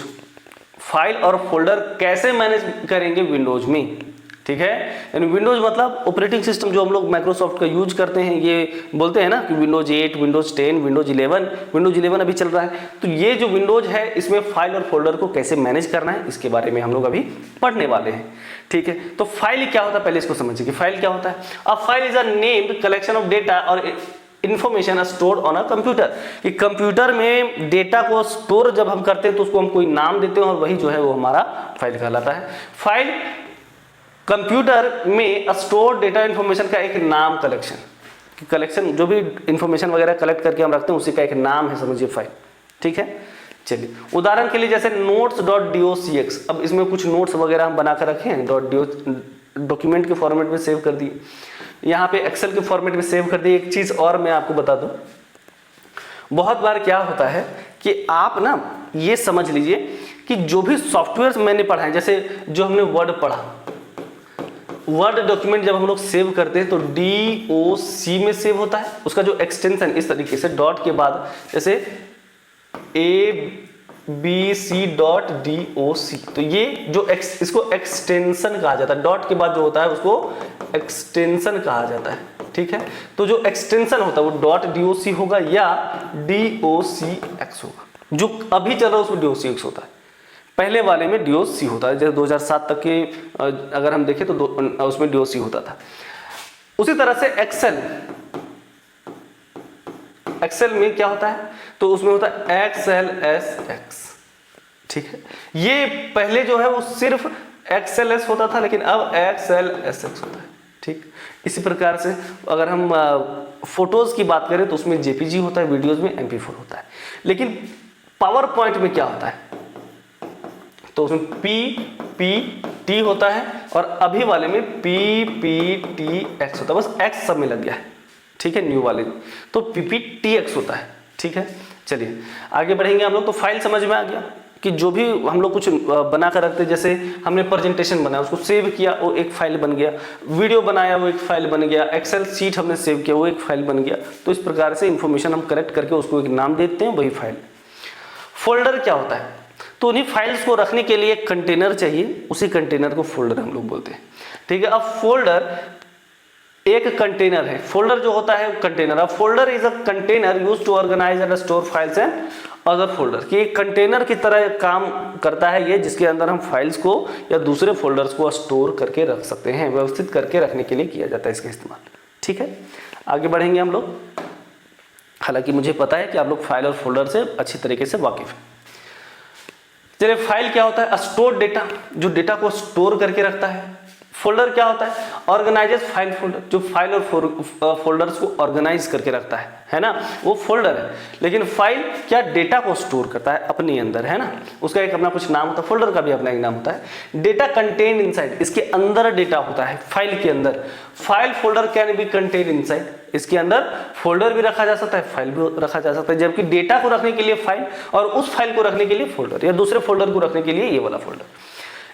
[SPEAKER 1] File और फोल्डर कैसे मैनेज करेंगे विंडोज में, ठीक है। यानी विंडोज मतलब ऑपरेटिंग सिस्टम जो हम लोग माइक्रोसॉफ्ट का यूज करते हैं, ये बोलते हैं ना कि विंडोज 8, विंडोज 10, विंडोज 11, विंडोज 11 अभी चल रहा है। तो ये जो विंडोज है इसमें फाइल और फोल्डर को कैसे मैनेज करना है, इसके बारे में हम लोग अभी पढ़ने वाले हैं, ठीक है। तो फाइल क्या होता है, पहले इसको समझिए कि फाइल क्या होता है। A file is a named collection of data और information store on a computer, कि कंप्यूटर में डेटा को स्टोर जब हम करते हैं तो उसको हम कोई नाम देते हैं और वही जो है वो हमारा फाइल कहलाता है। फाइल कंप्यूटर में स्टोर डेटा इंफॉर्मेशन का एक नाम कलेक्शन जो भी इंफॉर्मेशन वगैरह कलेक्ट करके हम रखते हैं उसी का एक नाम है, समझिए फाइल, ठीक है। चलिए, उदाहरण के लिए जैसे notes.docx, अब इसमें कुछ नोट्स वगैरह हम बना कर रखे हैं, डॉक्यूमेंट के फॉर्मेट में सेव कर दिए, यहाँ पे एक्सेल के फॉर्मेट में सेव कर दिए। एक चीज और मैं आपको बता दूं, बहुत बार क्या होता है कि आप ना ये समझ लीजिए कि जो भी सॉफ्टवेयर मैंने पढ़ा है, जैसे जो हमने वर्ड पढ़ा, वर्ड डॉक्यूमेंट जब हम लोग सेव करते हैं तो DOC में सेव होता है, उसका जो एक्सटेंशन इस तरीके से डॉट के बाद जैसे ABC.DOC, तो ये जो इसको एक्सटेंशन कहा जाता है, डॉट के बाद जो होता है उसको एक्सटेंशन कहा जाता है, ठीक है। तो जो एक्सटेंशन होता है वो .DOC होगा या DOCX होगा, जो अभी चल रहा है उसमें DOCX होता है, पहले वाले में DOC होता है। जैसे 2007 तक के अगर हम देखें तो उसमें DOC होता था। उसी तरह से एक्सेल में क्या होता है, तो उसमें होता है XLSX, ठीक है। ये पहले जो है वो सिर्फ XLS होता था, लेकिन अब XLSX होता है, ठीक। इसी प्रकार से अगर हम फोटोज की बात करें तो उसमें JPG होता है, वीडियोज में MP4 होता है। लेकिन पावर पॉइंट में क्या होता है, तो उसमें PPT होता है और अभी वाले में PPTX होता है, बस X सब में लग गया है, ठीक है, न्यू वाले में तो PPTX होता है, ठीक है। चलिए आगे बढ़ेंगे हम लोग। तो फाइल समझ में आ गया कि जो भी हम लोग कुछ बना कर रखते हैं, जैसे हमने प्रेजेंटेशन बनाया उसको सेव किया वो एक फाइल बन गया, वीडियो बनाया वो एक फाइल बन गया, एक्सेल सीट हमने सेव किया वो एक फाइल बन गया। तो इस प्रकार से इंफॉर्मेशन हम कलेक्ट करके उसको एक नाम देते हैं, वही फाइल। फोल्डर क्या होता है, तो उन्हीं फाइल्स को रखने के लिए एक कंटेनर चाहिए, उसी कंटेनर को फोल्डर हम लोग बोलते हैं, ठीक है। अब फोल्डर एक कंटेनर है, फोल्डर जो होता है कंटेनर। अब folder is a container used to organize and store files and other folder, कि एक कंटेनर की तरह काम करता है ये, जिसके अंदर हम फाइल्स को या दूसरे फोल्डर्स को स्टोर करके रख सकते हैं, व्यवस्थित करके रखने के लिए किया जाता है इसका इस्तेमाल, ठीक है। आगे बढ़ेंगे हम लोग। हालांकि मुझे पता है कि आप लोग फाइल और फोल्डर से अच्छी तरीके से वाकिफ हैं। चलिए, फाइल क्या होता है? स्टोर डेटा, जो डेटा को स्टोर करके रखता है। फोल्डर क्या होता है? ऑर्गेनाइजेस फाइल फोल्डर, जो फाइल और फोल्डर्स को ऑर्गेनाइज करके रखता है ना, वो फोल्डर है। लेकिन फाइल क्या? डेटा को स्टोर करता है अपने अंदर, है ना, उसका एक अपना कुछ नाम होता है, फोल्डर का भी अपना एक नाम होता है। डेटा कंटेन इनसाइड, इसके अंदर डेटा होता है फाइल के अंदर। File folder can be contain inside, इसके अंदर फोल्डर भी रखा जा सकता है, फाइल भी रखा जा सकता है, जबकि डेटा को रखने के लिए फाइल और उस फाइल को रखने के लिए फोल्डर, या दूसरे फोल्डर को रखने के लिए ये वाला फोल्डर।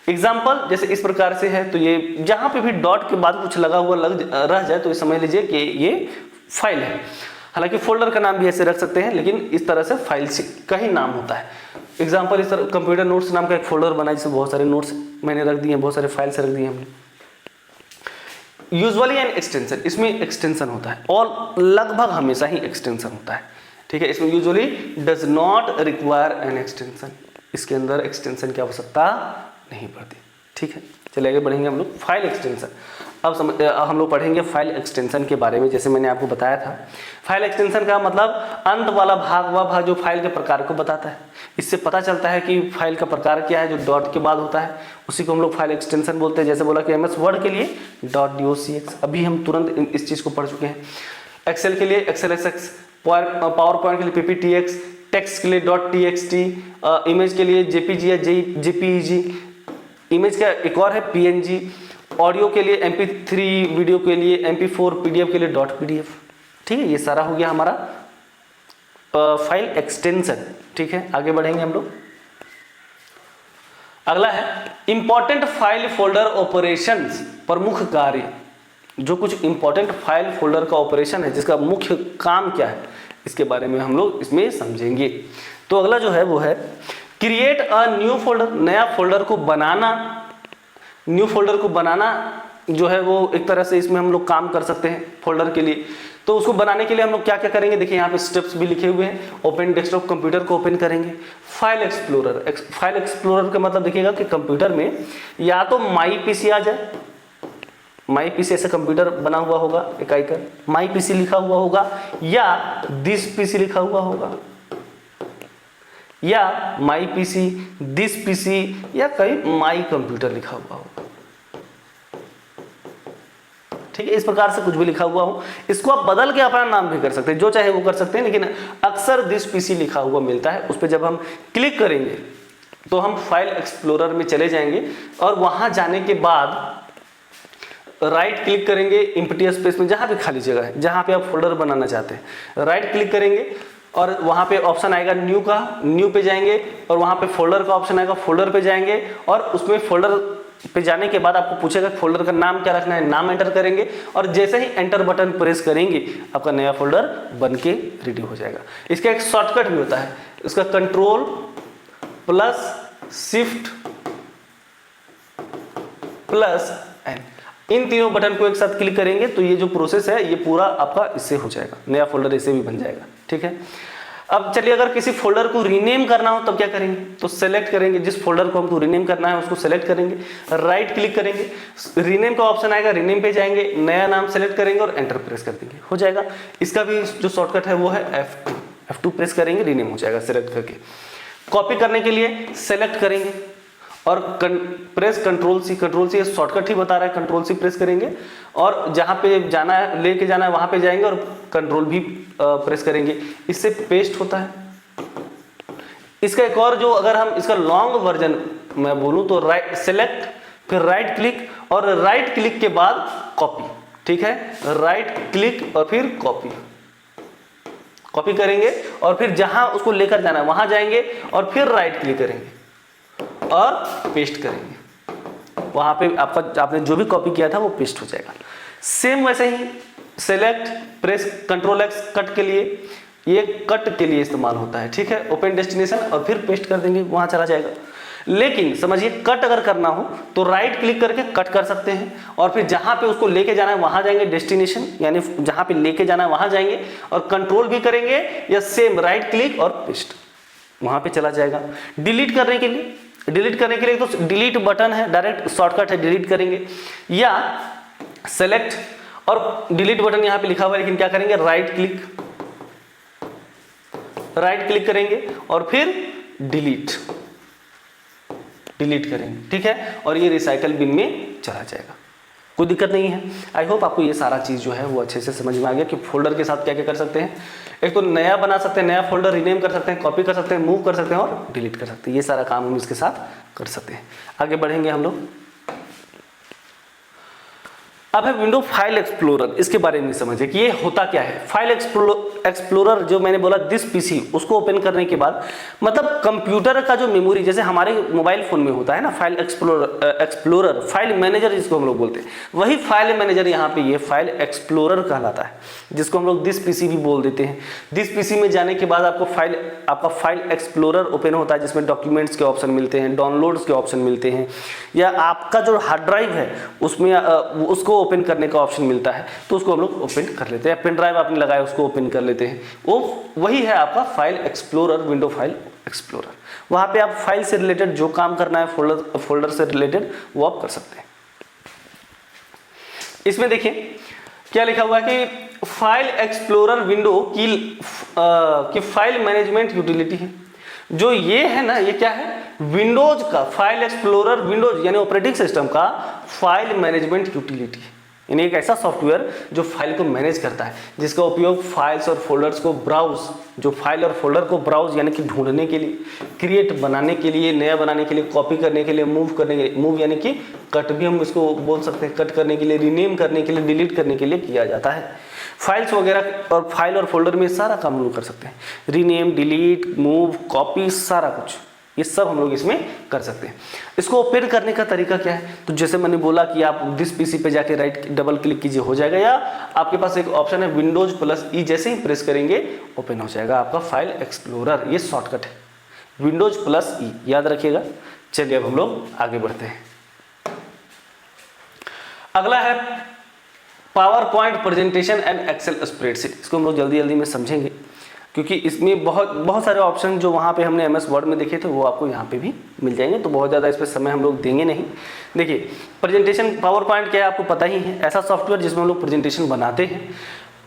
[SPEAKER 1] एग्जाम्पल जैसे इस प्रकार से है, तो ये जहां पे भी डॉट के बाद कुछ लगा हुआ रह जाए तो समझ लीजिए कि ये फाइल है। हालांकि फोल्डर का नाम भी ऐसे रख सकते हैं, लेकिन इस तरह से फाइल का ही नाम होता है। एग्जाम्पल इस तरह कंप्यूटर नोट्स नाम का एक फोल्डर बना है, जिसमें बहुत सारे नोट्स मैंने रख दिए हैं, बहुत सारे फाइल्स रख दिए हमने। यूजुअली एन एक्सटेंशन, इसमें एक्सटेंशन होता है और लगभग हमेशा ही एक्सटेंशन होता है, ठीक है। इसमें usually does not require an extension, इसके अंदर एक्सटेंशन की आवश्यकता नहीं पड़ती, ठीक है। चलिए आगे बढ़ेंगे हम लोग। फाइल एक्सटेंशन, अब हम लोग पढ़ेंगे फाइल एक्सटेंशन के बारे में। जैसे मैंने आपको बताया था, फाइल एक्सटेंशन का मतलब अंत वाला भाग, वह भाग जो फाइल के प्रकार को बताता है। इससे पता चलता है कि फाइल का प्रकार क्या है, जो डॉट के बाद होता है उसी को हम लोग फाइल एक्सटेंशन बोलते हैं। जैसे बोला कि MS वर्ड के लिए .docx, अभी हम तुरंत इस चीज़ को पढ़ चुके हैं। एक्सेल के लिए XLSX, पावर पॉइंट के लिए PPTX, टेक्स्ट के लिए .txt, इमेज के लिए JPG या JPEG, इमेज का एक और है PNG, ऑडियो के लिए MP3, वीडियो के लिए MP4, PDF के लिए .pdf, ठीक है। ये सारा हो गया हमारा फाइल एक्सटेंशन, ठीक है। आगे बढ़ेंगे हम लोग। अगला है इंपॉर्टेंट फाइल फोल्डर ऑपरेशंस, प्रमुख कार्य। जो कुछ इंपॉर्टेंट फाइल फोल्डर का ऑपरेशन है, जिसका मुख्य काम क्या है, इसके बारे में हम लोग इसमें समझेंगे। तो अगला जो है वो है क्रिएट अ न्यू फोल्डर, नया फोल्डर को बनाना। न्यू फोल्डर को बनाना जो है वो एक तरह से इसमें हम लोग काम कर सकते हैं फोल्डर के लिए। तो उसको बनाने के लिए हम लोग क्या क्या करेंगे, देखिए यहाँ पे स्टेप्स भी लिखे हुए हैं। ओपन डेस्कटॉप कंप्यूटर को ओपन करेंगे। फाइल एक्सप्लोरर, फाइल एक्सप्लोरर का मतलब देखिएगा कि कंप्यूटर में या तो माई पीसी आ जाए, माई पीसी ऐसे कंप्यूटर बना हुआ होगा, एक आइकन माई पीसी लिखा हुआ होगा, या दिस पीसी लिखा हुआ होगा, या माई पीसी, दिस पीसी, या कहीं माई कंप्यूटर लिखा हुआ होगा, ठीक है। इस प्रकार से कुछ भी लिखा हुआ हो, इसको आप बदल के अपना नाम भी कर सकते हैं, जो चाहे वो कर सकते हैं, लेकिन अक्सर दिस पीसी लिखा हुआ मिलता है। उस पर जब हम क्लिक करेंगे तो हम फाइल एक्सप्लोरर में चले जाएंगे और वहां जाने के बाद राइट क्लिक करेंगे एम्प्टी स्पेस में, जहां पे खाली जगह है, जहां पे आप फोल्डर बनाना चाहते हैं, राइट क्लिक करेंगे और वहां पे ऑप्शन आएगा न्यू का, न्यू पे जाएंगे और वहां पे फोल्डर का ऑप्शन आएगा, फोल्डर पे जाएंगे और उसमें फोल्डर पे जाने के बाद आपको पूछेगा फोल्डर का नाम क्या रखना है, नाम एंटर करेंगे और जैसे ही एंटर बटन प्रेस करेंगे आपका नया फोल्डर बन के रेडी हो जाएगा। इसका एक शॉर्टकट भी होता है, इसका control plus shift plus N, इन तीनों बटन को एक साथ क्लिक करेंगे तो ये जो प्रोसेस है ये पूरा आपका इससे हो जाएगा, नया फोल्डर इससे भी बन जाएगा, ठीक है। अब चलिए अगर किसी फोल्डर को रीनेम करना हो तब क्या करेंगे, तो सेलेक्ट करेंगे, जिस फोल्डर को हमको रीनेम करना है उसको सेलेक्ट करेंगे, राइट क्लिक करेंगे, रीनेम का ऑप्शन आएगा, रीनेम पे जाएंगे, नया नाम सेलेक्ट करेंगे और एंटर प्रेस कर देंगे, हो जाएगा। इसका भी जो शॉर्टकट है वो है F2 प्रेस करेंगे, रीनेम हो जाएगा सेलेक्ट करके। कॉपी करने के लिए सेलेक्ट करेंगे और प्रेस कंट्रोल सी शॉर्टकट ही बता रहा है, कंट्रोल सी प्रेस करेंगे और जहाँ पे जाना है लेके जाना है वहाँ पे जाएंगे और कंट्रोल भी प्रेस करेंगे, इससे पेस्ट होता है। इसका एक और जो अगर हम इसका लॉन्ग वर्जन मैं बोलूँ तो राइट सेलेक्ट, फिर राइट क्लिक और राइट क्लिक के बाद कॉपी, ठीक है, राइट क्लिक और फिर कॉपी करेंगे और फिर जहाँ उसको लेकर जाना है वहाँ जाएंगे और फिर राइट क्लिक करेंगे और पेस्ट करेंगे, वहां पे आपने जो भी कॉपी किया था वो पेस्ट हो जाएगा। सेम वैसे ही select press control X cut के लिए, ये कट के लिए इस्तेमाल होता है, ठीक है। ओपन डेस्टिनेशन और फिर पेस्ट कर देंगे, वहां चला जाएगा। लेकिन समझिए कट अगर करना हो तो राइट क्लिक करके कट कर सकते हैं और फिर जहां पे उसको लेके जाना है वहां जाएंगे, डेस्टिनेशन यानी जहां पे लेके जाना है वहां जाएंगे और कंट्रोल भी करेंगे या सेम राइट क्लिक और पेस्ट, वहां पे चला जाएगा। डिलीट करने के लिए तो डिलीट बटन है, डायरेक्ट शॉर्टकट है, डिलीट करेंगे या सेलेक्ट और डिलीट बटन यहाँ पे लिखा हुआ है, लेकिन क्या करेंगे राइट क्लिक राइट क्लिक करेंगे और फिर डिलीट करेंगे, ठीक है, और ये रिसाइकल बिन में चला जाएगा, कोई दिक्कत नहीं है। आई होप आपको ये सारा चीज़ जो है वो अच्छे से समझ में आ गया कि फोल्डर के साथ क्या क्या कर सकते हैं। एक तो नया बना सकते हैं, नया फोल्डर रीनेम कर सकते हैं, कॉपी कर सकते हैं, मूव कर सकते हैं और डिलीट कर सकते हैं, ये सारा काम हम इसके साथ कर सकते हैं। आगे बढ़ेंगे हम लोग। अब है विंडो फाइल एक्सप्लोरर, इसके बारे में समझिए कि ये होता क्या है। फाइल एक्सप्लोरर जो मैंने बोला दिस पीसी, उसको ओपन करने के बाद मतलब कंप्यूटर का जो मेमोरी, जैसे हमारे मोबाइल फोन में होता है ना फाइल एक्सप्लोरर, फाइल मैनेजर जिसको हम लोग बोलते हैं, वही फाइल मैनेजर यहाँ पे ये फाइल एक्सप्लोरर कहलाता है, जिसको हम लोग दिस पीसी भी बोल देते हैं। दिस पीसी में जाने के बाद आपका फाइल एक्सप्लोरर ओपन होता है, जिसमें डॉक्यूमेंट्स के ऑप्शन मिलते हैं, डाउनलोड्स के ऑप्शन मिलते हैं, या आपका जो हार्ड ड्राइव है उसमें उसको ओपन करने का ऑप्शन मिलता है, तो उसको हम लोग ओपन कर लेते हैं। पेन ड्राइव आपने लगाया उसको ओपन कर लेते हैं, वो वही है आपका file explorer, window file explorer. वहां पे आप फाइल से रिलेटेड जो काम करना है, फोल्डर से रिलेटेड, वो आप कर सकते हैं। इसमें देखिए क्या लिखा हुआ है कि फाइल एक्सप्लोरर विंडो की फाइल मैनेजमेंट यूटिलिटी है। जो ये है ना, ये क्या है, विंडोज का फाइल एक्सप्लोरर, विंडोज यानी ऑपरेटिंग सिस्टम का फाइल मैनेजमेंट यूटिलिटी, यानी एक ऐसा सॉफ्टवेयर जो फाइल को मैनेज करता है, जिसका उपयोग फाइल्स और फोल्डर्स को ब्राउज, जो फाइल और फोल्डर को ब्राउज यानी कि ढूंढने के लिए, क्रिएट बनाने के लिए, नया बनाने के लिए, कॉपी करने के लिए, मूव करने के लिए, मूव यानी कि कट भी हम इसको बोल सकते हैं, कट करने के लिए, रीनेम करने के लिए, डिलीट करने के लिए किया जाता है। फाइल्स वगैरह और फाइल और फोल्डर में सारा काम हम लोग कर सकते हैं, रीनेम, डिलीट, मूव, कॉपी, सारा कुछ ये सब हम लोग इसमें कर सकते हैं। इसको ओपन करने का तरीका क्या है, तो जैसे मैंने बोला कि आप दिस पीसी पे जाके राइट डबल क्लिक कीजिए, हो जाएगा, या आपके पास एक ऑप्शन है विंडोज प्लस ई, जैसे ही प्रेस करेंगे ओपन हो जाएगा आपका फाइल एक्सप्लोरर। ये शॉर्टकट है, विंडोज प्लस ई, याद रखिएगा। चलिए अब हम लोग आगे बढ़ते हैं। अगला है PowerPoint presentation and Excel spreadsheet. इसको हम लोग जल्दी जल्दी में समझेंगे, क्योंकि इसमें बहुत सारे ऑप्शन जो वहाँ पे हमने MS वर्ड में देखे थे वो आपको यहाँ पे भी मिल जाएंगे, तो बहुत ज़्यादा इस पर समय हम लोग देंगे नहीं। देखिए प्रेजेंटेशन, पावर पॉइंट क्या है आपको पता ही है, ऐसा सॉफ्टवेयर जिसमें हम लोग प्रेजेंटेशन बनाते हैं।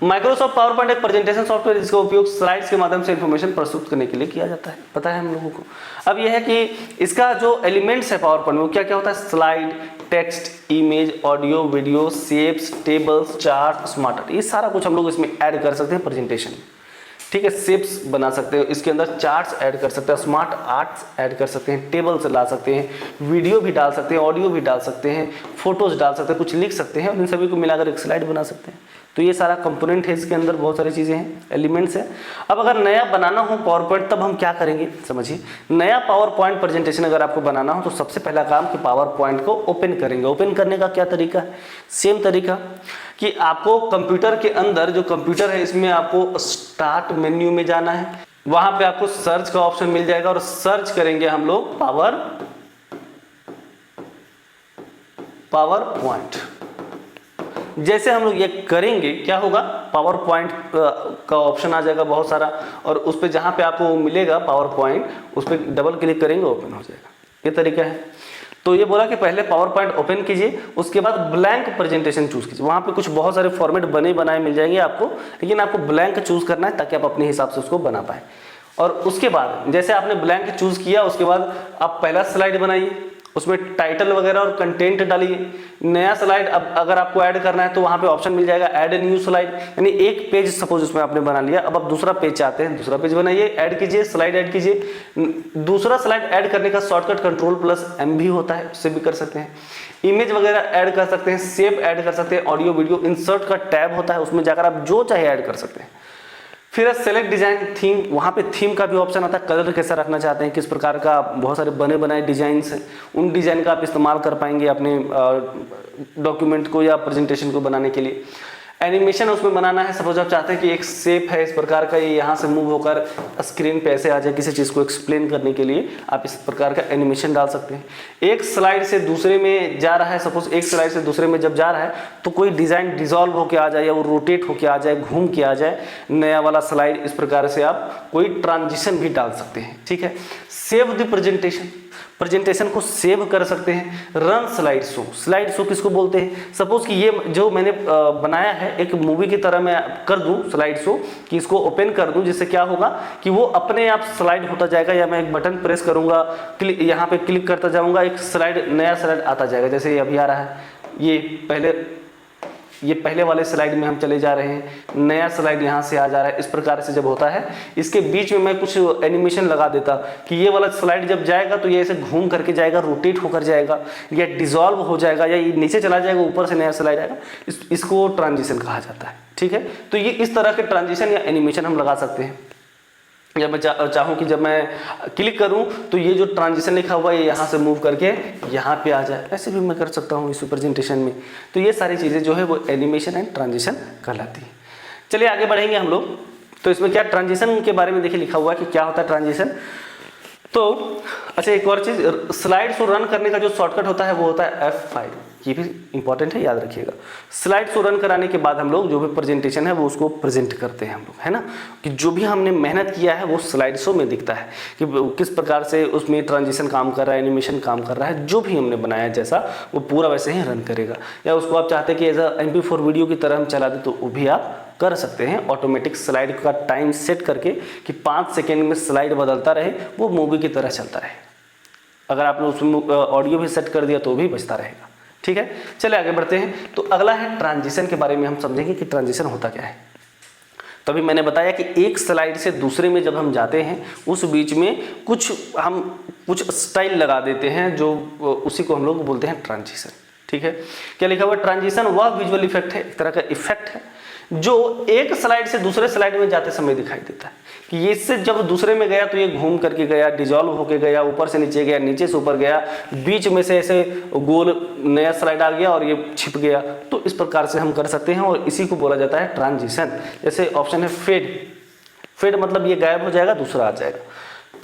[SPEAKER 1] माइक्रोसॉफ्ट पावर पॉइंट एक प्रेजेंटेशन सॉफ्टवेयर जिसका उपयोग स्लाइड्स के माध्यम से इंफॉर्मेशन प्रस्तुत करने के लिए किया जाता है, पता है हम लोगों को। अब यह है कि इसका जो एलिमेंट्स है पावर पॉइंट में, वो क्या क्या होता है, slide, text, image, audio, video, shapes, tables, chart, smart art, ये सारा कुछ हम लोग इसमें ऐड कर सकते हैं प्रेजेंटेशन में, ठीक है। शेप्स बना सकते हो, इसके अंदर चार्ट्स ऐड कर सकते हैं, स्मार्ट आर्ट्स ऐड कर सकते हैं, टेबल्स ला सकते हैं, वीडियो भी डाल सकते हैं, ऑडियो भी डाल सकते हैं, फोटोज डाल सकते हैं, कुछ लिख सकते हैं, और इन सभी को मिलाकर एक स्लाइड बना सकते हैं। तो ये सारा कंपोनेंट है, इसके अंदर बहुत सारी चीज़ें हैं, एलिमेंट्स हैं। अब अगर नया बनाना हो पावर पॉइंट, तब हम क्या करेंगे समझिए। नया पावर पॉइंट प्रेजेंटेशन अगर आपको बनाना हो तो सबसे पहला काम कि पावर पॉइंट को ओपन करेंगे। ओपन करने का क्या तरीका है, सेम तरीका कि आपको कंप्यूटर के अंदर, जो कंप्यूटर है इसमें आपको स्टार्ट मेन्यू में जाना है, वहां पे आपको सर्च का ऑप्शन मिल जाएगा, और सर्च करेंगे हम लोग पावर पॉइंट। जैसे हम लोग ये करेंगे क्या होगा, पावर पॉइंट का ऑप्शन आ जाएगा बहुत सारा, और उस पर जहाँ पे आपको मिलेगा पावर पॉइंट, उस पर डबल क्लिक करेंगे ओपन हो जाएगा। ये तरीका है। तो ये बोला कि पहले पावर पॉइंट ओपन कीजिए, उसके बाद ब्लैंक प्रेजेंटेशन चूज कीजिए। वहाँ पे कुछ बहुत सारे फॉर्मेट बने बनाए मिल जाएंगे आपको, लेकिन आपको ब्लैंक चूज करना है ताकि आप अपने हिसाब से उसको बना पाए। और उसके बाद जैसे आपने ब्लैंक चूज किया, उसके बाद आप पहला स्लाइड बनाइए, उसमें टाइटल वगैरह और कंटेंट डालिए। नया स्लाइड अब अगर आपको ऐड करना है तो वहाँ पे ऑप्शन मिल जाएगा ऐड न्यू स्लाइड, यानी एक पेज सपोज उसमें आपने बना लिया, अब आप दूसरा पेज चाहते हैं, दूसरा पेज बनाइए, ऐड कीजिए, स्लाइड ऐड कीजिए। दूसरा स्लाइड ऐड करने का शॉर्टकट Ctrl+M भी होता है, उससे भी कर सकते हैं। इमेज वगैरह ऐड कर सकते हैं, शेप ऐड कर सकते हैं, ऑडियो वीडियो इंसर्ट का टैब होता है, उसमें जाकर आप जो चाहे ऐड कर सकते हैं। फिर सेलेक्ट डिजाइन थीम, वहाँ पे थीम का भी ऑप्शन आता है, कलर कैसा रखना चाहते हैं, किस प्रकार का, बहुत सारे बने बनाए डिजाइन्स हैं, उन डिजाइन का आप इस्तेमाल कर पाएंगे अपने डॉक्यूमेंट को या प्रेजेंटेशन को बनाने के लिए। एनिमेशन उसमें बनाना है, सपोज आप चाहते हैं कि एक शेप है इस प्रकार का, ये यहाँ से मूव होकर स्क्रीन पे ऐसे आ जाए, किसी चीज़ को एक्सप्लेन करने के लिए आप इस प्रकार का एनिमेशन डाल सकते हैं। एक स्लाइड से दूसरे में जा रहा है, सपोज एक स्लाइड से दूसरे में जब जा रहा है तो कोई डिज़ाइन डिजॉल्व होकर आ जाए, या वो रोटेट होकर आ जाए, घूम के आ जाए नया वाला स्लाइड, इस प्रकार से आप कोई ट्रांजिशन भी डाल सकते हैं, ठीक है। सेव द प्रेजेंटेशन को सेव कर सकते हैं। Run slide show, slide show किसको बोलते हैं? सपोज कि ये जो मैंने बनाया है एक मूवी की तरह मैं कर दूं स्लाइड शो, कि इसको ओपन कर दूं, जिससे क्या होगा कि वो अपने आप स्लाइड होता जाएगा, या मैं एक बटन प्रेस करूंगा, यहाँ पे क्लिक करता जाऊंगा, एक स्लाइड नया स्लाइड आता जाएगा। जैसे ये अभी आ रहा है, ये पहले वाले स्लाइड में हम चले जा रहे हैं, नया स्लाइड यहाँ से आ जा रहा है। इस प्रकार से जब होता है, इसके बीच में मैं कुछ एनिमेशन लगा देता कि ये वाला स्लाइड जब जाएगा तो ये ऐसे घूम करके जाएगा, रोटेट होकर जाएगा, या डिसॉल्व हो जाएगा, या ये नीचे चला जाएगा, ऊपर से नया स्लाइड आएगा। इसको ट्रांजिशन कहा जाता है। ठीक है, तो ये इस तरह के ट्रांजिशन या एनिमेशन हम लगा सकते हैं। जब मैं चाहूँ कि जब मैं क्लिक करूँ तो ये जो ट्रांजिशन लिखा हुआ है यहाँ से मूव करके यहाँ पे आ जाए, ऐसे भी मैं कर सकता हूँ इस प्रेजेंटेशन में। तो ये सारी चीज़ें जो है वो एनिमेशन एंड ट्रांजिशन कहलाती है। चलिए आगे बढ़ेंगे हम लोग। तो इसमें क्या ट्रांजिशन के बारे में देखिए लिखा हुआ है कि क्या होता है ट्रांजिशन। तो अच्छा, एक और चीज़, स्लाइड शो रन करने का जो शॉर्टकट होता है वो होता है F5। ये भी इंपॉर्टेंट है, याद रखिएगा। स्लाइड शो रन कराने के बाद हम लोग जो भी प्रेजेंटेशन है वो उसको प्रेजेंट करते हैं हम लोग, है ना, कि जो भी हमने मेहनत किया है वो स्लाइड शो में दिखता है कि किस प्रकार से उसमें ट्रांजिशन काम कर रहा है, एनिमेशन काम कर रहा है, जो भी हमने बनाया जैसा वो पूरा वैसे ही रन करेगा। या उसको आप चाहते हैं कि एज अ MP4 वीडियो की तरह हम चला दें तो वो भी आप कर सकते हैं। ऑटोमेटिक स्लाइड का टाइम सेट करके कि 5 सेकेंड में स्लाइड बदलता रहे, वो मूवी की तरह चलता रहे। अगर आपने उसमें ऑडियो भी सेट कर दिया तो भी बचता रहेगा। ठीक है, चलिए आगे बढ़ते हैं। तो अगला है ट्रांजिशन के बारे में हम समझेंगे कि ट्रांजिशन होता क्या है। तभी मैंने बताया कि एक स्लाइड से दूसरे में जब हम जाते हैं उस बीच में कुछ स्टाइल लगा देते हैं, जो उसी को हम लोग बोलते हैं ट्रांजिशन। ठीक है, क्या लिखा हुआ? ट्रांजिशन वह विजुअल इफेक्ट है, एक तरह का इफेक्ट है जो एक स्लाइड से दूसरे स्लाइड में जाते समय दिखाई देता है। कि ये इससे जब दूसरे में गया तो ये घूम करके गया, डिजॉल्व होके गया, ऊपर से नीचे गया, नीचे से ऊपर गया, बीच में से ऐसे गोल नया स्लाइड आ गया और ये छिप गया। तो इस प्रकार से हम कर सकते हैं और इसी को बोला जाता है ट्रांजिशन। जैसे ऑप्शन है फेड, फेड मतलब ये गायब हो जाएगा, दूसरा आ जाएगा।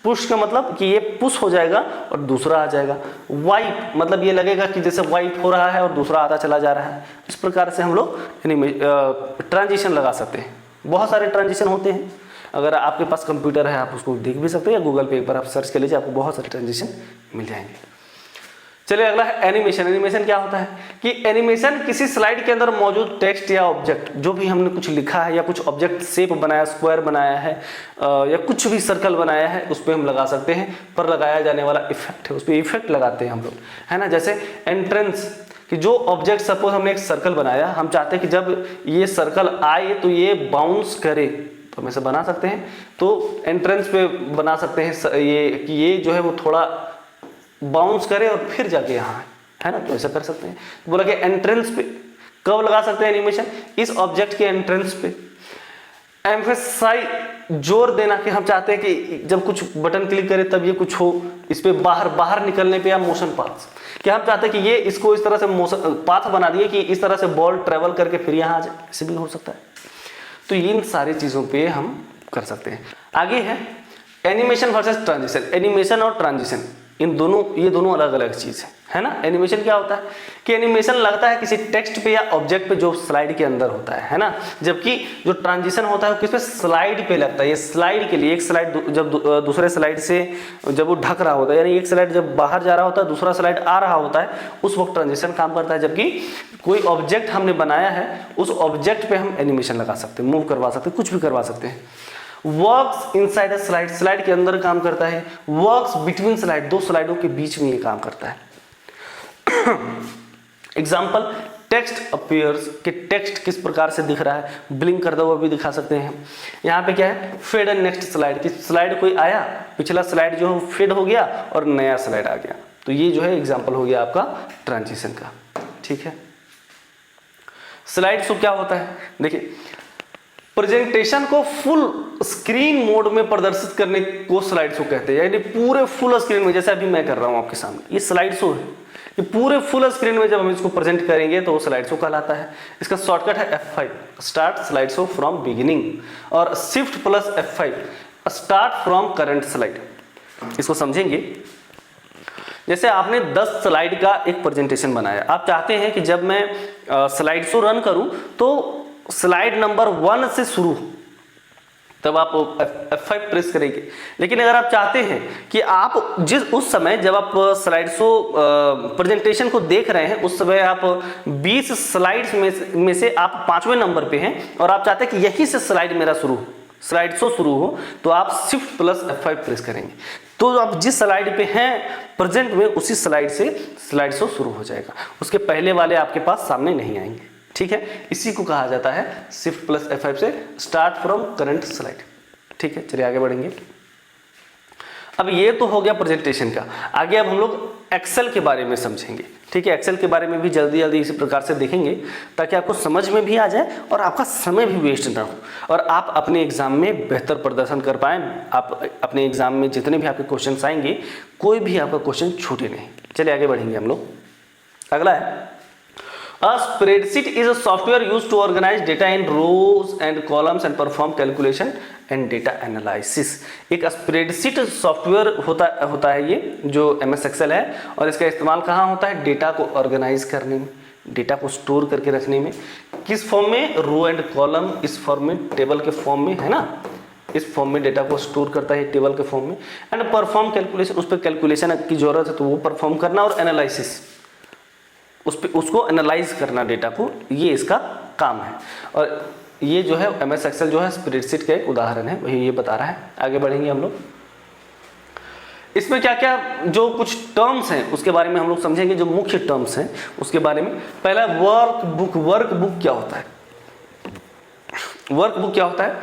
[SPEAKER 1] पुश का मतलब कि ये पुश हो जाएगा और दूसरा आ जाएगा। वाइप मतलब ये लगेगा कि जैसे वाइप हो रहा है और दूसरा आता चला जा रहा है। इस प्रकार से हम लोग ट्रांजिशन लगा सकते हैं। बहुत सारे ट्रांजिशन होते हैं, अगर आपके पास कंप्यूटर है आप उसको देख भी सकते हैं, या गूगल पे एक बार आप सर्च कर लीजिए, आपको बहुत सारे ट्रांजिशन मिल जाएंगे। चलिए अगला है एनिमेशन। एनिमेशन क्या होता है कि एनिमेशन किसी स्लाइड के अंदर मौजूद टेक्स्ट या ऑब्जेक्ट, जो भी हमने कुछ लिखा है या कुछ ऑब्जेक्ट शेप बनाया, स्क्वायर बनाया है या कुछ भी सर्कल बनाया है, उस पर हम लगा सकते हैं। पर लगाया जाने वाला इफेक्ट है, उस पर इफेक्ट लगाते हैं हम लोग, है ना। जैसे एंट्रेंस कि जो ऑब्जेक्ट, सपोज हमने एक सर्कल बनाया, हम चाहते हैं कि जब ये सर्कल आए तो ये बाउंस करे, तो हम ऐसे बना सकते हैं। तो एंट्रेंस पे बना सकते हैं ये कि ये जो है वो थोड़ा बाउंस करे और फिर जाके यहाँ है ना, तो ऐसा कर सकते हैं। तो बोला कि एंट्रेंस पे कब लगा सकते हैं एनिमेशन? इस ऑब्जेक्ट के एंट्रेंस पे। एम्फेसाइज, जोर देना कि हम चाहते हैं कि जब कुछ बटन क्लिक करें तब ये कुछ हो, इस पे बाहर निकलने पे, या मोशन पाथ कि हम चाहते हैं कि ये इसको इस तरह से मोशन पाथ बना दिए कि इस तरह से बॉल ट्रेवल करके फिर यहाँ आ जाए, ऐसे भी हो सकता है। तो इन सारी चीज़ों पे हम कर सकते हैं। आगे है एनिमेशन वर्सेस ट्रांजिशन। एनिमेशन और ट्रांजिशन ये दोनों अलग अलग चीज़ है ना। एनिमेशन क्या होता है कि एनिमेशन लगता है किसी टेक्स्ट पे या ऑब्जेक्ट पे जो स्लाइड के अंदर होता है ना, जबकि जो ट्रांजिशन होता है वो किस पे? स्लाइड पे लगता है। ये स्लाइड के लिए एक स्लाइड जब दूसरे स्लाइड से जब वो ढक रहा होता है, यानी एक स्लाइड जब बाहर जा रहा होता है, दूसरा स्लाइड आ रहा होता है, उस वक्त ट्रांजिशन काम करता है। जबकि कोई ऑब्जेक्ट हमने बनाया है, उस ऑब्जेक्ट पे हम एनिमेशन लगा सकते हैं, मूव करवा सकते हैं, कुछ भी करवा सकते हैं। Works inside a slide, slide के अंदर काम करता है। वर्क्स बिटवीन स्लाइड, दो स्लाइडों के बीच में ये काम करता है। एग्जाम्पल, टेक्स्ट अपीयर्स कि टेक्स्ट किस प्रकार से दिख रहा है, ब्लिंक करता हुआ भी दिखा सकते हैं। यहाँ पे क्या है? फेड एंड नेक्स्ट स्लाइड कि स्लाइड कोई आया, पिछला स्लाइड जो है फेड हो गया और नया स्लाइड आ गया। तो ये जो है एग्जाम्पल हो गया आपका ट्रांजिशन का। ठीक है, स्लाइड शो क्या होता है? देखिए, प्रेजेंटेशन को फुल स्क्रीन मोड में प्रदर्शित करने को स्लाइड शो कहते हैं, यानी पूरे फुल स्क्रीन में, जैसे अभी मैं कर रहा हूं आपके सामने, ये स्लाइड शो है। ये पूरे फुल स्क्रीन में जब हम इसको प्रेजेंट करेंगे तो वो स्लाइड शो कहलाता है। इसका शॉर्टकट है F5, start slide show from beginning, और shift plus F5, start from current slide. इसको समझेंगे। जैसे आपने 10 स्लाइड का एक प्रेजेंटेशन बनाया, आप चाहते हैं कि जब मैं स्लाइड शो रन करूं तो स्लाइड नंबर 1 से शुरू, तब आप F5 प्रेस करेंगे। लेकिन अगर आप चाहते हैं कि आप उस समय जब आप स्लाइड शो प्रेजेंटेशन को देख रहे हैं, उस समय आप 20 स्लाइड्स में से आप 5वें नंबर पे हैं और आप चाहते हैं कि यहीं से स्लाइड शो शुरू हो, तो आप शिफ्ट प्लस F5 प्रेस करेंगे। तो आप जिस स्लाइड पे हैं प्रेजेंट में, उसी स्लाइड से स्लाइड शो शुरू हो जाएगा, उसके पहले वाले आपके पास सामने नहीं आएंगे। ठीक है, इसी को कहा जाता है शिफ्ट प्लस F5 से स्टार्ट फ्रॉम करंट स्लाइड। ठीक है, चलिए आगे बढ़ेंगे। अब ये तो हो गया प्रेजेंटेशन का। आगे अब हम लोग एक्सेल के बारे में समझेंगे। ठीक है, एक्सेल के बारे में भी जल्दी जल्दी इसी प्रकार से देखेंगे ताकि आपको समझ में भी आ जाए और आपका समय भी वेस्ट ना हो और आप अपने एग्जाम में बेहतर प्रदर्शन कर पाएँ। आप अपने एग्जाम में जितने भी आपके क्वेश्चन आएंगे, कोई भी आपका क्वेश्चन छूटे नहीं। चलिए आगे बढ़ेंगे हम लोग। अगला है A spreadsheet is a software used to organize data in rows and columns and perform calculation and data analysis। एक स्प्रेडशीट सॉफ्टवेयर होता है ये, जो MS Excel है, और इसका इस्तेमाल कहाँ होता है? डेटा को ऑर्गेनाइज करने में, डेटा को स्टोर करके रखने में। किस फॉर्म में? रो एंड कॉलम, इस फॉर्म में, टेबल के फॉर्म में, है ना। इस फॉर्म में डेटा को स्टोर करता है टेबल के फॉर्म में। एंड परफॉर्म कैलकुलेशन, उस पर कैलकुलेशन की जरूरत है तो वो परफॉर्म करना, और एनालिसिस, उसको एनालाइज करना डेटा को, ये इसका काम है। और ये जो है MS Excel जो है स्प्रेडशीट का एक उदाहरण है, वही ये बता रहा है। आगे बढ़ेंगे हम लोग। इसमें क्या क्या जो कुछ टर्म्स हैं उसके बारे में हम लोग समझेंगे, जो मुख्य टर्म्स हैं उसके बारे में। पहला वर्कबुक। वर्कबुक क्या होता है? वर्कबुक क्या होता है?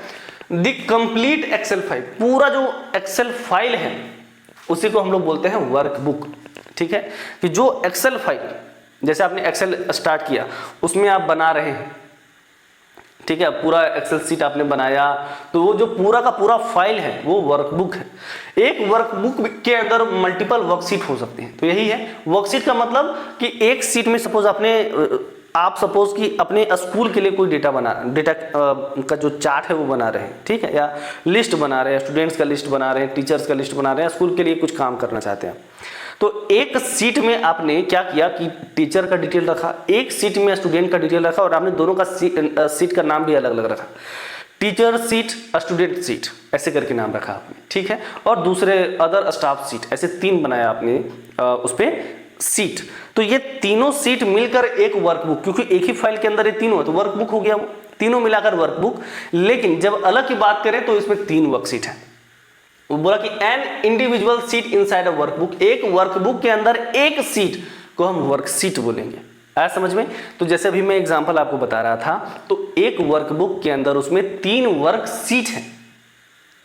[SPEAKER 1] द कंप्लीट एक्सेल फाइल, पूरा जो एक्सेल फाइल है उसी को हम लोग बोलते हैं वर्कबुक। ठीक है, कि जो एक्सेल फाइल, जैसे आपने एक्सेल स्टार्ट किया, उसमें आप बना रहे हैं, ठीक है, पूरा एक्सेल सीट आपने बनाया, तो वो जो पूरा का पूरा फाइल है वो वर्कबुक है। एक वर्कबुक के अंदर मल्टीपल वर्कशीट हो सकते हैं, तो यही है वर्कशीट का मतलब कि एक सीट में सपोज आप सपोज कि अपने स्कूल के लिए कोई डेटा का जो चार्ट है वो बना रहे हैं, ठीक है, या लिस्ट बना रहे हैं, स्टूडेंट्स का लिस्ट बना रहे हैं, टीचर्स का लिस्ट बना रहे हैं, स्कूल के लिए कुछ काम करना चाहते हैं। तो एक सीट में आपने क्या किया कि टीचर का डिटेल रखा, एक सीट में स्टूडेंट का डिटेल रखा, और आपने दोनों का सीट का नाम भी अलग अलग रखा, टीचर सीट, स्टूडेंट सीट, ऐसे करके नाम रखा आपने। ठीक है, और दूसरे अदर स्टाफ सीट, ऐसे 3 बनाया आपने उस पर सीट। तो ये तीनों सीट मिलकर एक वर्कबुक, क्योंकि एक ही फाइल के अंदर ये तीनों है तो वर्कबुक हो गया, वो तीनों मिलाकर वर्कबुक। लेकिन जब अलग की बात करें तो इसमें 3 वर्कशीट है। वो बोला कि an individual seat inside a workbook, एक वर्कबुक के अंदर एक सीट को हम वर्कशीट बोलेंगे। आया समझ में? तो जैसे अभी मैं एग्जांपल आपको बता रहा था, तो एक वर्कबुक के अंदर उसमें 3 वर्कशीट है।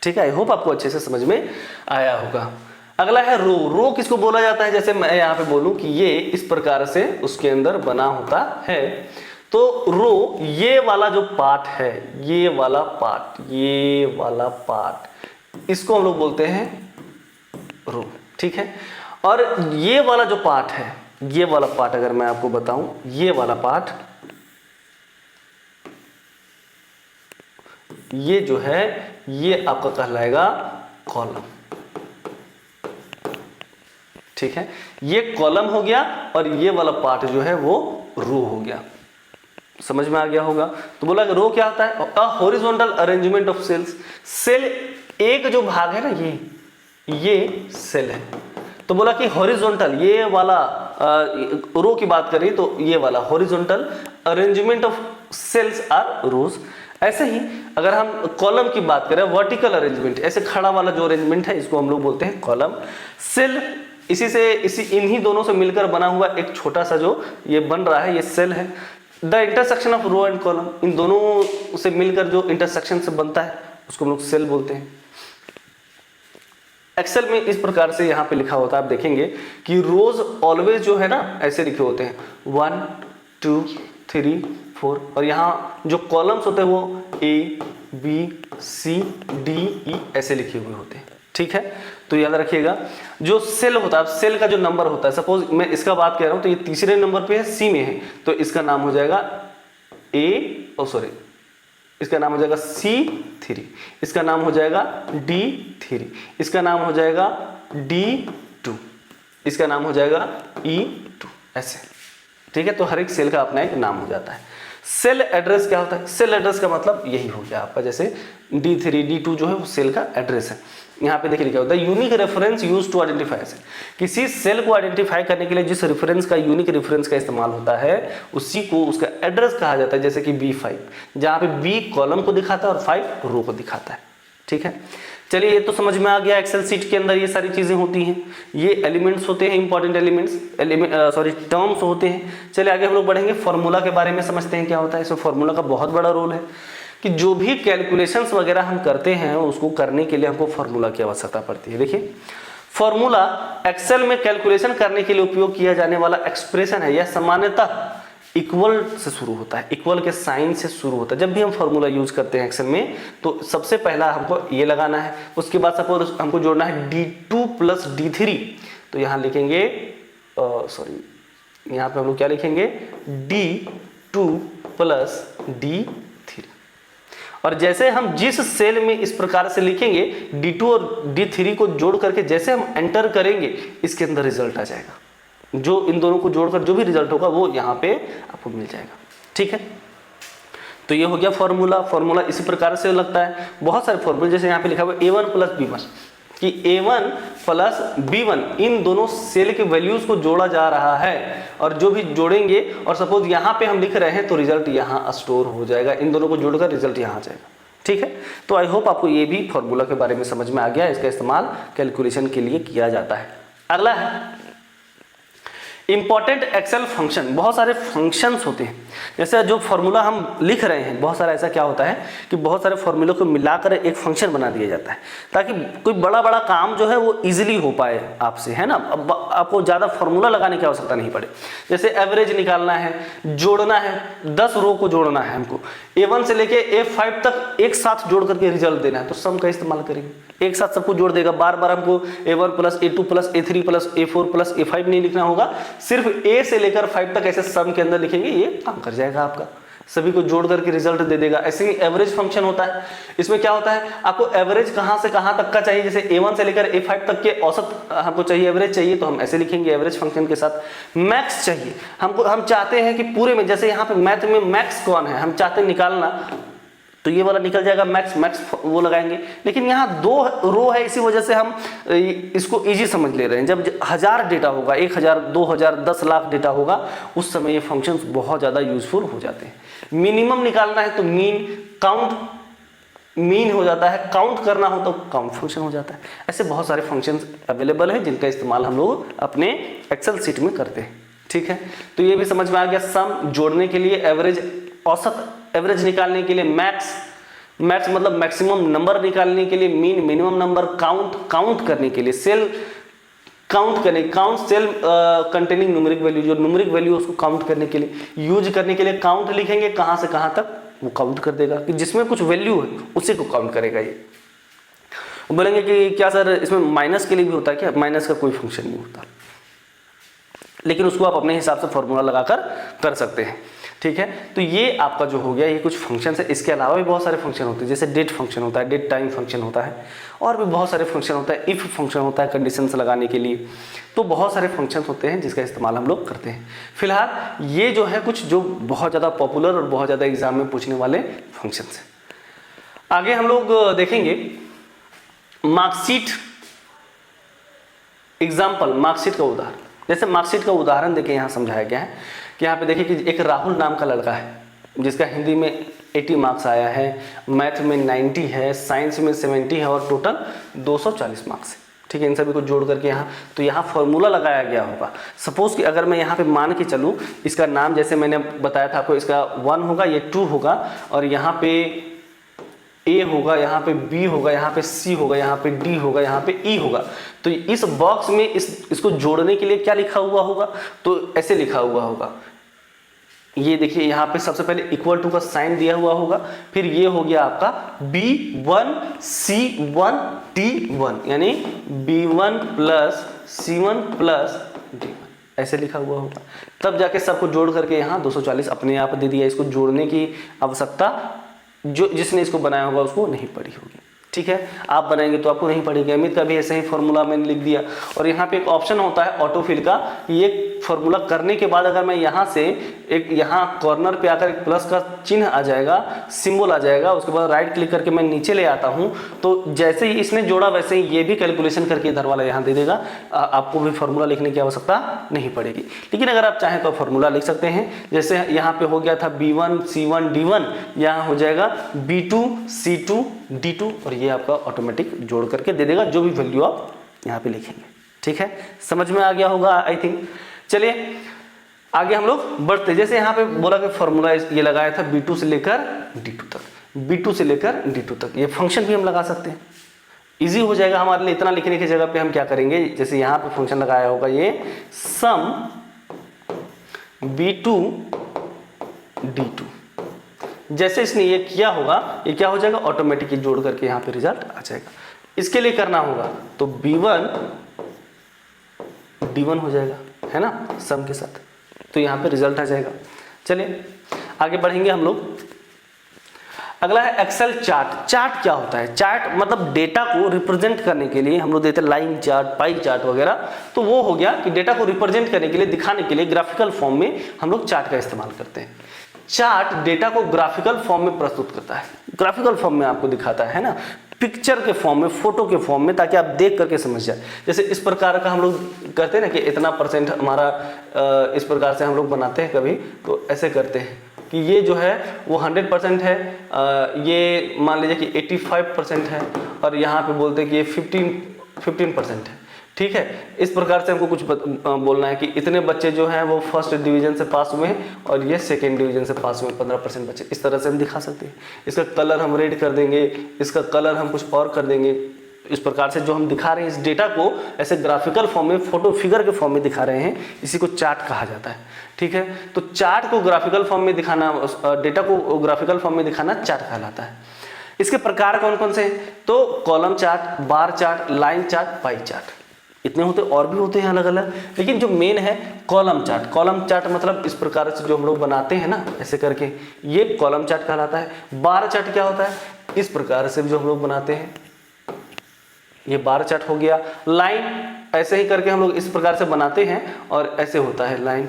[SPEAKER 1] ठीक है, आई होप आपको अच्छे से समझ में आया होगा। अगला है रो। रो किसको बोला जाता है? जैसे मैं यहाँ पे बोलूं कि ये इस प्रकार से उसके अंदर बना होता है, तो रो ये वाला जो पार्ट है, ये वाला पार्ट, इसको हम लोग बोलते हैं रो। ठीक है, और ये वाला जो पार्ट है, ये वाला पार्ट अगर मैं आपको बताऊं, ये वाला पार्ट, ये जो है ये आपका कहलाएगा कॉलम। ठीक है, ये कॉलम हो गया और ये वाला पार्ट जो है वो रो हो गया। समझ में आ गया होगा? तो बोला कि रो क्या होता है? A horizontal arrangement of cells. Cell एक जो भाग है ना, ये सेल है। तो बोला कि हॉरिजॉन्टल, ये वाला रो की बात करें तो ये वाला horizontal arrangement of cells are rows. ऐसे ही अगर हम कॉलम की बात करें, वर्टिकल अरेंजमेंट, ऐसे खड़ा वाला जो अरेंजमेंट है इसको हम लोग बोलते हैं कॉलम। सेल इन्हीं दोनों से मिलकर बना हुआ एक छोटा सा जो ये बन रहा है, ये सेल है। The intersection of row and column, इन दोनों से मिलकर जो इंटरसेक्शन से बनता है उसको हम लोग सेल बोलते हैं। एक्सेल में इस प्रकार से यहाँ पे लिखा होता है, आप देखेंगे कि रोज ऑलवेज जो है ना ऐसे लिखे होते हैं 1 2 3 4, और यहाँ जो कॉलम्स होते हैं वो A B C D E ऐसे लिखे हुए होते हैं। ठीक है, तो याद रखिएगा जो सेल होता है, सेल का जो नंबर होता है, सपोज मैं इसका बात कर रहा हूं तो ये तीसरे नंबर पे है, सी में है, तो इसका नाम हो जाएगा इसका नाम हो जाएगा C3, इसका नाम हो जाएगा D3, इसका नाम हो जाएगा D2, इसका नाम हो जाएगा E2, ऐसे। ठीक है, तो हर एक सेल का अपना एक नाम हो जाता है। सेल एड्रेस क्या होता है? सेल एड्रेस का मतलब यही हो गया आपका, जैसे D3 D2 जो है वो सेल का एड्रेस है। यहाँ पे देखिए लिखा होता है unique reference use to identify cell. किसी सेल को आइडेंटिफाई करने के लिए जिस रेफरेंस का, यूनिक रेफरेंस का इस्तेमाल होता है उसी को उसका एड्रेस कहा जाता है। जैसे कि B5, जहाँ पे B कॉलम को दिखाता है और 5 रो को दिखाता है। ठीक है, चलिए ये तो समझ में आ गया। एक्सेल सीट के अंदर ये सारी चीजें होती हैं, ये एलिमेंट्स होते हैं, इंपॉर्टेंट एलिमेंट्स, टर्म्स होते हैं। चलिए आगे हम लोग बढ़ेंगे, फॉर्मूला के बारे में समझते हैं क्या होता है। इसमें फॉर्मूला का बहुत बड़ा रोल है कि जो भी कैलकुलेशंस वगैरह हम करते हैं उसको करने के लिए हमको फॉर्मूला की आवश्यकता पड़ती है। देखिए फॉर्मूला एक्सेल में कैलकुलेशन करने के लिए उपयोग किया जाने वाला एक्सप्रेशन है। यह सामान्यतः इक्वल से शुरू होता है, इक्वल के साइन से शुरू होता है। जब भी हम फॉर्मूला यूज करते हैं एक्सेल में तो सबसे पहला हमको ये लगाना है, उसके बाद सपोज हमको जोड़ना है D2 प्लस D3, तो यहाँ लिखेंगे यहाँ पे हम लोग क्या लिखेंगे D2 प्लस D3। और जैसे हम जिस सेल में इस प्रकार से लिखेंगे D2 और D3 को जोड़ करके जैसे हम एंटर करेंगे इसके अंदर रिजल्ट आ जाएगा। जो इन दोनों को जोड़कर जो भी रिजल्ट होगा वो यहाँ पे आपको मिल जाएगा। ठीक है, तो ये हो गया फॉर्मूला। फॉर्मूला इसी प्रकार से लगता है, बहुत सारे फॉर्मूले, जैसे यहाँ पे लिखा हुआ A1 प्लस B1 कि A1 प्लस B1 इन दोनों सेल के वैल्यूज को जोड़ा जा रहा है और जो भी जोड़ेंगे और सपोज यहाँ पे हम लिख रहे हैं तो रिजल्ट यहाँ स्टोर हो जाएगा, इन दोनों को जोड़कर रिजल्ट यहाँ आ जाएगा। ठीक है, तो आई होप आपको ये भी फॉर्मूला के बारे में समझ में आ गया। इसका इस्तेमाल कैलकुलेशन के लिए किया जाता है। अगला है इंपॉर्टेंट एक्सेल फंक्शन। बहुत सारे फंक्शंस होते हैं, जैसे जो फॉर्मूला हम लिख रहे हैं, बहुत सारा ऐसा क्या होता है कि बहुत सारे फॉर्मूलों को मिलाकर एक फंक्शन बना दिया जाता है ताकि कोई बड़ा बड़ा काम जो है वो इजीली हो पाए आपसे, है ना। अब आपको ज़्यादा फॉर्मूला लगाने की आवश्यकता नहीं पड़े। जैसे एवरेज निकालना है, जोड़ना है, 10 रो को जोड़ना है हमको, A1 से लेके A5 तक एक साथ जोड़ करके रिजल्ट देना है, तो सम का इस्तेमाल करेंगे, एक साथ सबको जोड़ देगा। बार बार हमको A1 plus A2 plus A3 plus A4 plus A5 नहीं लिखना होगा, सिर्फ A से लेकर 5 तक ऐसे सम के अंदर लिखेंगे, ये काम कर जाएगा आपका, सभी को जोड़ करके रिजल्ट दे देगा। ऐसे ही एवरेज फंक्शन होता है, इसमें क्या होता है आपको एवरेज कहां से कहां तक का चाहिए। जैसे A1 से लेकर A5 तक के औसत हमको चाहिए, एवरेज चाहिए, तो हम ऐसे लिखेंगे एवरेज फंक्शन के साथ। मैक्स चाहिए हमको, हम चाहते हैं कि पूरे में, जैसे यहाँ पे मैथ में मैक्स कौन है हम चाहते हैं निकालना, तो ये वाला निकल जाएगा मैक्स, मैक्स वो लगाएंगे। लेकिन यहाँ 2 रो है, इसी वजह से हम इसको इजी समझ ले रहे हैं। जब 1000 डेटा होगा, 1000, 2000, 10 लाख डेटा होगा, उस समय ये फंक्शंस बहुत ज़्यादा यूजफुल हो जाते हैं। मिनिमम निकालना है तो मीन, काउंट मीन हो जाता है, काउंट करना हो तो काउंट फंक्शन हो जाता है। ऐसे बहुत सारे फंक्शंस अवेलेबल हैं जिनका इस्तेमाल हम लोग अपने एक्सेल सीट में करते हैं। ठीक है, तो ये भी समझ में आ गया। सम जोड़ने के लिए, एवरेज औसत एवरेज निकालने के लिए मैक्स, मैक्स मतलब मैक्सिमम नंबर निकालने के लिए mean, minimum number, count, count करने के लिए, सेल काउंट करने, count cell containing numeric value, जो न्यूमेरिक वैल्यू उसको काउंट करने के लिए, यूज करने के लिए काउंट लिखेंगे, कहां से कहां तक वो काउंट कर देगा, कि जिसमें कुछ वैल्यू है उसी को काउंट करेगा। ये बोलेंगे कि क्या सर इसमें माइनस के लिए भी होता है क्या? माइनस का कोई फंक्शन नहीं होता, लेकिन उसको आप अपने हिसाब से फॉर्मूला लगाकर कर सकते हैं। ठीक है, तो ये आपका जो हो गया, ये कुछ फंक्शन है। इसके अलावा भी बहुत सारे फंक्शन होते हैं, जैसे डेट फंक्शन होता है, डेट टाइम फंक्शन होता है, और भी बहुत सारे फंक्शन होता है। इफ फंक्शन होता है कंडीशंस लगाने के लिए, तो बहुत सारे फंक्शन होते हैं जिसका इस्तेमाल हम लोग करते हैं। फिलहाल ये जो है कुछ जो बहुत ज़्यादा पॉपुलर और बहुत ज़्यादा एग्जाम में पूछने वाले फंक्शन हैं। आगे हम लोग देखेंगे मार्कशीट एग्जाम्पल, मार्कशीट का उदाहरण। जैसे मार्कशीट का उदाहरण देके यहाँ समझाया गया है कि यहाँ पे देखिए कि एक राहुल नाम का लड़का है जिसका हिंदी में 80 मार्क्स आया है, मैथ में 90 है, साइंस में 70 है और टोटल 240 मार्क्स है। ठीक है, इन सभी को जोड़ करके यहाँ, तो यहाँ फॉर्मूला लगाया गया होगा। सपोज कि अगर मैं यहाँ पे मान के चलूँ, इसका नाम जैसे मैंने बताया था आपको, इसका 1 होगा, ये 2 होगा, और यहाँ पे A होगा, यहाँ पे B होगा, यहाँ पे C होगा, यहाँ पे D होगा, यहाँ पे E होगा। तो इस बॉक्स में इसको जोड़ने के लिए क्या लिखा हुआ होगा? तो ऐसे लिखा हुआ होगा, ये देखिए यहाँ पे सबसे पहले इक्वल टू का साइन दिया हुआ होगा, फिर ये हो गया आपका B1 C1 D1, यानी B1 plus C1 plus D1, ऐसे लिखा हुआ होगा। तब जाके सबको जोड़ करके यहाँ 240 अपने आप दे दिया। इसको जोड़ने की आवश्यकता जो जिसने इसको बनाया होगा उसको नहीं पड़ी होगी। ठीक है, आप बनाएंगे तो आपको नहीं पड़ेगी। अमित का भी ऐसे ही फॉर्मूला मैंने लिख दिया। और यहाँ पे एक ऑप्शन होता है ऑटोफिल का, ये फॉर्मूला करने के बाद अगर मैं यहाँ से एक यहाँ कॉर्नर पे आकर एक प्लस का चिन्ह आ जाएगा, सिंबल आ जाएगा, उसके बाद राइट क्लिक करके मैं नीचे ले आता हूँ, तो जैसे ही इसने जोड़ा वैसे ही ये भी कैलकुलेशन करके इधर वाला यहाँ दे देगा। आपको भी फॉर्मूला लिखने की आवश्यकता नहीं पड़ेगी। लेकिन अगर आप चाहें तो फॉर्मूला लिख सकते हैं। जैसे यहाँ पे हो गया था B1 C1 D1, यहाँ हो जाएगा B2 C2 D2 और ये आपका ऑटोमेटिक जोड़ करके दे देगा जो भी वैल्यू आप यहाँ पे लिखेंगे। ठीक है, समझ में आ गया होगा आई थिंक। चलिए आगे हम लोग बढ़ते। जैसे यहाँ पे बोला कि फॉर्मूला ये लगाया था B2 से लेकर D2 तक, B2 से लेकर D2 तक, ये फंक्शन भी हम लगा सकते हैं, इजी हो जाएगा हमारे लिए। इतना लिखने की जगह पे हम क्या करेंगे, जैसे यहाँ पे फंक्शन लगाया होगा ये सम B2 D2, जैसे इसने ये किया होगा ये क्या हो जाएगा, ऑटोमेटिक जोड़ करके यहाँ पे रिजल्ट आ जाएगा। इसके लिए करना होगा तो B1 D1 हो जाएगा, है ना, सम के साथ, तो यहाँ पे रिजल्ट आ जाएगा। चलिए आगे बढ़ेंगे हम लोग। अगला है एक्सेल चार्ट। चार्ट क्या होता है, चार्ट मतलब डेटा को रिप्रेजेंट करने के लिए हम लोग देते हैं लाइन चार्ट, पाई चार्ट वगैरह, तो वो हो गया कि डेटा को रिप्रेजेंट करने के लिए, दिखाने के लिए ग्राफिकल फॉर्म में हम लोग चार्ट का इस्तेमाल करते हैं। चार्ट डेटा को ग्राफिकल फॉर्म में प्रस्तुत करता है, ग्राफिकल फॉर्म में आपको दिखाता है ना, पिक्चर के फॉर्म में, फोटो के फॉर्म में, ताकि आप देख करके समझ जाए। जैसे इस प्रकार का हम लोग करते हैं ना कि इतना % हमारा इस प्रकार से हम लोग बनाते हैं कभी, तो ऐसे करते हैं कि ये जो है वो 100% है, ये मान लीजिए कि 85% है, और यहाँ पे बोलते हैं कि ये 15% है। ठीक है, इस प्रकार से हमको कुछ बोलना है कि इतने बच्चे जो हैं वो फर्स्ट डिवीजन से पास हुए हैं और ये सेकेंड डिवीजन से पास हुए, 15% बच्चे। इस तरह से हम दिखा सकते हैं। इसका कलर हम रेड कर देंगे, इसका कलर हम कुछ और कर देंगे। इस प्रकार से जो हम दिखा रहे हैं इस डेटा को ऐसे ग्राफिकल फॉर्म में, फोटो फिगर के फॉर्म में दिखा रहे हैं, इसी को चार्ट कहा जाता है। ठीक है, तो चार्ट को ग्राफिकल फॉर्म में दिखाना, डेटा को ग्राफिकल फॉर्म में दिखाना चार्ट कहलाता है। इसके प्रकार कौन कौन से हैं, तो column chart, bar chart, line chart, pie chart, इतने होते, और भी होते हैं अलग अलग, लेकिन जो मेन है कॉलम चार्ट। कॉलम चार्ट मतलब इस प्रकार से जो हम लोग बनाते हैं ना ऐसे करके, ये कॉलम चार्ट कहलाता है। बार चार्ट क्या होता है, इस प्रकार से जो हम लोग बनाते हैं, ये बार चार्ट हो गया। लाइन ऐसे ही करके हम लोग इस प्रकार से बनाते हैं और ऐसे होता है लाइन,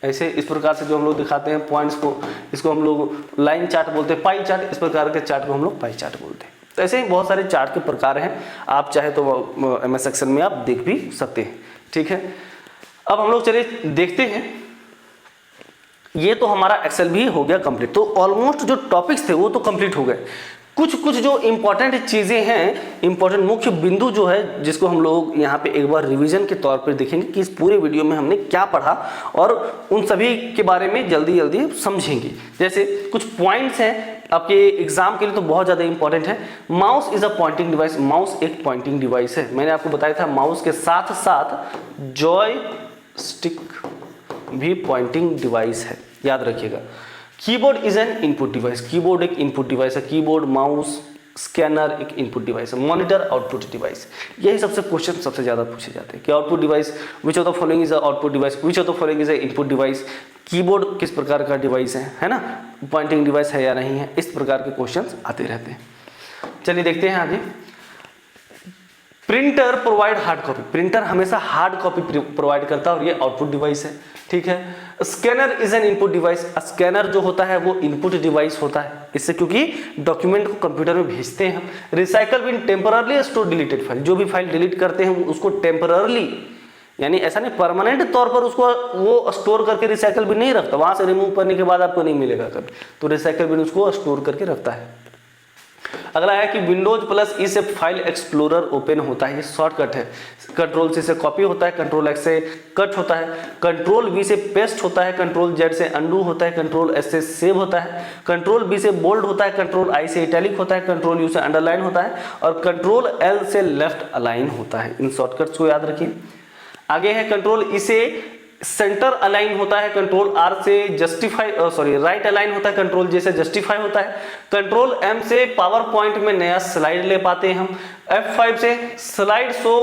[SPEAKER 1] ऐसे इस प्रकार से जो हम लोग दिखाते हैं पॉइंट्स को, इसको हम लोग लाइन चार्ट बोलते हैं। पाई चार्ट, इस प्रकार के चार्ट को हम लोग पाई चार्ट बोलते हैं। तो ऐसे ही बहुत सारे चार्ट के प्रकार हैं, आप चाहे तो MS सेक्शन में आप देख भी सकते हैं। ठीक है, अब हम लोग चलिए देखते हैं। ये तो हमारा एक्सेल भी हो गया कंप्लीट, तो ऑलमोस्ट जो टॉपिक्स थे वो तो कंप्लीट हो गए। कुछ कुछ जो इंपॉर्टेंट चीज़ें हैं, इंपॉर्टेंट मुख्य बिंदु जो है, जिसको हम लोग यहाँ पे एक बार रिवीजन के तौर पर देखेंगे कि इस पूरे वीडियो में हमने क्या पढ़ा, और उन सभी के बारे में जल्दी जल्दी समझेंगे। जैसे कुछ पॉइंट्स हैं आपके एग्जाम के लिए तो बहुत ज़्यादा इंपॉर्टेंट है। Mouse is a pointing device, mouse एक पॉइंटिंग डिवाइस है। मैंने आपको बताया था माउस के साथ साथ जॉयस्टिक भी पॉइंटिंग डिवाइस है, याद रखिएगा। Keyboard is an input device, keyboard एक इनपुट डिवाइस है। कीबोर्ड, माउस, स्कैनर एक इनपुट डिवाइस है। मॉनिटर आउटपुट डिवाइस, यही सबसे क्वेश्चन सबसे ज़्यादा पूछे जाते हैं कि output device, which of the following is a output device, which of the following is a input device. Keyboard किस प्रकार का डिवाइस है ना, पॉइंटिंग डिवाइस है या नहीं है, इस प्रकार के क्वेश्चंस आते रहते हैं। चलिए देखते हैं आगे। Printer provide hard copy, printer हमेशा हार्ड कॉपी प्रोवाइड करता है और ये आउटपुट डिवाइस है। ठीक है, scanner is an input device, scanner जो होता है वो इनपुट डिवाइस होता है, इससे क्योंकि डॉक्यूमेंट को कंप्यूटर में भेजते हैं हम। Recycle bin temporarily store deleted file, जो भी फाइल डिलीट करते हैं उसको टेम्पररली, यानी ऐसा नहीं परमानेंट तौर पर उसको वो स्टोर करके रिसाइकल बिन नहीं रखता, वहां से रिमूव करने के बाद आपको नहीं मिलेगा कभी, तो रिसाइकल बिन उसको स्टोर करके रखता है। अगला है कि विंडोज प्लस ई से फाइल एक्सप्लोरर ओपन होता है, ये शॉर्टकट है। कंट्रोल सी से कॉपी होता है, कंट्रोल एक्स से कट होता है, कंट्रोल वी से पेस्ट होता है, कंट्रोल जेड से अंडू होता है, कंट्रोल एस से सेव होता है, कंट्रोल बी से बोल्ड होता है, कंट्रोल आई से इटैलिक होता है, कंट्रोल यू से अंडरलाइन होता है, और कंट्रोल एल से लेफ्ट अलाइन होता है। इन शॉर्टकट्स को याद रखिए। आगे है कंट्रोल ई से सेंटर अलाइन होता है, कंट्रोल आर से राइट अलाइन होता है, कंट्रोल जे से जस्टिफाई होता है, कंट्रोल एम से पावर पॉइंट में नया स्लाइड ले पाते हैं हम, F5 से स्लाइड शो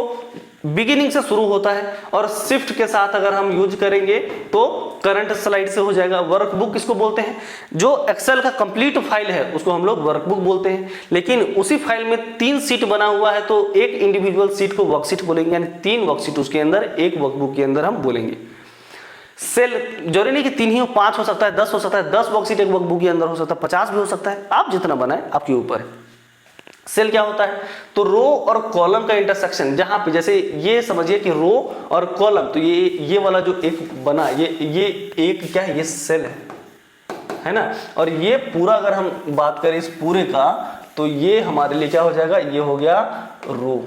[SPEAKER 1] बिगिनिंग से शुरू होता है और शिफ्ट के साथ अगर हम यूज करेंगे तो करंट स्लाइड से हो जाएगा। वर्कबुक किसको बोलते हैं? जो एक्सेल का कंप्लीट फाइल है उसको हम लोग वर्कबुक बोलते हैं, लेकिन उसी फाइल में 3 सीट बना हुआ है तो एक इंडिविजुअल सीट को वर्कशीट बोलेंगे, यानी 3 वर्कशीट उसके अंदर एक वर्कबुक के अंदर हम बोलेंगे। सेल जरूरी नहीं कि 3 ही हो, 5 हो सकता है, 10 हो सकता है, 10 वर्कशीट एक वर्कबुक के अंदर हो सकता है, 50 भी हो सकता है, आप जितना बनाए आपके ऊपर है। सेल क्या होता है? तो रो और कॉलम का इंटरसेक्शन, जहां पे जैसे ये समझिए कि रो और कॉलम, तो ये वाला जो एक बना ये एक क्या है? ये सेल है ना। और ये पूरा अगर हम बात करें इस पूरे का तो ये हमारे लिए क्या हो जाएगा? ये हो गया रो।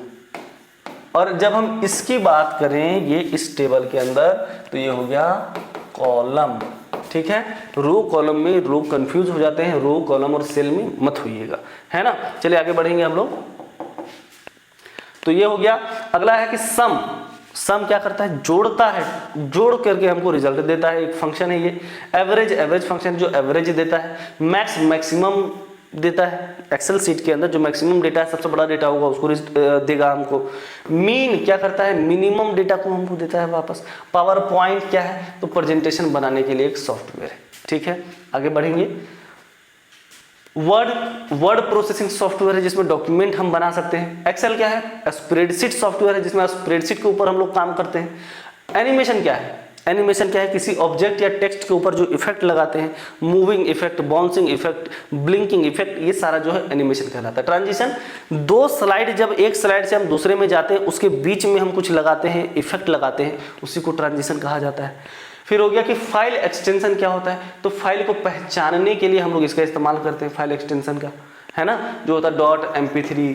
[SPEAKER 1] और जब हम इसकी बात करें ये इस टेबल के अंदर तो ये हो गया कॉलम। ठीक है, रो कॉलम में लोग कंफ्यूज हो जाते हैं, रो कॉलम और सेल में मत होइएगा, है ना। चलिए आगे बढ़ेंगे हम लोग। तो ये हो गया। अगला है कि सम। सम क्या करता है? जोड़ता है, जोड़ करके हमको रिजल्ट देता है, एक फंक्शन है ये। एवरेज, एवरेज फंक्शन जो एवरेज देता है। मैक्स, मैक्सिमम देता है। एक्सेल सीट के अंदर जो मैक्सिमम डेटा है, सबसे बड़ा डेटा होगा उसको देगा हमको। मीन क्या करता है? मिनिमम डेटा को हमको देता है वापस। पावर पॉइंट क्या है? तो प्रेजेंटेशन बनाने के लिए एक सॉफ्टवेयर है। ठीक है, आगे बढ़ेंगे। वर्ड प्रोसेसिंग सॉफ्टवेयर है जिसमें डॉक्यूमेंट हम बना सकते हैं। एक्सेल क्या है? स्प्रेडशीट सॉफ्टवेयर है जिसमें स्प्रेडशीट के ऊपर हम लोग काम करते हैं। एनिमेशन क्या है? एनिमेशन क्या है? किसी ऑब्जेक्ट या टेक्स्ट के ऊपर जो इफेक्ट लगाते हैं, moving effect, bouncing effect, blinking effect, ये सारा जो है एनिमेशन कहलाता है। ट्रांजिशन, 2 स्लाइड, जब एक स्लाइड से हम दूसरे में जाते हैं उसके बीच में हम कुछ लगाते हैं, इफेक्ट लगाते हैं, उसी को ट्रांजिशन कहा जाता है। फिर हो गया कि फाइल एक्सटेंशन क्या होता है? तो फाइल को पहचानने के लिए हम लोग इसका इस्तेमाल करते हैं, फाइल एक्सटेंशन का, है ना, जो होता है .mp3,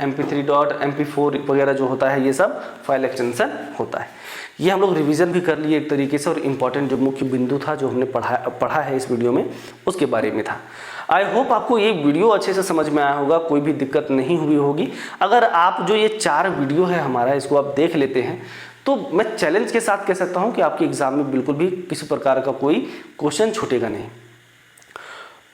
[SPEAKER 1] mp3, .mp4 वगैरह जो होता है, ये सब फाइल एक्सटेंशन होता है। ये हम लोग रिवीजन भी कर लिए एक तरीके से, और इम्पॉर्टेंट जो मुख्य बिंदु था जो हमने पढ़ा है इस वीडियो में उसके बारे में था। आई होप आपको ये वीडियो अच्छे से समझ में आया होगा, कोई भी दिक्कत नहीं हुई होगी। अगर आप जो ये 4 वीडियो है हमारा, इसको आप देख लेते हैं तो मैं चैलेंज के साथ कह सकता हूँ कि आपके एग्जाम में बिल्कुल भी किसी प्रकार का कोई क्वेश्चन छूटेगा नहीं।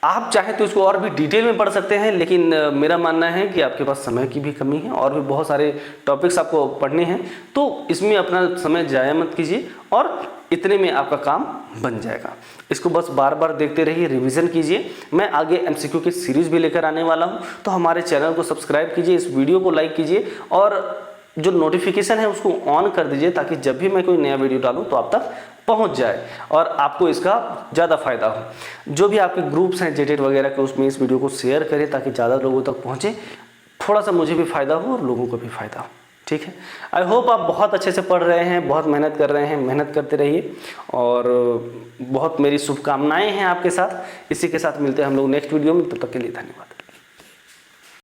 [SPEAKER 1] आप चाहें तो इसको और भी डिटेल में पढ़ सकते हैं, लेकिन मेरा मानना है कि आपके पास समय की भी कमी है और भी बहुत सारे टॉपिक्स आपको पढ़ने हैं, तो इसमें अपना समय जाया मत कीजिए और इतने में आपका काम बन जाएगा। इसको बस बार बार देखते रहिए, रिवीजन कीजिए। मैं आगे एमसीक्यू की सीरीज भी लेकर आने वाला हूँ, तो हमारे चैनल को सब्सक्राइब कीजिए, इस वीडियो को लाइक कीजिए और जो नोटिफिकेशन है उसको ऑन कर दीजिए, ताकि जब भी मैं कोई नया वीडियो डालूँ तो आप तक पहुंच जाए और आपको इसका ज़्यादा फायदा हो। जो भी आपके ग्रुप्स हैं जेटेड वगैरह के, उसमें इस वीडियो को शेयर करें ताकि ज़्यादा लोगों तक पहुंचे, थोड़ा सा मुझे भी फायदा हो और लोगों को भी फायदा हो। ठीक है, आई होप आप बहुत अच्छे से पढ़ रहे हैं, बहुत मेहनत कर रहे हैं, मेहनत करते रहिए और बहुत मेरी शुभकामनाएं हैं आपके साथ। इसी के साथ मिलते हैं हम लोग नेक्स्ट वीडियो में, तब तक के लिए धन्यवाद।